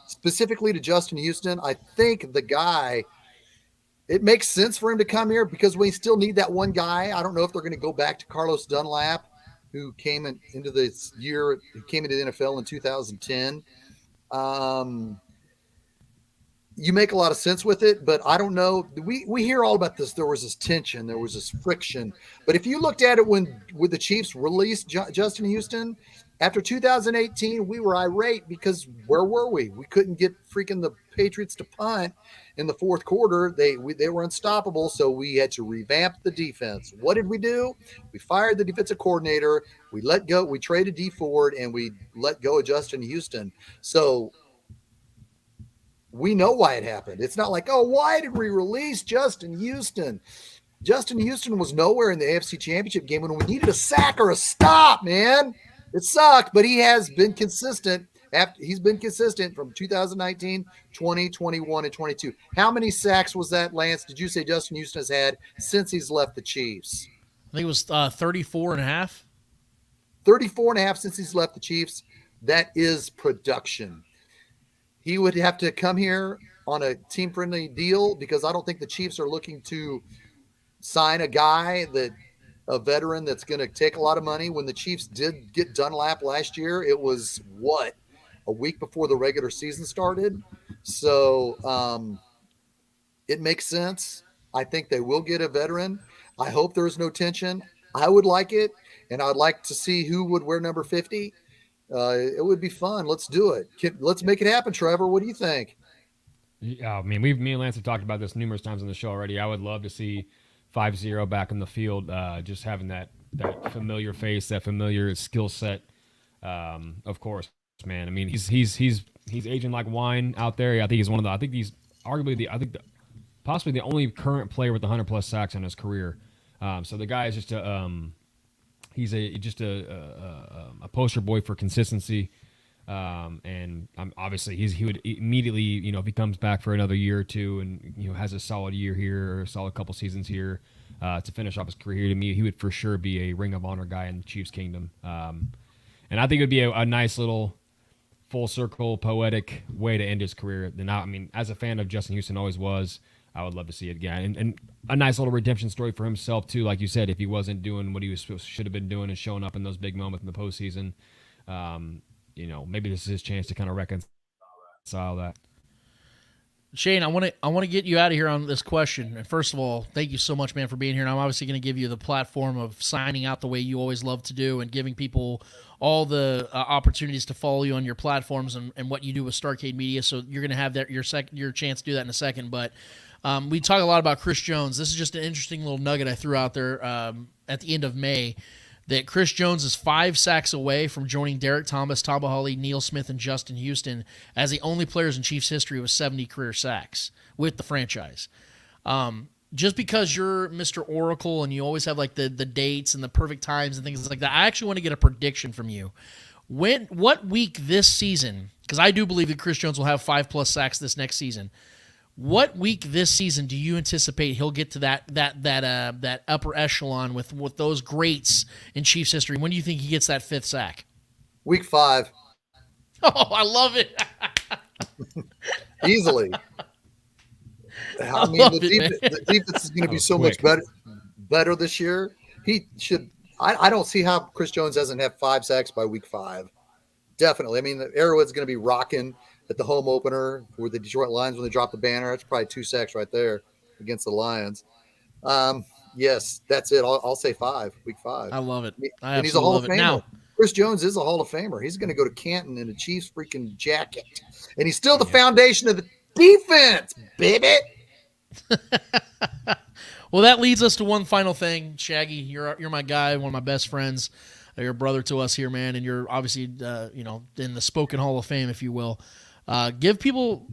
specifically to Justin Houston, I think the guy – it makes sense for him to come here because we still need that one guy. I don't know if they're going to go back to Carlos Dunlap, who came into the NFL in 2010. You make a lot of sense with it, but I don't know. We hear all about this. There was this tension. There was this friction. But if you looked at it when the Chiefs released Justin Houston, after 2018, we were irate because where were we? We couldn't get freaking the Patriots to punt in the fourth quarter. They were unstoppable, so we had to revamp the defense. What did we do? We fired the defensive coordinator. We let go. We traded D Ford, and we let go of Justin Houston. So we know why it happened. It's not like, oh, why did we release Justin Houston? Justin Houston was nowhere in the AFC Championship game when we needed a sack or a stop, man. It sucked, but he has been consistent. He's been consistent from 2019, 20, 21, and 22. How many sacks was that, Lance? Did you say Justin Houston has had since he's left the Chiefs? I think it was 34 and a half. 34 and a half since he's left the Chiefs. That is production. He would have to come here on a team-friendly deal because I don't think the Chiefs are looking to sign a guy that a veteran that's going to take a lot of money. When the Chiefs did get Dunlap last year, it was what, a week before the regular season started. So it makes sense. I think they will get a veteran. I hope there's no tension. I would like it, and I'd like to see who would wear number 50. It would be fun. Let's do it. Let's make it happen, Trevor. What do you think? Yeah, I mean, me and Lance have talked about this numerous times on the show already. I would love to see 5-0 back in the field, just having that familiar face, that familiar skill set. Of course, man. I mean, he's aging like wine out there. I think he's one of the. I think he's arguably possibly the only current player with 100+ sacks in his career. So the guy is just he's a poster boy for consistency. And obviously he would immediately, if he comes back for another year or two and, has a solid year here or a solid couple seasons here, to finish off his career, to me, he would for sure be a Ring of Honor guy in the Chiefs kingdom. And I think it would be a nice little full circle poetic way to end his career. And I mean, as a fan of Justin Houston always was, I would love to see it again. And a nice little redemption story for himself too. Like you said, if he wasn't doing what he should have been doing and showing up in those big moments in the postseason, maybe this is his chance to kind of reconcile that. Shane, I want to get you out of here on this question. And first of all, thank you so much, man, for being here. And I'm obviously going to give you the platform of signing out the way you always love to do and giving people all the opportunities to follow you on your platforms and what you do with Starcade Media. So you're going to have your chance to do that in a second. But we talk a lot about Chris Jones. This is just an interesting little nugget I threw out there at the end of May, that Chris Jones is 5 sacks away from joining Derek Thomas, Tamba Hawley, Neil Smith, and Justin Houston as the only players in Chiefs history with 70 career sacks with the franchise. Just because you're Mr. Oracle and you always have like the dates and the perfect times and things like that, I actually want to get a prediction from you. What week this season, because I do believe that Chris Jones will have 5+ sacks this next season, what week this season do you anticipate he'll get to that upper echelon with those greats in Chiefs history? When do you think he gets that 5th sack? Week 5. Oh, I love it. Easily. I mean, the defense is going to be so much better this year. He should. I don't see how Chris Jones doesn't have 5 sacks by week 5. Definitely. I mean, the Arrowhead's going to be rocking at the home opener with the Detroit Lions when they drop the banner. That's probably 2 sacks right there against the Lions. Yes, that's it. I'll say 5, week 5. I love it. And he's a Hall of Famer. Now, Chris Jones is a Hall of Famer. He's going to go to Canton in a Chiefs freaking jacket. And he's still the foundation of the defense, baby. Well, that leads us to one final thing. Shaggy, you're my guy, one of my best friends. You're a brother to us here, man, and you're obviously in the Spoken Hall of Fame, if you will. Let people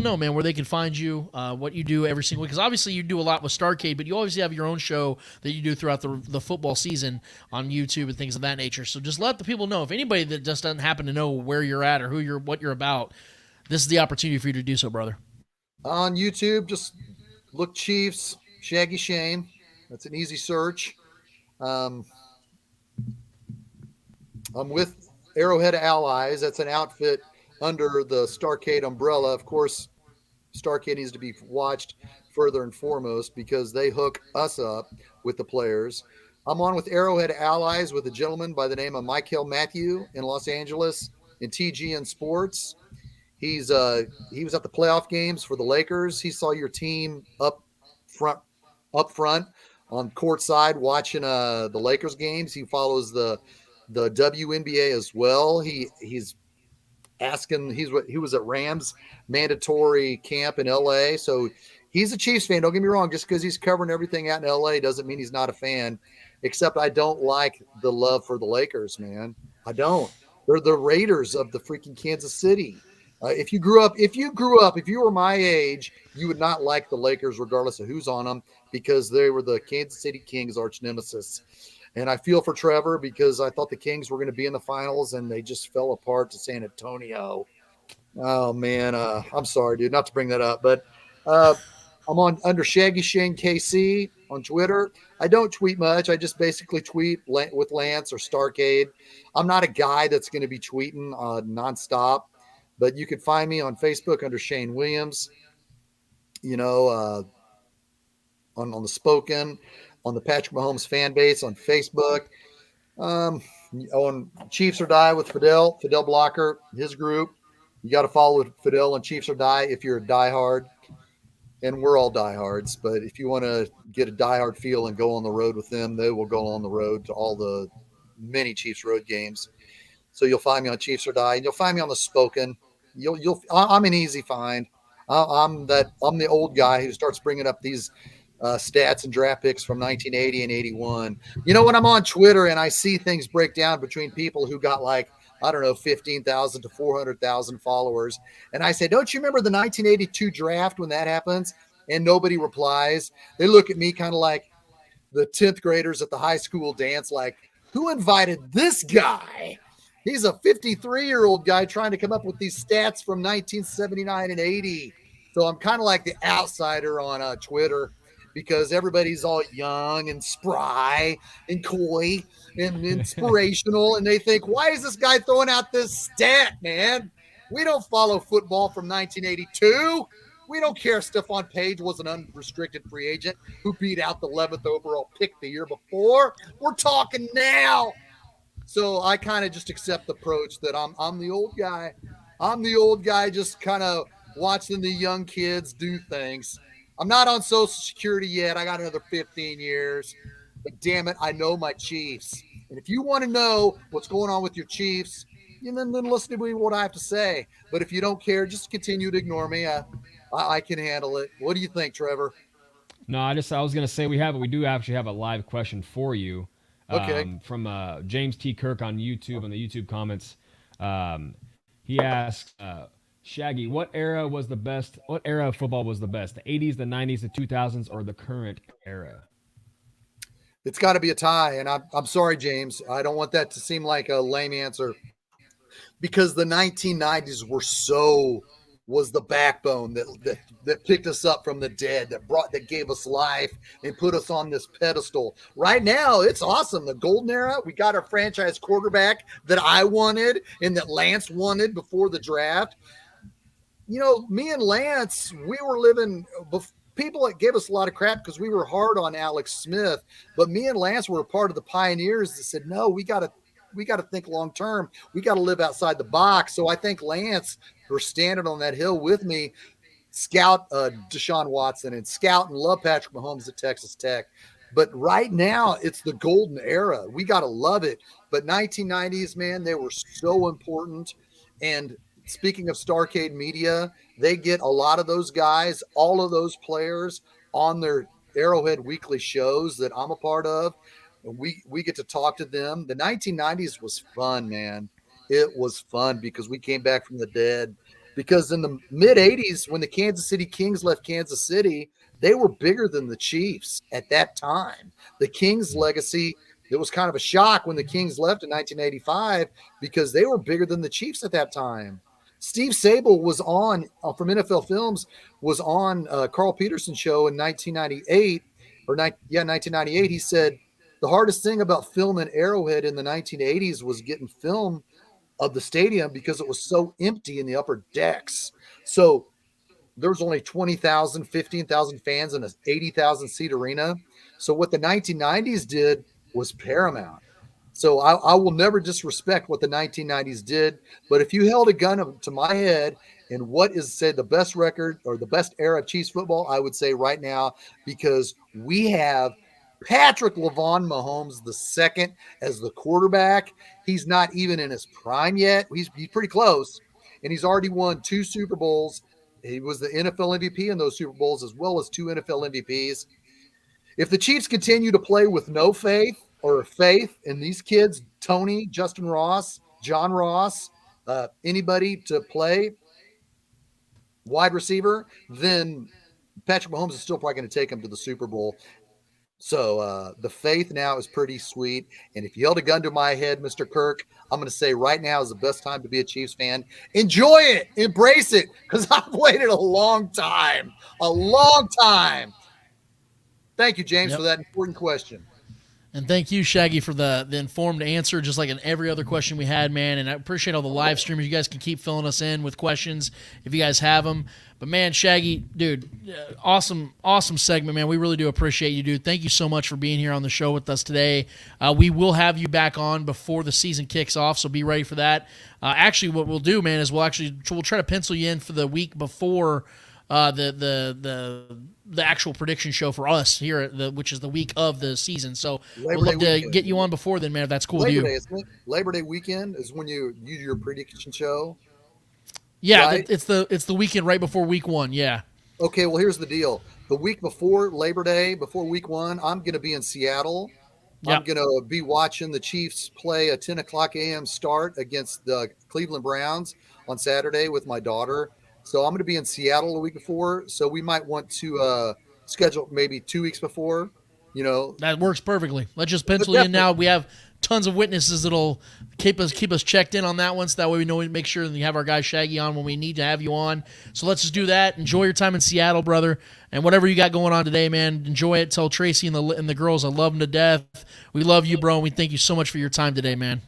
know, man, where they can find you, what you do every single week. Because obviously you do a lot with Starcade, but you always have your own show that you do throughout the football season on YouTube and things of that nature. So just let the people know. If anybody that just doesn't happen to know where you're at or what you're about, this is the opportunity for you to do so, brother. On YouTube, just look Chiefs, Shaggy Shane. That's an easy search. I'm with Arrowhead Allies. That's an outfit under the Starcade umbrella. Of course, Starcade needs to be watched further and foremost because they hook us up with the players. I'm on with Arrowhead Allies with a gentleman by the name of Michael Matthew in Los Angeles in TGN Sports. He was at the playoff games for the Lakers. He saw your team up front on courtside watching the Lakers games. He follows the WNBA as well. He's asking. He was at Rams mandatory camp in LA, so he's a Chiefs fan. Don't get me wrong. Just because he's covering everything out in LA doesn't mean he's not a fan. Except I don't like the love for the Lakers, man. I don't. They're the Raiders of the freaking Kansas City. If you were my age, you would not like the Lakers regardless of who's on them because they were the Kansas City Kings arch nemesis. And I feel for Trevor because I thought the Kings were going to be in the finals and they just fell apart to San Antonio. Oh man. I'm sorry, dude, not to bring that up, but I'm under Shaggy Shane KC on Twitter. I don't tweet much. I just basically tweet with Lance or Starcade. I'm not a guy that's going to be tweeting nonstop, but you can find me on Facebook under Shane Williams, on the Spoken. on the Patrick Mahomes fan base on Facebook. On Chiefs or Die with Fidel Blocker, his group. You got to follow Fidel on Chiefs or Die if you're a diehard. And we're all diehards, but if you want to get a diehard feel and go on the road with them, they will go on the road to all the many Chiefs road games. So you'll find me on Chiefs or Die, and you'll find me on the Spoken. I'm an easy find. I'm the old guy who starts bringing up these stats and draft picks from 1980 and 81. When I'm on Twitter and I see things break down between people who got 15,000 to 400,000 followers, and I say, don't you remember the 1982 draft when that happens? And nobody replies. They look at me kind of like the 10th graders at the high school dance, like, who invited this guy? He's a 53-year-old guy trying to come up with these stats from 1979 and 80. So I'm kind of like the outsider on Twitter because everybody's all young and spry and coy and inspirational. And they think, why is this guy throwing out this stat, man? We don't follow football from 1982. We don't care if Stephon Page was an unrestricted free agent who beat out the 11th overall pick the year before. We're talking now. So I kind of just accept the approach that I'm the old guy. I'm the old guy just kind of watching the young kids do things. I'm not on Social Security yet. I got another 15 years. But damn it, I know my Chiefs. And if you want to know what's going on with your Chiefs, then listen to me what I have to say. But if you don't care, just continue to ignore me. I can handle it. What do you think, Trevor? No, I was going to say we do actually have a live question for you. Okay. From James T. Kirk on YouTube, on the YouTube comments. He asks, Shaggy, what era of football was the best? The 80s, the 90s, the 2000s, or the current era? It's got to be a tie. And I'm sorry, James. I don't want that to seem like a lame answer because the 1990s was the backbone that picked us up from the dead, that gave us life and put us on this pedestal. Right now, it's awesome. The golden era, we got our franchise quarterback that I wanted and that Lance wanted before the draft. Me and Lance, we were living people that gave us a lot of crap because we were hard on Alex Smith, but me and Lance were a part of the pioneers that said, no, we got to think long term. We got to live outside the box. So I think Lance, for standing on that hill with me, scout Deshaun Watson and scout and love Patrick Mahomes at Texas Tech. But right now, it's the golden era. We got to love it. But 1990s, man, they were so important. And speaking of Starcade Media, they get a lot of those guys, all of those players on their Arrowhead weekly shows that I'm a part of. And we get to talk to them. The 1990s was fun, man. It was fun because we came back from the dead. Because in the mid-'80s, when the Kansas City Kings left Kansas City, they were bigger than the Chiefs at that time. The Kings' legacy, it was kind of a shock when the Kings left in 1985 because they were bigger than the Chiefs at that time. Steve Sable was on, from NFL Films, was on Carl Peterson's show in 1998. 1998. He said, the hardest thing about filming Arrowhead in the 1980s was getting film of the stadium because it was so empty in the upper decks. So there was only 20,000, 15,000 fans in an 80,000 seat arena. So what the 1990s did was paramount. So I will never disrespect what the 1990s did. But if you held a gun to my head and what is, say, the best record or the best era of Chiefs football, I would say right now, because we have Patrick LeVon Mahomes the second as the quarterback. He's not even in his prime yet. He's pretty close, and he's already won 2 Super Bowls. He was the NFL MVP in those Super Bowls as well as 2 NFL MVPs. If the Chiefs continue to play with no faith or faith in these kids, Tony, Justin Ross, John Ross, anybody to play wide receiver, then Patrick Mahomes is still probably going to take him to the Super Bowl. So the faith now is pretty sweet. And if you held a gun to my head, Mr. Kirk, I'm going to say right now is the best time to be a Chiefs fan. Enjoy it. Embrace it. Because I've waited a long time. A long time. Thank you, James, for that important question. And thank you, Shaggy, for the informed answer, just like in every other question we had, man. And I appreciate all the live streamers. You guys can keep filling us in with questions if you guys have them. But, man, Shaggy, dude, awesome segment, man. We really do appreciate you, dude. Thank you so much for being here on the show with us today. We will have you back on before the season kicks off, so be ready for that. Actually, what we'll do, man, is we'll try to pencil you in for the week before the actual prediction show for us here, which is the week of the season. So we'd love to get you on before then, man, if that's cool with you. Labor Day, isn't it? Labor Day weekend is when you do your prediction show. Yeah, right? it's the weekend right before week 1. Yeah. Okay, well, here's the deal. The week before Labor Day, before week 1, I'm going to be in Seattle. Yep. I'm going to be watching the Chiefs play a 10 o'clock a.m. start against the Cleveland Browns on Saturday with my daughter. So I'm going to be in Seattle the week before. So we might want to schedule maybe 2 weeks before, That works perfectly. Let's just pencil you in now. We have tons of witnesses that'll keep us checked in on that one, so that way we know we make sure that we have our guy Shaggy on when we need to have you on. So let's just do that. Enjoy your time in Seattle, brother, and whatever you got going on today, man. Enjoy it. Tell Tracy and the girls I love them to death. We love you, bro, and we thank you so much for your time today, man.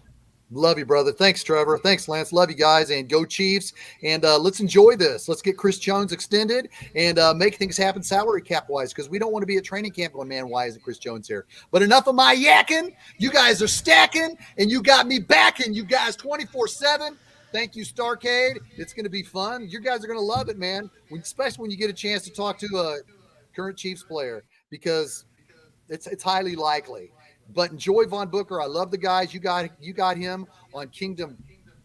Love you, brother. Thanks, Trevor. Thanks, Lance. Love you guys, and go Chiefs. And let's enjoy this. Let's get Chris Jones extended and make things happen salary cap wise, because we don't want to be at training camp going, man, why isn't Chris Jones here? But enough of my yakking. You guys are stacking, and you got me backing. You guys 24/7. Thank you, Starcade. It's going to be fun. You guys are going to love it, man, especially when you get a chance to talk to a current Chiefs player, because it's highly likely. But enjoy Von Booker. I love the guys. You got him on Kingdom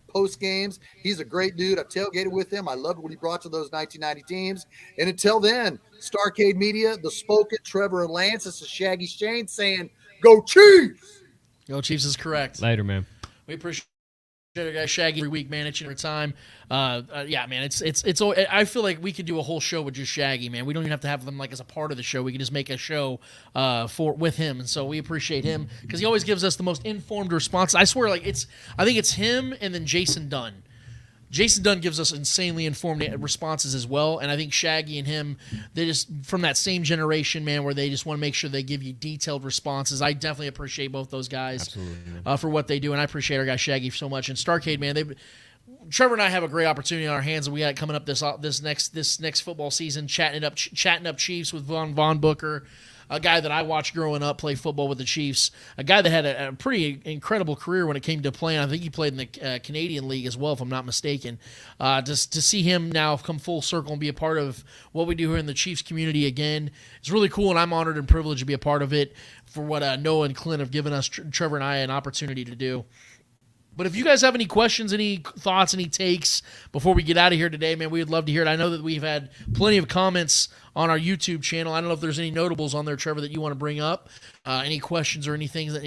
post games. He's a great dude. I've tailgated with him. I loved what he brought to those 1990 teams. And until then, Starcade Media, The Spoken, Trevor and Lance. This is Shaggy Shane saying, "Go Chiefs!" Go Chiefs is correct. Later, man. We appreciate our guy Shaggy every week, man. It's your time. Yeah, man. It's. I feel like we could do a whole show with just Shaggy, man. We don't even have to have them like as a part of the show. We can just make a show with him, and so we appreciate him because he always gives us the most informed response. I swear, I think it's him and then Jason Dunn. Jason Dunn gives us insanely informed responses as well, and I think Shaggy and him, they just from that same generation, man, where they just want to make sure they give you detailed responses. I definitely appreciate both those guys for what they do, and I appreciate our guy Shaggy so much. And Starcade, man, Trevor and I have a great opportunity on our hands, and we got coming up this next football season, chatting up Chiefs with Von Booker. A guy that I watched growing up play football with the Chiefs, a guy that had a pretty incredible career when it came to playing. I think he played in the Canadian League as well, if I'm not mistaken. Just to see him now come full circle and be a part of what we do here in the Chiefs community again, it's really cool, and I'm honored and privileged to be a part of it for what Noah and Clint have given us, Trevor and I, an opportunity to do. But if you guys have any questions, any thoughts, any takes before we get out of here today, man, we would love to hear it. I know that we've had plenty of comments on our YouTube channel. I don't know if there's any notables on there, Trevor, that you want to bring up. Any questions or anything that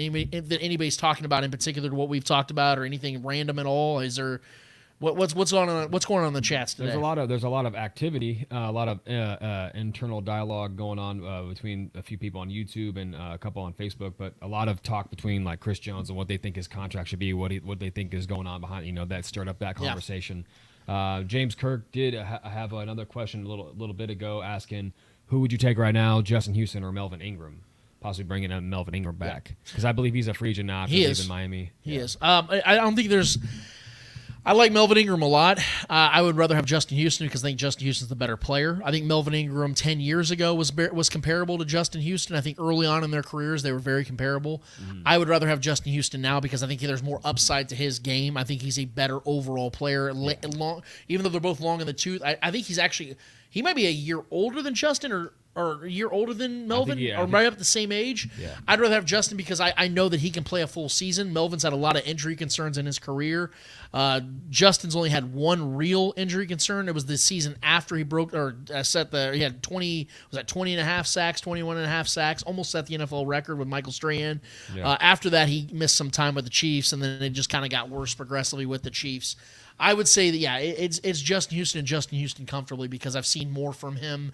anybody's talking about in particular to what we've talked about, or anything random at all? Is there what's going on in the chats today? There's a lot of activity, a lot of internal dialogue going on between a few people on YouTube and a couple on Facebook, but a lot of talk between like Chris Jones and what they think his contract should be, what they think is going on behind, that stirred up that conversation. Yeah. James Kirk did have another question a little bit ago, asking who would you take right now, Justin Houston or Melvin Ingram? Possibly bringing Melvin Ingram back, because I believe he's a free agent now after leaving Miami. He is. I don't think there's. I like Melvin Ingram a lot. I would rather have Justin Houston because I think Justin Houston's the better player. I think Melvin Ingram 10 years ago was comparable to Justin Houston. I think early on in their careers they were very comparable. Mm-hmm. I would rather have Justin Houston now because I think there's more upside to his game. I think he's a better overall player. Yeah. Even though they're both long in the tooth, I think he might be a year older than Justin or a year older than Melvin, right up at the same age. Yeah. I'd rather have Justin because I know that he can play a full season. Melvin's had a lot of injury concerns in his career. Justin's only had one real injury concern. It was the season after he broke he had 20 and a half sacks, 21 and a half sacks, almost set the NFL record with Michael Strahan. Yeah. After that, he missed some time with the Chiefs, and then it just kind of got worse progressively with the Chiefs. I would say that, it's Justin Houston and Justin Houston comfortably because I've seen more from him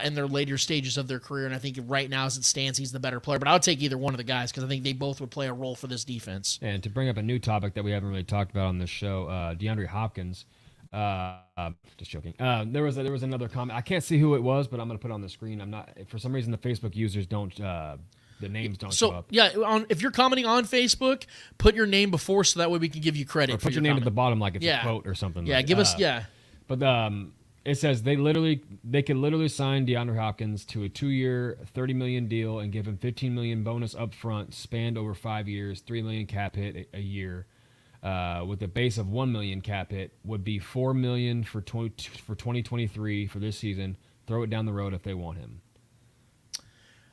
in their later stages of their career, and I think right now as it stands, he's the better player. But I would take either one of the guys because I think they both would play a role for this defense. And to bring up a new topic that we haven't really talked about on this show, DeAndre Hopkins. Just joking. There was another comment. I can't see who it was, but I'm going to put it on the screen. I'm not. For some reason, the Facebook users don't the names don't So show up. yeah, if you're commenting on Facebook, put your name before so that way we can give you credit. Or for put your name at the bottom like it's a quote or something. Yeah, like, give us But it says they could literally sign DeAndre Hopkins to a 2-year, $30 million deal and give him $15 million bonus up front, spanned over 5 years, $3 million cap hit a year, with a base of $1 million cap hit, would be $4 million for 2023 for this season. Throw it down the road if they want him.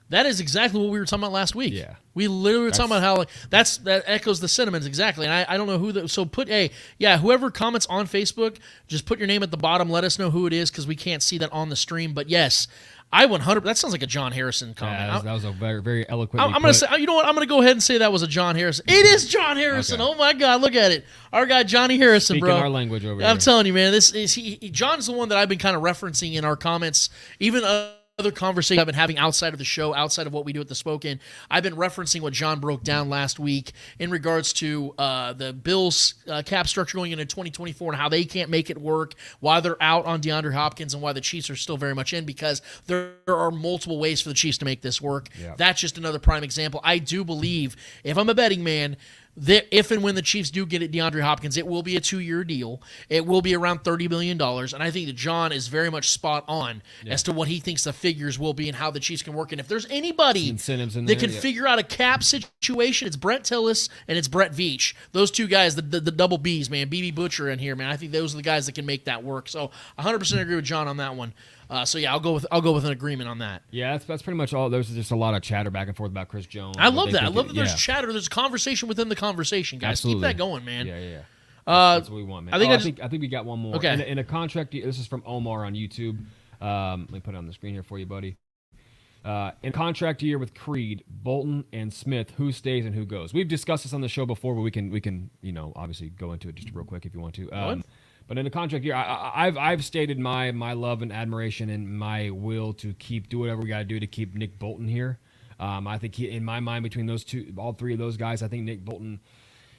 That is exactly what we were talking about last week. Yeah. We literally were talking about how that echoes the sentiments exactly. And I don't know who so put whoever comments on Facebook, just put your name at the bottom. Let us know who it is because we can't see that on the stream. But yes, I 100. That sounds like a John Harrison comment. Yeah, that was a very, very eloquent. I'm going to say, you know what? I'm going to go ahead and say that was a John Harrison. It is John Harrison. Okay. Oh my God, look at it. Our guy Johnny Harrison, Speaking bro. our language over here. I'm telling you, man. This is John's the one that I've been kind of referencing in our comments, even. Other conversation I've been having outside of the show, outside of what we do at the Spoken. I've been referencing what John broke down last week in regards to the Bills cap structure going into 2024 and how they can't make it work, why they're out on DeAndre Hopkins, and why the Chiefs are still very much in, because there are multiple ways for the Chiefs to make this work. Yeah. That's just another prime example. I do believe, if I'm a betting man, that if and when the Chiefs do get it DeAndre Hopkins, it will be a 2-year deal. It will be around $30 million. And I think that John is very much spot on as to what he thinks the figures will be and how the Chiefs can work. And if there's anybody that can figure out a cap situation, it's Brett Tillis and it's Brett Veach. Those two guys, the double Bs, man, BB Butcher in here, man. I think those are the guys that can make that work. So 100% agree with John on that one. So yeah, I'll go with an agreement on that. Yeah, that's pretty much all. There's just a lot of chatter back and forth about Chris Jones. I love that. I love that there's chatter. There's conversation within the conversation, guys. Absolutely. Keep that going, man. Yeah. That's what we want, man. I think we got one more. Okay. In a contract, this is from Omar on YouTube. Let me put it on the screen here for you, buddy. In contract year with Creed, Bolton, and Smith, who stays and who goes? We've discussed this on the show before, but we can obviously go into it just real quick if you want to. But in the contract year, I've stated my love and admiration and my will to do whatever we got to do to keep Nick Bolton here. I think in my mind, between all three of those guys, I think Nick Bolton.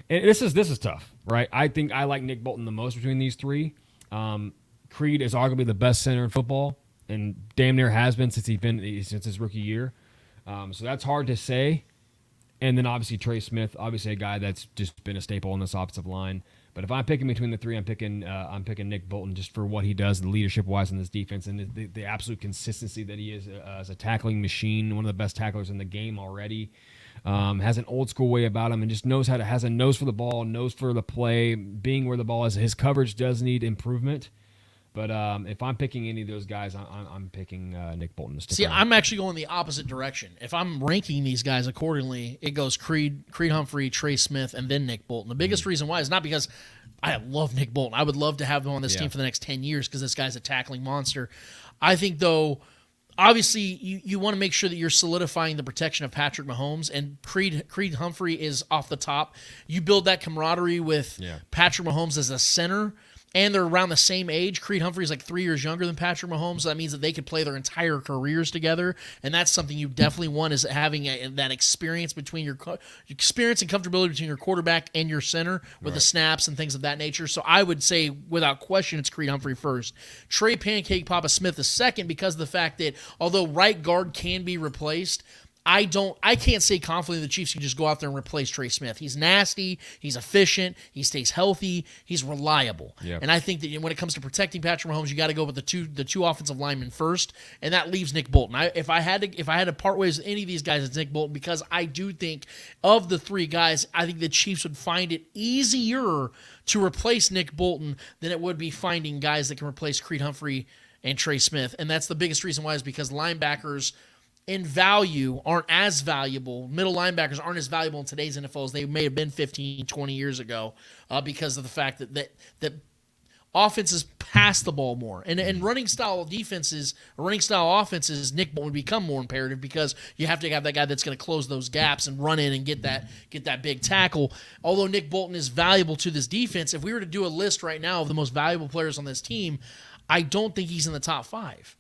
And this is tough, right? I think I like Nick Bolton the most between these three. Creed is arguably the best center in football, and damn near has been since his rookie year. So that's hard to say. And then obviously Trey Smith, obviously a guy that's just been a staple on this offensive line. But if I'm picking between the three, I'm picking Nick Bolton just for what he does leadership-wise in this defense and the absolute consistency that he is as a tackling machine, one of the best tacklers in the game already. Has an old-school way about him and just has a nose for the ball, nose for the play, being where the ball is. His coverage does need improvement. But if I'm picking any of those guys, I'm picking Nick Bolton to stick See, around. I'm actually going the opposite direction. If I'm ranking these guys accordingly, it goes Creed Humphrey, Trey Smith, and then Nick Bolton. The biggest reason why is not because I love Nick Bolton. I would love to have him on this team for the next 10 years because this guy's a tackling monster. I think, though, obviously you want to make sure that you're solidifying the protection of Patrick Mahomes, and Creed Humphrey is off the top. You build that camaraderie with Patrick Mahomes as a center, and they're around the same age. Creed Humphrey is like 3 years younger than Patrick Mahomes, so that means that they could play their entire careers together, and that's something you definitely want, is having that experience between your experience and comfortability between your quarterback and your center with the snaps and things of that nature. So I would say, without question, it's Creed Humphrey first. Trey Pancake Papa Smith is second because of the fact that although right guard can be replaced, I can't say confidently the Chiefs can just go out there and replace Trey Smith. He's nasty, he's efficient, he stays healthy, he's reliable. Yep. And I think that when it comes to protecting Patrick Mahomes, you got to go with the two offensive linemen first, and that leaves Nick Bolton. If I had to part ways with any of these guys, it's Nick Bolton, because I do think of the three guys, I think the Chiefs would find it easier to replace Nick Bolton than it would be finding guys that can replace Creed Humphrey and Trey Smith. And that's the biggest reason why, is because linebackers in value aren't as valuable. Middle linebackers aren't as valuable in today's NFL as they may have been 15, 20 years ago because of the fact that offenses pass the ball more. And running style defenses, or running style offenses, Nick Bolton would become more imperative because you have to have that guy that's going to close those gaps and run in and get that big tackle. Although Nick Bolton is valuable to this defense, if we were to do a list right now of the most valuable players on this team, I don't think he's in the top 5.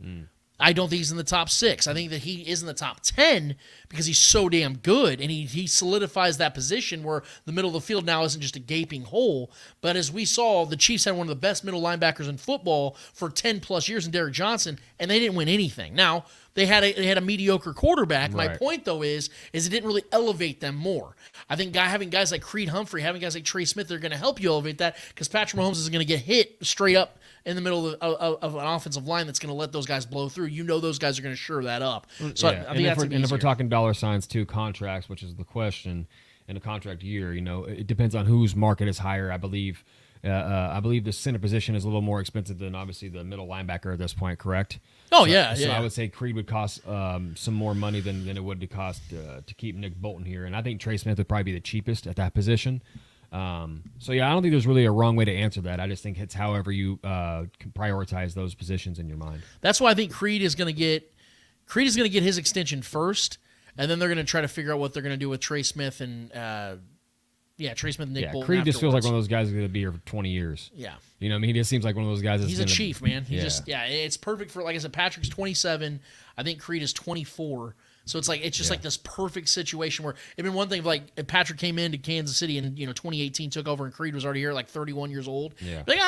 I don't think he's in the top 6. I think that he is in the top 10 because he's so damn good, and he solidifies that position where the middle of the field now isn't just a gaping hole. But as we saw, the Chiefs had one of the best middle linebackers in football for 10-plus years in Derrick Johnson, and they didn't win anything. Now, they had a mediocre quarterback. My Right. point though is it didn't really elevate them more. I think having guys like Creed Humphrey, having guys like Trey Smith, they're going to help you elevate that because Patrick Mahomes is going to get hit straight up in the middle of an offensive line that's going to let those guys blow through. You know those guys are going to shore that up. So I think that's if we're talking dollar signs too, contracts, which is the question in a contract year, it depends on whose market is higher. I believe the center position is a little more expensive than obviously the middle linebacker at this point, correct? Oh, So yeah. I would say Creed would cost some more money than it would to cost to keep Nick Bolton here, and I think Trey Smith would probably be the cheapest at that position. I don't think there's really a wrong way to answer that. I just think it's however you can prioritize those positions in your mind. That's why I think Creed is going to get his extension first, and then they're going to try to figure out what they're going to do with Trey Smith and Trey Smith and Nick Bolton. Creed just feels like afterwards. one of those guys who's going to be here for 20 years. Yeah. You know what I mean? He just seems like one of those guys that's He's a gonna, chief, man. Yeah. It's perfect for, like I said, Patrick's 27. I think Creed is 24. So it's just like this perfect situation where it'd been one thing if Patrick came into Kansas City and 2018 took over and Creed was already here like 31 years old. Yeah. Like,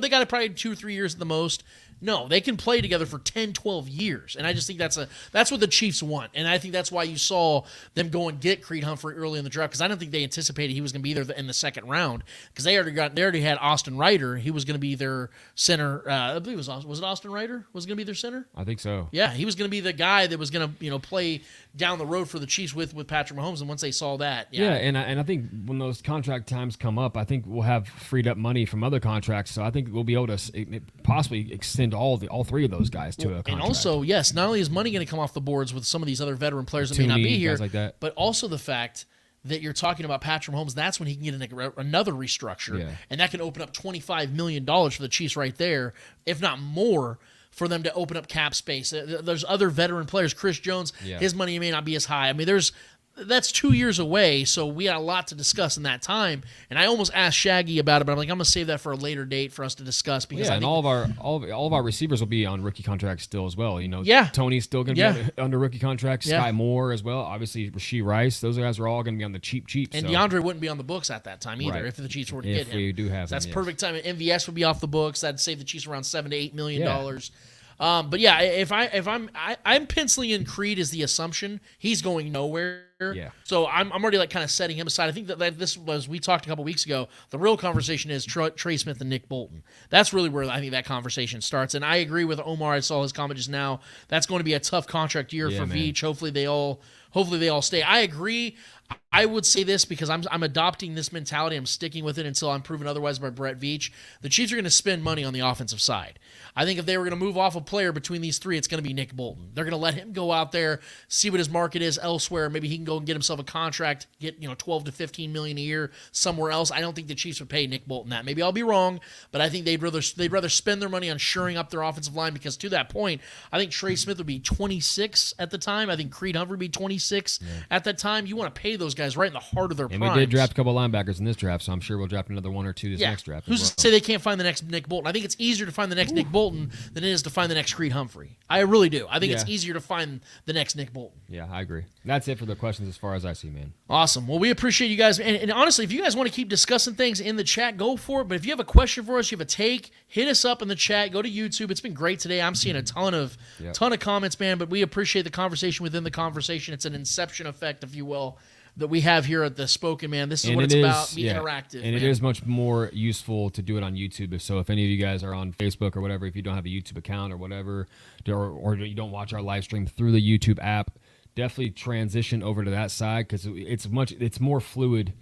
they got probably 2 or 3 years at the most. No, they can play together for 10, 12 years. And I just think that's what the Chiefs want. And I think that's why you saw them go and get Creed Humphrey early in the draft because I don't think they anticipated he was going to be there in the second round because they already had Austin Ryder. He was going to be their center. I believe was it Austin Ryder was going to be their center? I think so. Yeah, he was going to be the guy that was going to play down the road for the Chiefs with Patrick Mahomes. And once they saw that, and I think when those contract times come up, I think we'll have freed up money from other contracts. So I think we'll be able to possibly extend all three of those guys to a contract. And also, yes, not only is money going to come off the boards with some of these other veteran players that may not be here, guys like that. but also the fact that you're talking about Patrick Mahomes, that's when he can get another restructure, and that can open up $25 million for the Chiefs right there, if not more, for them to open up cap space. There's other veteran players. Chris Jones, his money may not be as high. I mean, that's 2 years away, so we got a lot to discuss in that time. And I almost asked Shaggy about it, but I'm going to save that for a later date for us to discuss because I think all of our receivers will be on rookie contracts still as well. Tony's still going to be under rookie contract. Sky Moore as well. Obviously, Rasheed Rice. Those guys are all going to be on the cheap. And DeAndre wouldn't be on the books at that time either if the Chiefs were to get him. If we do have that's him, perfect time. MVS would be off the books. That'd save the Chiefs around $7 to $8 million. But yeah, if I'm penciling in Creed as the assumption, he's going nowhere. Yeah. So I'm already kind of setting him aside. I think that this was, we talked a couple weeks ago, the real conversation is Trey Smith and Nick Bolton. That's really where I think that conversation starts. And I agree with Omar. I saw his comment just now. That's going to be a tough contract year for Veach. Hopefully they all stay. I agree. I would say this because I'm adopting this mentality. I'm sticking with it until I'm proven otherwise by Brett Veach. The Chiefs are going to spend money on the offensive side. I think if they were going to move off a player between these three, it's going to be Nick Bolton. They're going to let him go out there, see what his market is elsewhere. Maybe he can go and get himself a contract, get 12 to 15 million a year somewhere else. I don't think the Chiefs would pay Nick Bolton that. Maybe I'll be wrong, but I think they'd rather spend their money on shoring up their offensive line because to that point, I think Trey Smith would be 26 at the time. I think Creed Humphrey would be 26 at that time. You want to pay those guys right in the heart of their and primes. we did draft a couple linebackers in this draft, so I'm sure we'll draft another one or two this next draft. Who's to say they can't find the next Nick Bolton? I think it's easier to find the next Nick Bolton than it is to find the next Creed Humphrey. I really do. I think it's easier to find the next Nick Bolton. Yeah, I agree. That's it for the questions as far as I see, man. Awesome. Well, we appreciate you guys. And honestly, if you guys want to keep discussing things in the chat, go for it. But if you have a question for us, you have a take, hit us up in the chat. Go to YouTube. It's been great today. I'm seeing a ton of comments, man. But we appreciate the conversation within the conversation. It's an inception effect, if you will, that we have here at the Spoken Man. This is what it's about, be interactive. And it is much more useful to do it on YouTube. So if any of you guys are on Facebook or whatever, if you don't have a YouTube account or whatever, or you don't watch our live stream through the YouTube app, definitely transition over to that side because it's more fluid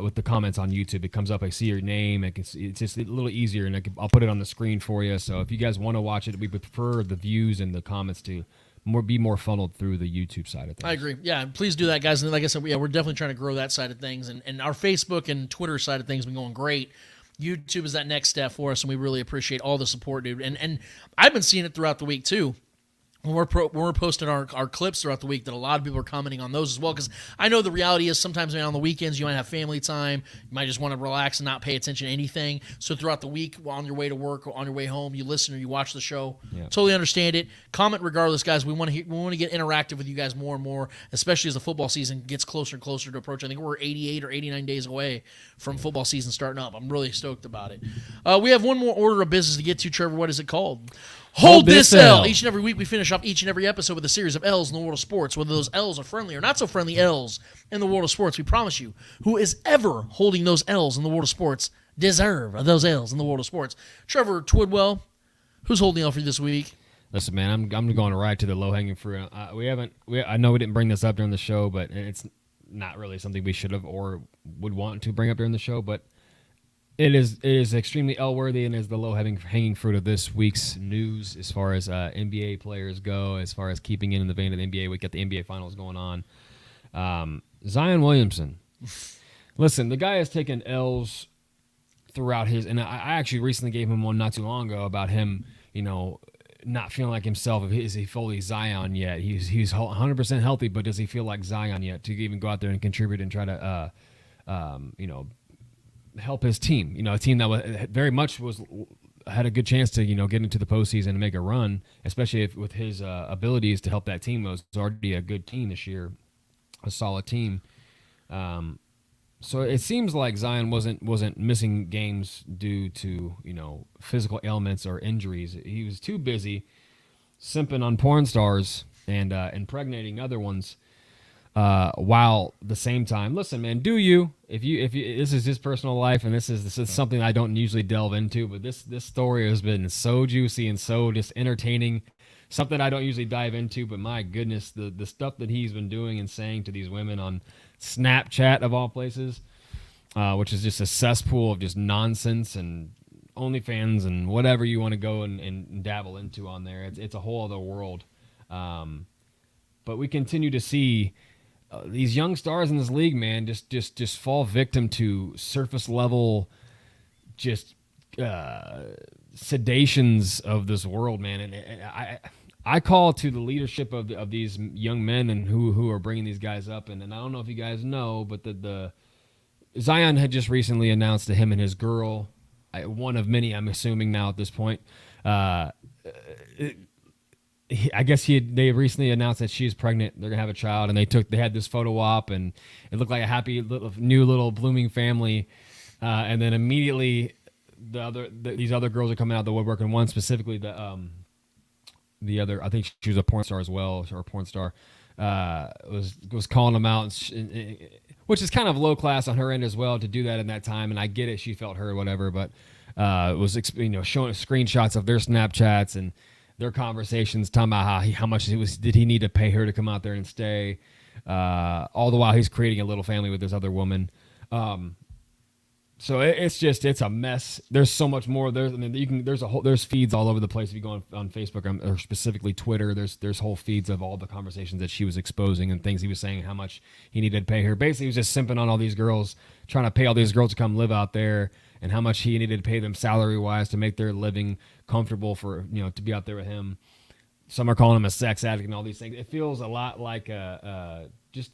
with the comments on YouTube. It comes up, I see your name, it's just a little easier, and I'll put it on the screen for you. So if you guys want to watch it, we prefer the views and the comments to be more funneled through the YouTube side of things. I agree. Yeah, please do that, guys. And like I said, we're definitely trying to grow that side of things. And our Facebook and Twitter side of things has been going great. YouTube is that next step for us, and we really appreciate all the support, dude. And I've been seeing it throughout the week, too. When we're posting our clips throughout the week, that a lot of people are commenting on those as well. Because I know the reality is sometimes on the weekends you might have family time, you might just want to relax and not pay attention to anything. So throughout the week, on your way to work or on your way home, you listen or you watch the show. Yeah. Totally understand it. Comment regardless, guys. We want to get interactive with you guys more and more, especially as the football season gets closer and closer to approach. I think we're 88 or 89 days away from football season starting up. I'm really stoked about it. We have one more order of business to get to, Trevor. What is it called? Hold this L. Each and every week we finish off each and every episode with a series of L's in the world of sports, whether those L's are friendly or not so friendly L's in the world of sports. We promise you, who is ever holding those L's in the world of sports deserve those L's in the world of sports. Trevor Twidwell, who's holding L for you this week? Listen, man, I'm going right to the low-hanging fruit. I know we didn't bring this up during the show, but it's not really something we should have or would want to bring up during the show, but it is extremely L-worthy and is the low-hanging fruit of this week's news as far as NBA players go, as far as keeping in the vein of the NBA. We got the NBA Finals going on. Zion Williamson. Listen, the guy has taken L's throughout his, and I actually recently gave him one not too long ago about him, not feeling like himself. Is he fully Zion yet? He's 100% healthy, but does he feel like Zion yet to even go out there and contribute and try to, help his team? A team that was very much had a good chance to get into the postseason and make a run, especially with his abilities to help that team. It was already a good team this year, a solid team. So it seems like Zion wasn't missing games due to physical ailments or injuries. He was too busy simping on porn stars and impregnating other ones. While at the same time, listen, man, do you? If you this is his personal life, and this is something I don't usually delve into, but this story has been so juicy and so just entertaining. Something I don't usually dive into, but my goodness, the stuff that he's been doing and saying to these women on Snapchat of all places, which is just a cesspool of just nonsense and OnlyFans and whatever you want to go and dabble into on there. It's a whole other world. But we continue to see these young stars in this league, man, just fall victim to surface level, just sedations of this world, man. And I call to the leadership of these young men and who are bringing these guys up. And I don't know if you guys know, but the Zion had just recently announced to him and his girl, one of many, I'm assuming now at this point. I guess they recently announced that she's pregnant. They're gonna have a child, and they had this photo op, and it looked like a happy new little blooming family. And then immediately, these other girls are coming out of the woodwork, and one specifically, the other, I think she was a porn star as well, or a porn star, was calling them out, which is kind of low class on her end as well to do that in that time. And I get it, she felt hurt, whatever, but it was showing screenshots of their Snapchats and their conversations, talking about how much did he need to pay her to come out there and stay, all the while he's creating a little family with this other woman. So it's a mess. There's so much more. There's feeds all over the place. If you go on Facebook or specifically Twitter, there's whole feeds of all the conversations that she was exposing and things he was saying, how much he needed to pay her. Basically, he was just simping on all these girls, trying to pay all these girls to come live out there, and how much he needed to pay them salary wise to make their living comfortable for to be out there with him. Some are calling him a sex addict and all these things. It feels a lot like just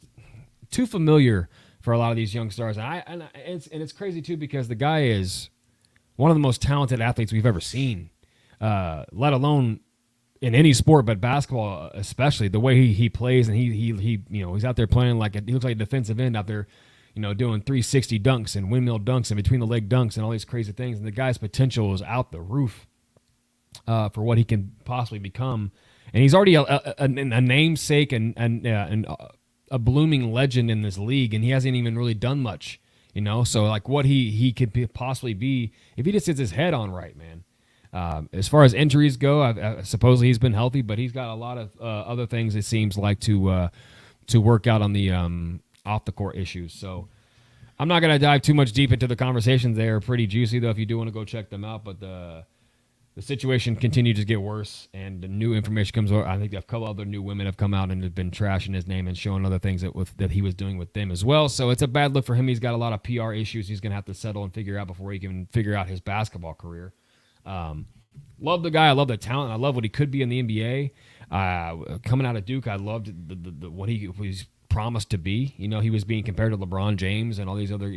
too familiar for a lot of these young stars. And it's crazy too, because the guy is one of the most talented athletes we've ever seen, let alone in any sport, but basketball especially. The way he plays, and he's out there playing he looks like a defensive end out there, doing 360 dunks and windmill dunks and between the leg dunks and all these crazy things. And the guy's potential is out the roof for what he can possibly become. And he's already a namesake and a blooming legend in this league, and he hasn't even really done much, so like what he could possibly be if he just gets his head on right, man. As far as injuries go, supposedly he's been healthy, but he's got a lot of other things, it seems like, to work out on the off the court issues. So I'm not going to dive too much deep into the conversations. They're pretty juicy though if you do want to go check them out, but the situation continued to get worse, and the new information comes over. I think a couple other new women have come out and have been trashing his name and showing other things that he was doing with them as well. So it's a bad look for him. He's got a lot of PR issues he's going to have to settle and figure out before he can figure out his basketball career. Love the guy. I love the talent. I love what he could be in the NBA. Coming out of Duke, I loved what he's promised to be. He was being compared to LeBron James and all these other,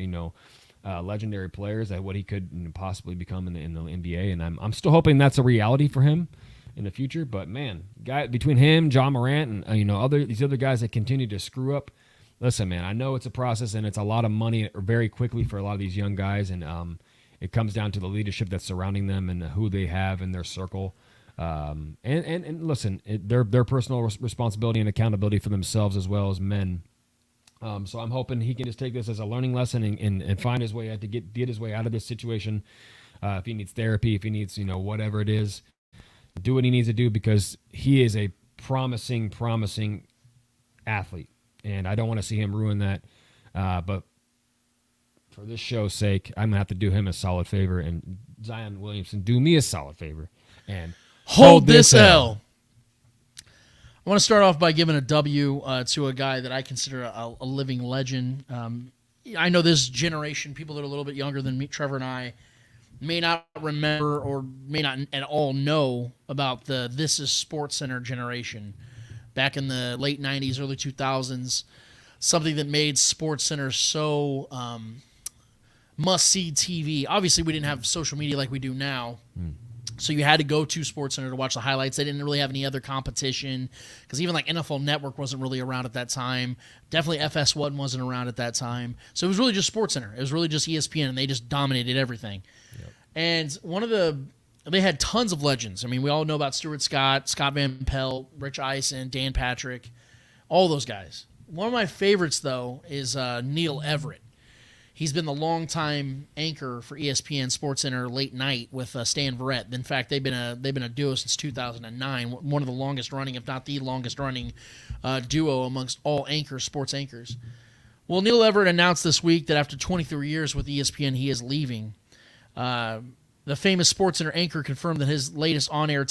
legendary players, that what he could possibly become in the NBA, and I'm still hoping that's a reality for him in the future. But man, between him, John Morant, and these other guys that continue to screw up. Listen, man, I know it's a process and it's a lot of money very quickly for a lot of these young guys, and it comes down to the leadership that's surrounding them and who they have in their circle. And listen, their personal responsibility and accountability for themselves as well as men. So I'm hoping he can just take this as a learning lesson and find his way out to get his way out of this situation. If he needs therapy, if he needs, whatever it is, do what he needs to do, because he is a promising athlete, and I don't want to see him ruin that. But for this show's sake, I'm gonna have to do him a solid favor, and Zion Williamson, do me a solid favor and hold this L. I want to start off by giving a W to a guy that I consider a living legend. I know this generation, people that are a little bit younger than me, Trevor and I, may not remember or may not at all know about the This Is Sports Center generation back in the late 90s, early 2000s, something that made Sports Center so must-see TV. Obviously, we didn't have social media like we do now, so you had to go to Sports Center to watch the highlights. They didn't really have any other competition, because even like NFL Network wasn't really around at that time. Definitely FS1 wasn't around at that time. So it was really just Sports Center. It was really just ESPN, and they just dominated everything. Yep. And they had tons of legends. I mean, we all know about Stuart Scott, Scott Van Pelt, Rich Eisen, Dan Patrick, all those guys. One of my favorites, though, is Neil Everett. He's been the longtime anchor for ESPN SportsCenter late night with Stan Verrett. In fact, they've been a duo since 2009, one of the longest running, if not the longest running, duo amongst all sports anchors. Well, Neil Everett announced this week that after 23 years with ESPN, he is leaving. The famous SportsCenter anchor confirmed that he's the latest on-air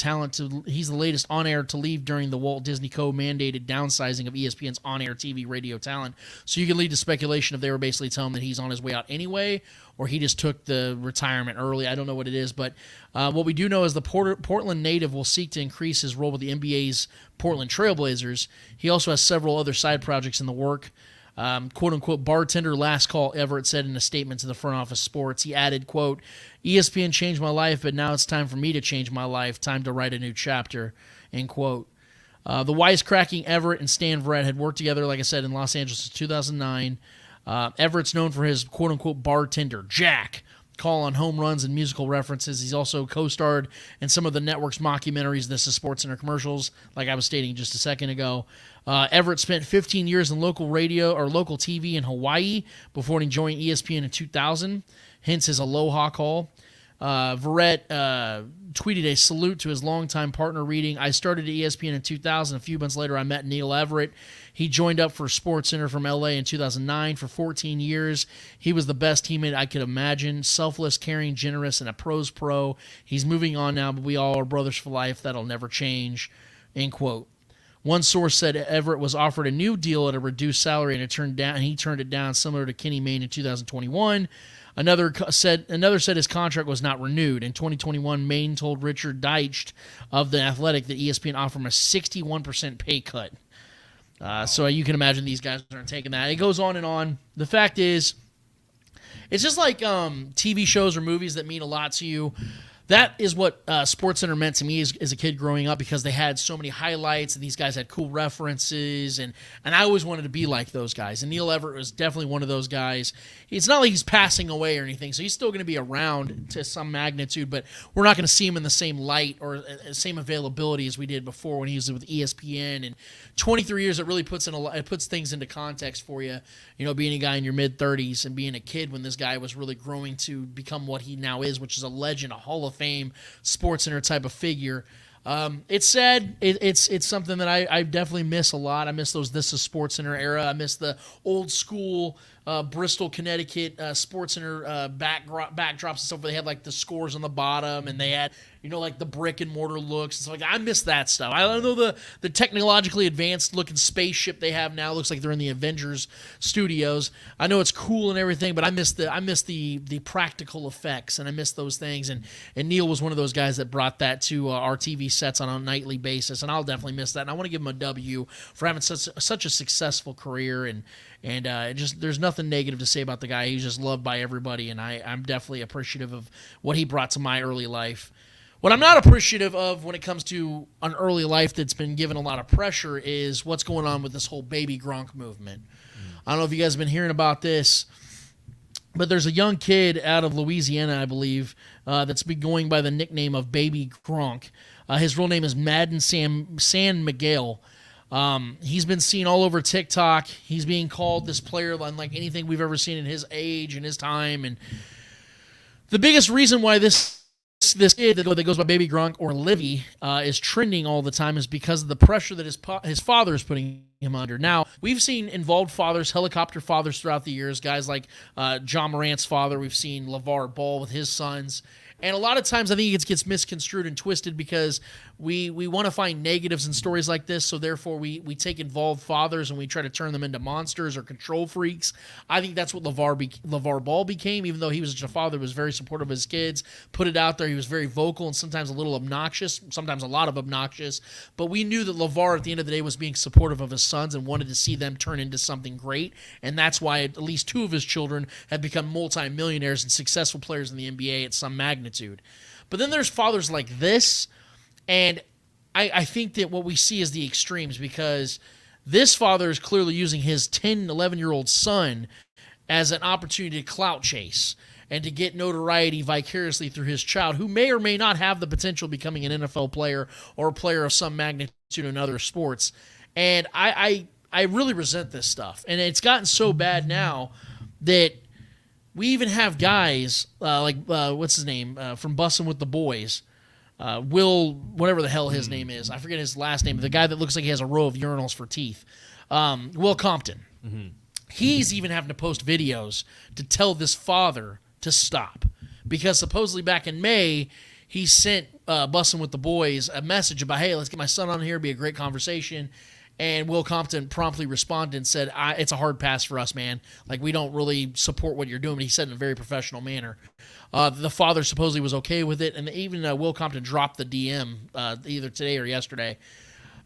to leave during the Walt Disney Co-mandated downsizing of ESPN's on-air TV radio talent. So you can lead to speculation if they were basically telling him that he's on his way out anyway, or he just took the retirement early. I don't know what it is, but what we do know is the Portland native will seek to increase his role with the NBA's Portland Trailblazers. He also has several other side projects in the work. Quote-unquote bartender last call, Everett said in a statement to the Front Office Sports. He added, quote, ESPN changed my life, but now it's time for me to change my life. Time to write a new chapter, end quote. The wisecracking Everett and Stan Verrett had worked together, like I said, in Los Angeles since 2009. Everett's known for his quote-unquote bartender, Jack, call on home runs and musical references. He's also co-starred in some of the network's mockumentaries, This Is SportsCenter commercials, like I was stating just a second ago. Everett spent 15 years in local radio or local TV in Hawaii before he joined ESPN in 2000, hence his Aloha call. Verrett tweeted a salute to his longtime partner, reading, I started at ESPN in 2000. A few months later, I met Neil Everett. He joined up for SportsCenter from LA in 2009 for 14 years. He was the best teammate I could imagine. Selfless, caring, generous, and a pro's pro. He's moving on now, but we all are brothers for life. That'll never change, end quote. One source said Everett was offered a new deal at a reduced salary and he turned it down, similar to Kenny Mayne in 2021. Another said his contract was not renewed. In 2021, Mayne told Richard Deitch of The Athletic that ESPN offered him a 61% pay cut. So you can imagine these guys aren't taking that. It goes on and on. The fact is, it's just like TV shows or movies that mean a lot to you. That is what SportsCenter meant to me as a kid growing up, because they had so many highlights and these guys had cool references, and I always wanted to be like those guys. And Neil Everett was definitely one of those guys. It's not like he's passing away or anything, so he's still going to be around to some magnitude, but we're not going to see him in the same light or same availability as we did before when he was with ESPN. And 23 years, it really puts things into context for you. You know, being a guy in your mid-30s and being a kid when this guy was really growing to become what he now is, which is a legend, a Hall of Fame SportsCenter type of figure. It's sad. It's something that I definitely miss a lot. I miss those This Is SportsCenter era. I miss the old school Bristol, Connecticut SportsCenter backdrops and stuff where they had like the scores on the bottom and they had, you know, like the brick and mortar looks. It's like, I miss that stuff. I don't know the technologically advanced looking spaceship they have now. Looks like they're in the Avengers studios. I know it's cool and everything, but I miss the practical effects, and I miss those things. And Neil was one of those guys that brought that to our TV sets on a nightly basis, and I'll definitely miss that. And I want to give him a W for having such a successful career, and just there's nothing negative to say about the guy. He's just loved by everybody, and I'm definitely appreciative of what he brought to my early life. What I'm not appreciative of when it comes to an early life that's been given a lot of pressure is what's going on with this whole baby Gronk movement. I don't know if you guys have been hearing about this. But there's a young kid out of Louisiana, I believe, that's been going by the nickname of Baby Gronk. His real name is Madden San Miguel. He's been seen all over TikTok. He's being called this player unlike anything we've ever seen in his age and his time. And the biggest reason why this kid that goes by Baby Gronk or Livy is trending all the time is because of the pressure that his father is putting him under. Now, we've seen involved fathers, helicopter fathers throughout the years, guys like John Morant's father. We've seen LeVar Ball with his sons. And a lot of times I think it gets misconstrued and twisted because we want to find negatives in stories like this, so therefore we take involved fathers and we try to turn them into monsters or control freaks. I think that's what LeVar Ball became, even though he was a father who was very supportive of his kids, put it out there. He was very vocal and sometimes a little obnoxious, sometimes a lot of obnoxious. But we knew that LeVar at the end of the day was being supportive of his sons and wanted to see them turn into something great. And that's why at least 2 of his children have become multimillionaires and successful players in the NBA at some magnitude. But then there's fathers like this, and I think that what we see is the extremes, because this father is clearly using his 10, 11-year-old son as an opportunity to clout chase and to get notoriety vicariously through his child, who may or may not have the potential of becoming an NFL player or a player of some magnitude in other sports. And I really resent this stuff. And it's gotten so bad now that we even have guys what's his name, from Bussin' with the Boys, Will, whatever the hell his name is. I forget his last name. The guy that looks like he has a row of urinals for teeth. Will Compton. Mm-hmm. He's even having to post videos to tell this father to stop. Because supposedly back in May, he sent Bussin' with the Boys a message about, hey, let's get my son on here. It'd be a great conversation. And Will Compton promptly responded and said, it's a hard pass for us, man. Like, we don't really support what you're doing. But he said in a very professional manner. The father supposedly was okay with it. And even Will Compton dropped the DM either today or yesterday.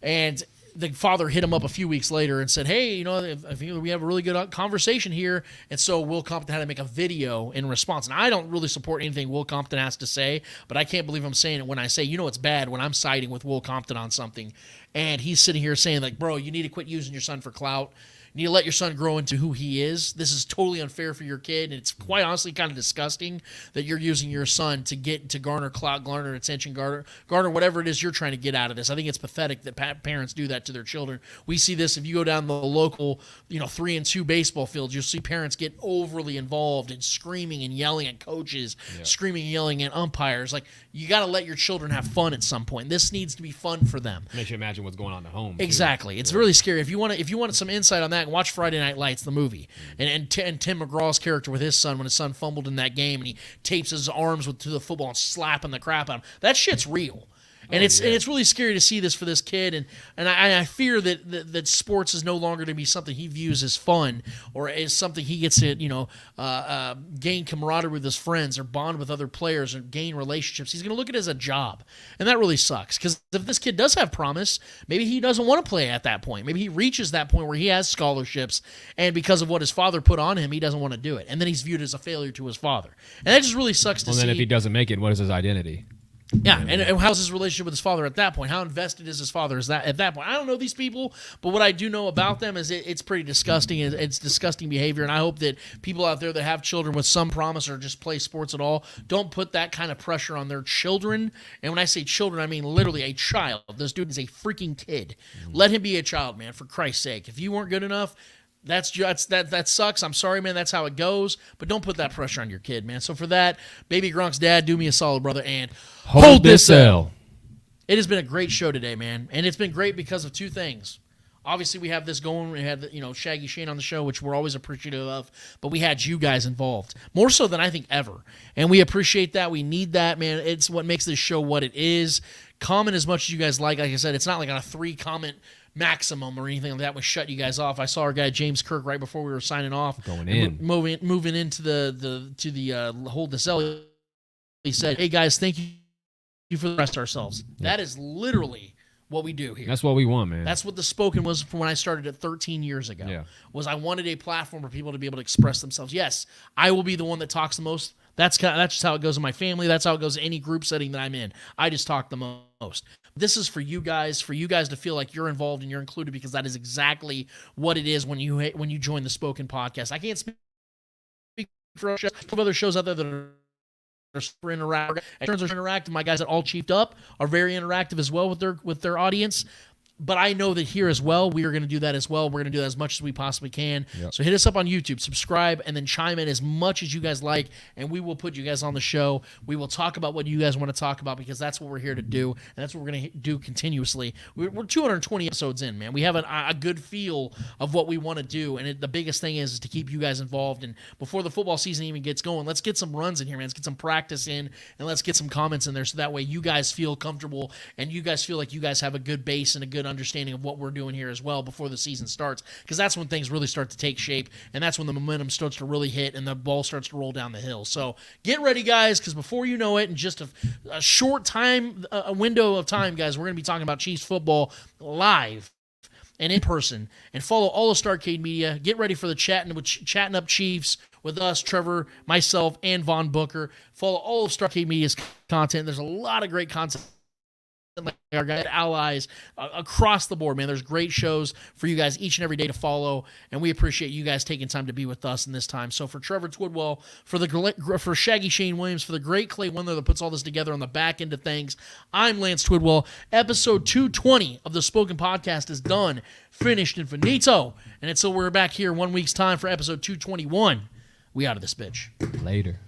And the father hit him up a few weeks later and said, hey, I think we have a really good conversation here. And so Will Compton had to make a video in response. And I don't really support anything Will Compton has to say, but I can't believe I'm saying it when I say, it's bad when I'm siding with Will Compton on something. And he's sitting here saying, like, bro, you need to quit using your son for clout. You need to let your son grow into who he is. This is totally unfair for your kid. And it's quite honestly kind of disgusting that you're using your son to garner clout, garner attention, garner whatever it is you're trying to get out of this. I think it's pathetic that parents do that to their children. We see this if you go down the local, 3-and-2 baseball fields. You'll see parents get overly involved and screaming and yelling at coaches, screaming and yelling at umpires. Like, you got to let your children have fun at some point. This needs to be fun for them. Makes you imagine what's going on at home. Exactly. It's really scary. If you want some insight on that, watch Friday Night Lights, the movie, and Tim McGraw's character with his son when his son fumbled in that game and he tapes his arms to the football and slapping the crap out of him. That shit's real. And it's really scary to see this for this kid, and I fear that sports is no longer to be something he views as fun or as something he gets to gain camaraderie with his friends or bond with other players or gain relationships. He's going to look at it as a job, and that really sucks, because if this kid does have promise, maybe he doesn't want to play at that point. Maybe he reaches that point where he has scholarships, and because of what his father put on him, he doesn't want to do it, and then he's viewed as a failure to his father, and that just really sucks to see. And then if he doesn't make it, what is his identity? Yeah, and how's his relationship with his father at that point? How invested is his father at that point? I don't know these people, but what I do know about them is it's pretty disgusting. It's disgusting behavior, and I hope that people out there that have children with some promise or just play sports at all don't put that kind of pressure on their children. And when I say children, I mean literally a child. This dude is a freaking kid. Let him be a child, man, for Christ's sake. If you weren't good enough, that sucks. I'm sorry, man. That's how it goes. But don't put that pressure on your kid, man. So for that, Baby Gronk's dad, do me a solid, brother, and hold this L. It has been a great show today, man, and it's been great because of 2 things. Obviously, we have this going. We had Shaggy Shane on the show, which we're always appreciative of. But we had you guys involved more so than I think ever, and we appreciate that. We need that, man. It's what makes this show what it is. Comment as much as you guys like. Like I said, it's not like on a 3-comment maximum or anything like that would shut you guys off. I saw our guy James Kirk right before we were signing off, moving into the hold the cell. He said, "Hey guys, thank you for the rest ourselves." That is literally what we do here. That's what we want, man. That's what the Spoken was from when I started it 13 years ago. Yeah. Was I wanted a platform for people to be able to express themselves. Yes, I will be the one that talks the most. That's just how it goes in my family. That's how it goes in any group setting that I'm in. I just talk the most. This is for you guys to feel like you're involved and you're included, because that is exactly what it is when you join the Spoken podcast. I can't speak for us. Other shows out there that are super interactive. In terms of interactive, my guys that All Chiefed Up are very interactive as well with their audience. But I know that here as well, we are going to do that as well. We're going to do that as much as we possibly can. Yep. So hit us up on YouTube, subscribe, and then chime in as much as you guys like, and we will put you guys on the show. We will talk about what you guys want to talk about because that's what we're here to do, and that's what we're going to do continuously. We're 220 episodes in, man. We have a good feel of what we want to do, and the biggest thing is to keep you guys involved. And before the football season even gets going, let's get some runs in here, man. Let's get some practice in, and let's get some comments in there so that way you guys feel comfortable and you guys feel like you guys have a good base and a good understanding of what we're doing here as well before the season starts, because that's when things really start to take shape, and that's when the momentum starts to really hit and the ball starts to roll down the hill. So get ready, guys, because before you know it, in just a short time, a window of time, guys, we're going to be talking about Chiefs football live and in person. And follow all of Starcade Media. Get ready for the Chatting Up Chiefs with us, Trevor, myself, and Von Booker. Follow all of Starcade Media's content. There's a lot of great content. Like our guys, allies across the board, man. There's great shows for you guys each and every day to follow, and we appreciate you guys taking time to be with us in this time. So for Trevor Twidwell, for Shaggy Shane Williams, for the great Clay Wendler that puts all this together on the back end of things, I'm Lance Twidwell. Episode 220 of the Spoken Podcast is done, finished, and finito. And until we're back here 1 week's time for episode 221, we out of this bitch. Later.